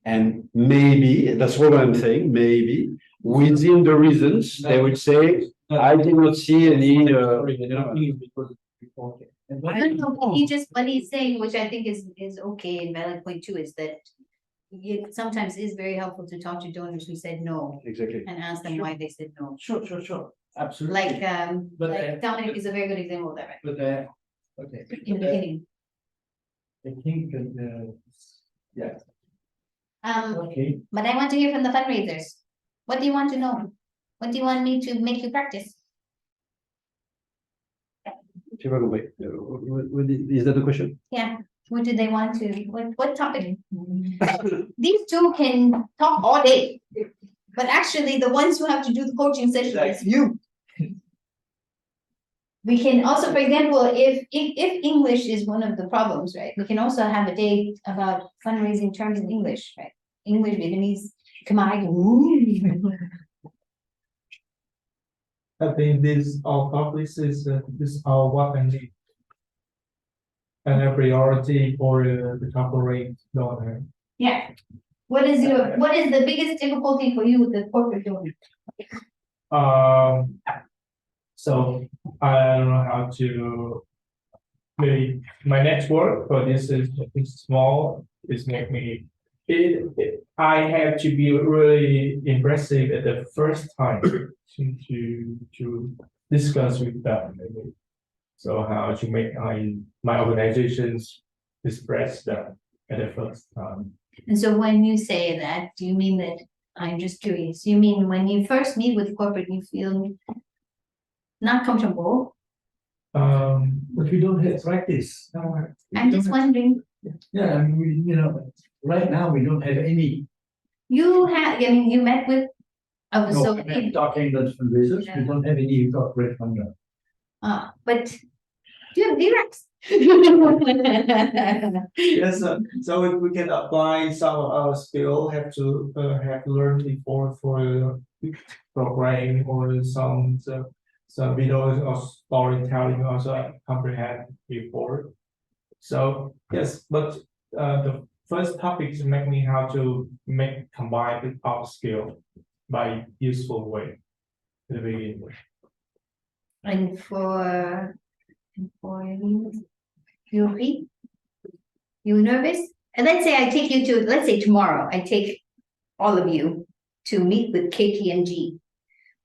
And maybe, that's what I'm saying, maybe within the reasons, they would say, I did not see any, I don't know, what he's saying, which I think is okay and valid point too, is that it sometimes is very helpful to talk to donors who said no exactly. and ask them why they said no. Sure, absolutely. Like, But, Dominic is a very good example of that, right? But, okay. In the beginning. I think that, yeah, okay. But I want to hear from the fundraisers. What do you want to know? What do you want me to make you practice? Is that the question? Yeah, what do they want to, what topic? These two can talk all day, but actually the ones who have to do the coaching session is you. We can also, for example, if English is one of the problems, right? We can also have a day about fundraising terms in English, right? English, Vietnamese, Khmer. I think this is our what I need. And a priority for the corporate donor. Yeah. What is the biggest difficulty for you with the corporate donor? So I don't know how to, maybe my network for this is small. It's make me, I have to be really impressive at the first time to discuss with them. Maybe. So how to make my organizations express that at the first time. And so when you say that, do you mean that, I'm just curious, you mean when you first meet with corporate, you feel not comfortable? But we don't have practice. I'm just wondering, Yeah, I mean, right now we don't have any. you met with, so, Talking about fundraisers, we don't have any corporate funder. but do you have directs? Yes, so if we can apply some of our skill, have learned before for programming or some videos or storytelling also comprehend before. So yes, but the first topic is make me how to combine our skill by useful way in the beginning. And for you agree? You nervous? And let's say tomorrow, I take all of you to meet with KPMG.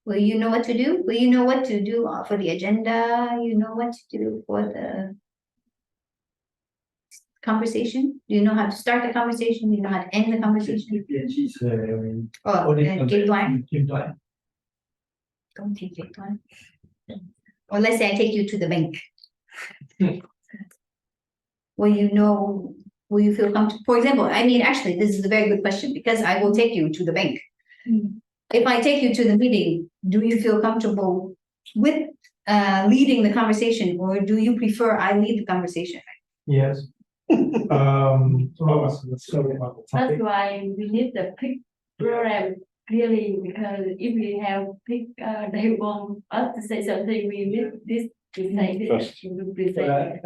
Will you know what to do? Will you know what to do for the agenda? You know what to do for the conversation? Do you know how to start the conversation? Do you know how to end the conversation? Game plan? Don't take game plan. Or let's say I take you to the bank. Will you feel comfortable? For example, actually, this is a very good question because I will take you to the bank. If I take you to the meeting, do you feel comfortable with leading the conversation, or do you prefer I lead the conversation? Yes. That's why we need the pick program clearly, because if we have pick, they want us to say something, we need this to say this.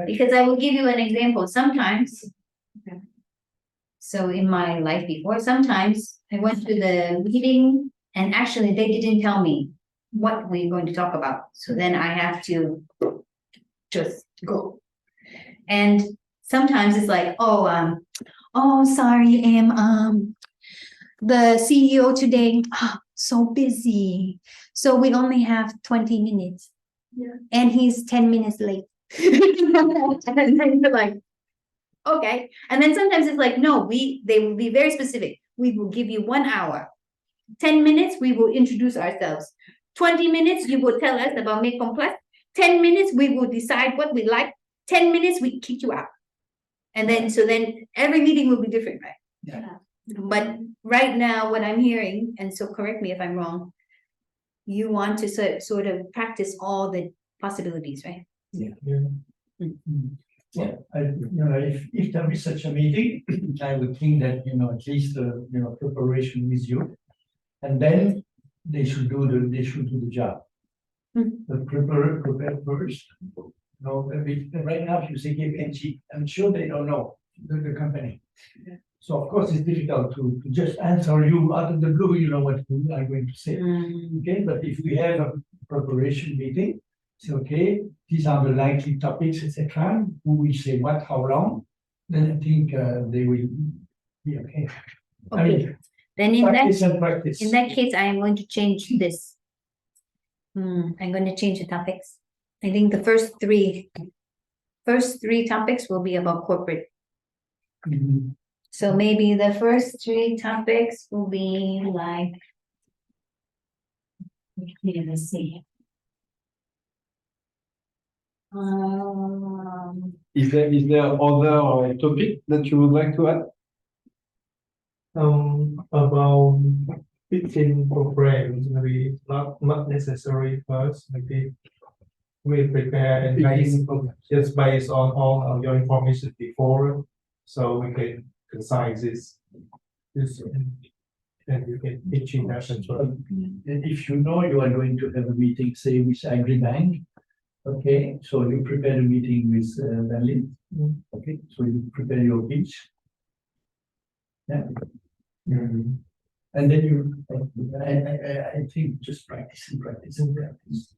Because I will give you an example. Sometimes So in my life before, sometimes I went to the meeting and actually they didn't tell me what we're going to talk about. So then I have to just go. And sometimes it's like, oh, sorry, the CEO today, so busy. So we only have 20 minutes. Yeah. And he's 10 minutes late. And then you're like, okay. And then sometimes it's like, no, they will be very specific. We will give you 1 hour. 10 minutes, we will introduce ourselves. 20 minutes, you will tell us about MekongPlus. 10 minutes, we will decide what we like. 10 minutes, we kick you out. And then, so then every meeting will be different, right? Yeah. But right now, what I'm hearing, and so correct me if I'm wrong, you want to sort of practice all the possibilities, right? Yeah, if there is such a meeting, I would think that, at least, preparation with you. And then they should do the job. Mhm. The prepare first. Right now, if you say KPMG, I'm sure they don't know the company. So of course, it's difficult to just answer you out of the blue, what we are going to say. Okay, but if we have a preparation meeting, say, okay, these are the likely topics, etc. Who will say what, how long, then I think they will be okay. I mean, Then in practice. that case, I am going to change this. I'm going to change the topics. I think the first three topics will be about corporate. Mhm. So maybe the first 3 topics will be like, let's see. Is there other topic that you would like to add? About pitching programs, maybe not necessary first, maybe we prepare and just based on all of your information before, so we can concise this and you can pitch in that as well. And if you know you are going to have a meeting, say with AgriBank, okay, so you prepare a meeting with Berlin, okay, so you prepare your pitch. Yeah. And then I think just practice and practice and practice.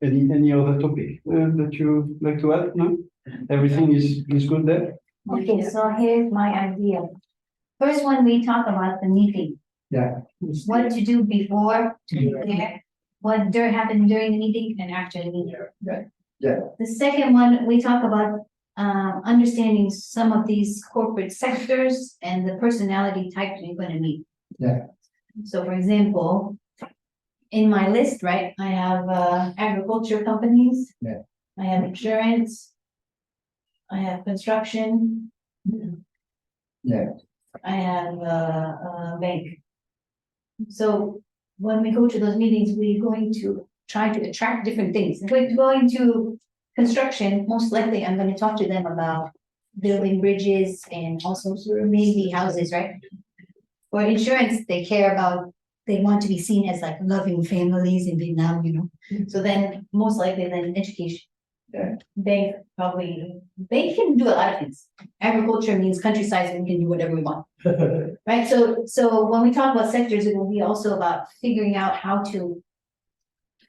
Any other topic that you like to add? No? Everything is good there? Okay, so here's my idea. First one, we talk about the meeting. Yeah. What to do before to prepare, what happened during the meeting and after the meeting. Yeah. The second one, we talk about understanding some of these corporate sectors and the personality types you're going to meet. Yeah. So for example, in my list, right, I have agriculture companies. Yeah. I have insurance. I have construction. Yeah. I have a bank. So when we go to those meetings, we're going to try to attract different things. If we're going to construction, most likely I'm going to talk to them about building bridges and also maybe houses, right? For insurance, they want to be seen as like loving families in Vietnam, So then most likely then education. Yeah. Bank can do a lot of things. Agriculture means countryside, so we can do whatever we want. Right, so when we talk about sectors, it will be also about figuring out how to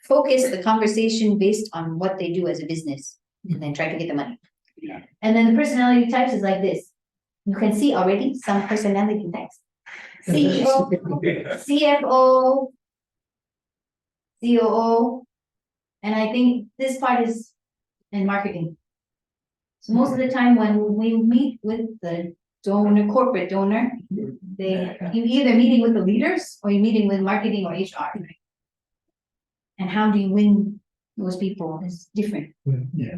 focus the conversation based on what they do as a business and then try to get the money. Yeah. And then the personality types is like this. You can see already some personality types. CEO, CFO, COO, and I think this part is in marketing. So most of the time when we meet with the corporate donor, you either meeting with the leaders or you're meeting with marketing or HR. Right? And how do you win those people is different. Yeah.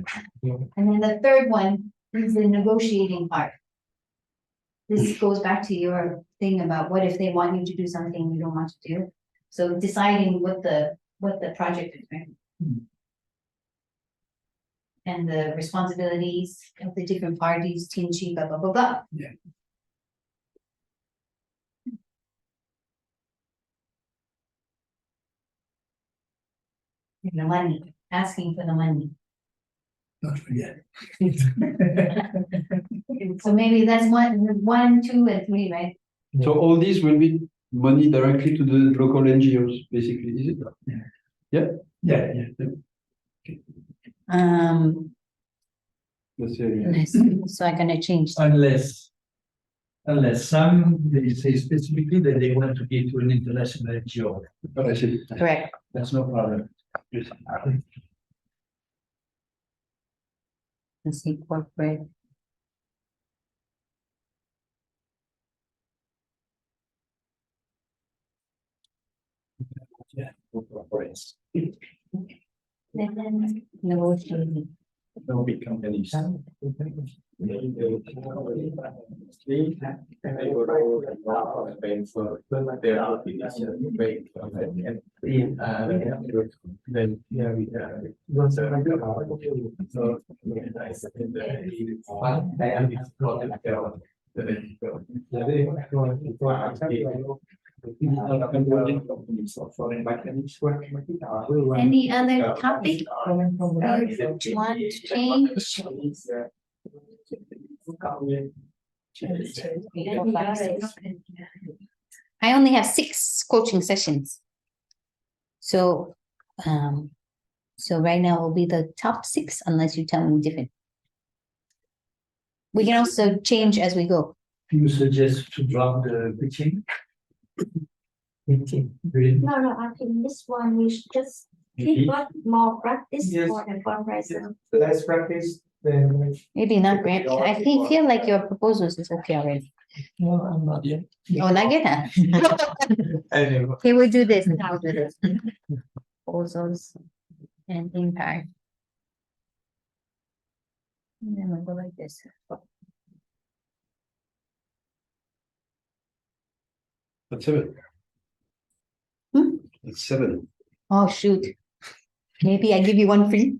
And then the third one is the negotiating part. This goes back to your thing about what if they want you to do something you don't want to do. So deciding what the project is, right? And the responsibilities of the different parties, team chief, blah, blah, blah, blah. Yeah. And the money. asking for the money. Not forget. So maybe that's one, 2, and 3, right? So all these will be money directly to the local NGOs, basically, is it? Yeah. That's it. So I'm gonna change. Unless some, they say specifically that they want to give to an international NGO. But I see. Correct. That's no problem. Let's see, corporate. Yeah. Negotiating. No big companies. Any other topic? Do you want to change? I only have 6 coaching sessions. So, so right now will be the top 6 unless you tell me different. We can also change as we go. Do you suggest to drop the pitching? Really? No, I think this one we should just keep up more practice for the fundraiser. Less practice, then. Maybe not grant. I think feel like your proposals is okay already. No, I'm not yet. Oh, like it, huh? Anyway, Okay, we'll do this. I'll do this. Proposals and impact. And then we'll go like this. That's 7. Hmm? That's 7. Oh, shoot. Maybe I give you one free.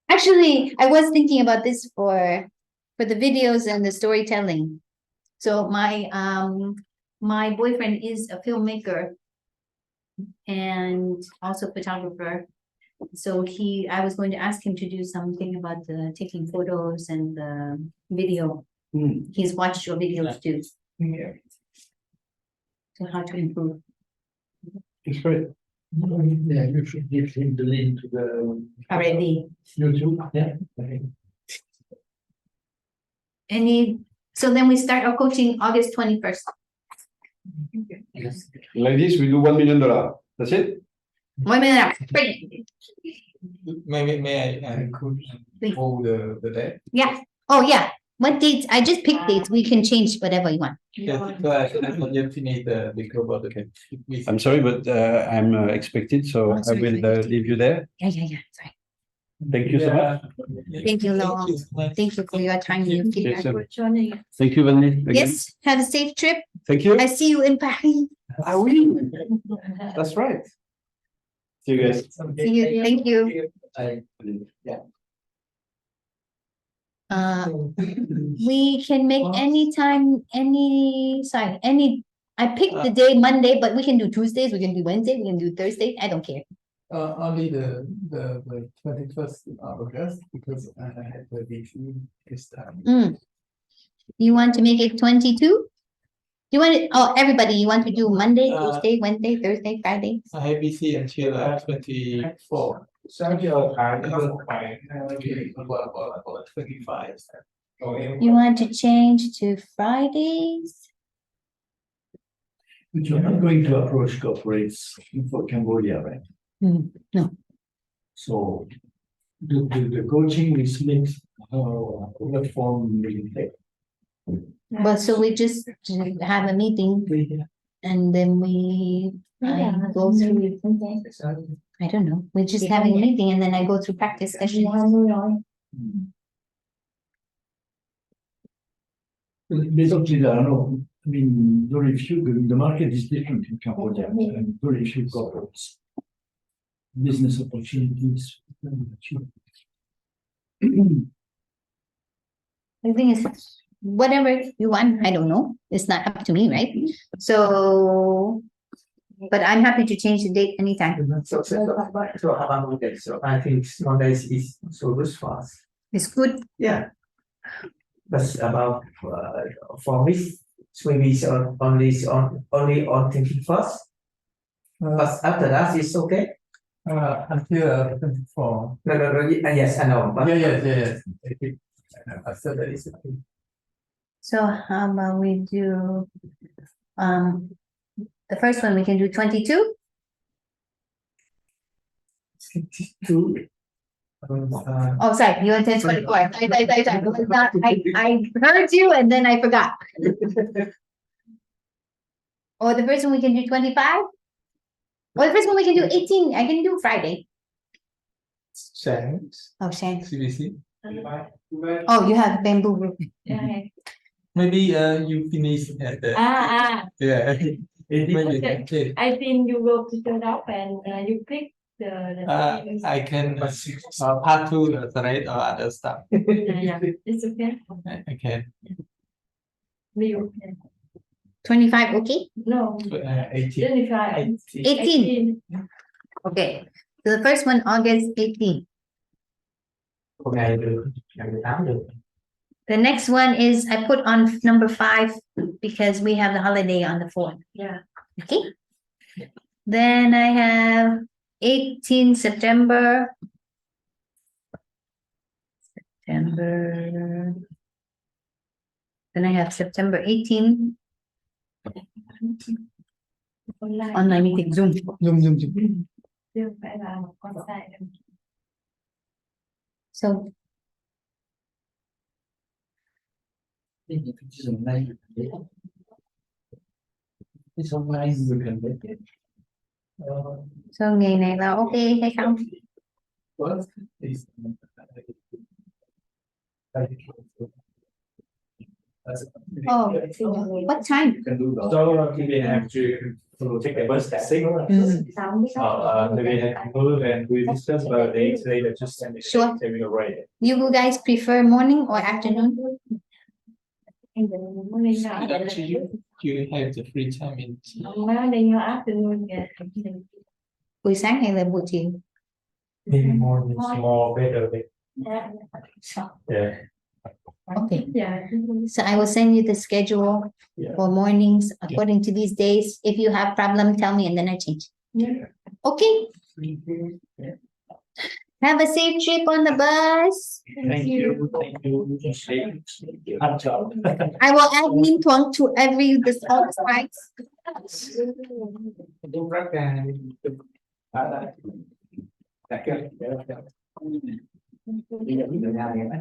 Actually, I was thinking about this for the videos and the storytelling. So my boyfriend is a filmmaker and also photographer. So I was going to ask him to do something about the taking photos and the video. He's watched your videos too. So how to improve. It's great. Yeah, you should give him the link to the Already. YouTube. Yeah. So then we start our coaching August 21st. Like this, we do $1 million. That's it? 1 minute. may I include all the date? Yeah. Oh, yeah. What dates? I just picked dates. We can change whatever you want. Yes, so I not yet finished the global debate. I'm sorry, but I'm expected, so I sorry, will sorry. leave you there. Yeah. Sorry. Thank you so much. Thank you, Laurent. Thank you for your time and your feedback. Yes, Thank you, Vanessa. Again. Yes, have a safe trip. Thank you. I see you in Paris. I will. That's right. See you guys. See you. Thank you. We can make any time, I picked the day Monday, but we can do Tuesdays, we can do Wednesday, we can do Thursday. I don't care. Only the 21st August because I had the VT this time. You want to make it 22? You want it, everybody, you want to do Monday, Tuesday, Wednesday, Thursday, Friday? I have VT until 24. 25. You want to change to Fridays? But you're not going to approach corporates for Cambodia, right? No. So the coaching is mixed, what form will it take? But so we just have a meeting and then I go through, I don't know, we're just having a meeting and then I go through practice sessions. Basically, I don't know, I mean, very few, the market is different in Cambodia, and very few corporates. Business opportunities. The thing is, whatever you want, I don't know. It's not up to me, right? So but I'm happy to change the date anytime. So how about Monday? So I think Mondays is so good for us. It's good. Yeah. But about for me, maybe it's only on thinking first. But after that, it's okay. Until 24. No, yes, I know. But Yes. After that is okay. So how about we do, the first one, we can do 22? 2. Oh, sorry, you intend 24. I heard you and then I forgot. Or the first one, we can do 25? Or the first one, we can do 18. I can do Friday. Shanks, Oh, Shane. CBC. Oh, you have bamboo roof. Maybe you finish at the yeah. Maybe okay. I think you go to turn up and you pick the I can part two the thread or other stuff. yeah, it's okay. I can. You 25, okay? no 18. 25. 18. Okay. So the first one, August 18. Hôm nay được 28 được. The next one is I put on number 5 because we have the holiday on the 4th. Yeah. Okay. Then I have 18 September. Then I have September 18. Online meeting, Zoom. Chứ phải là một con sai. So It's so nice you can make it. so ngày này là ok hay không? What is Oh, what time? So we have to take a bus at 6. Maybe I can move and we discuss about dates later, just send me Sure. so we will write it. You guys prefer morning or afternoon? actually you have the free time in Mới đi vô afternoon kìa. Buổi sáng hay là buổi chiều? Maybe more is more better. Yeah. Okay. Dạ. So I will send you the schedule Yeah. for mornings according to these days. If you have problem, tell me and then I change. Yeah. Okay. Have a safe trip on the bus. Thank you. Good job. I will add Minh Thuong to every all the slides. Cũng rất là bây giờ biết được nào vậy?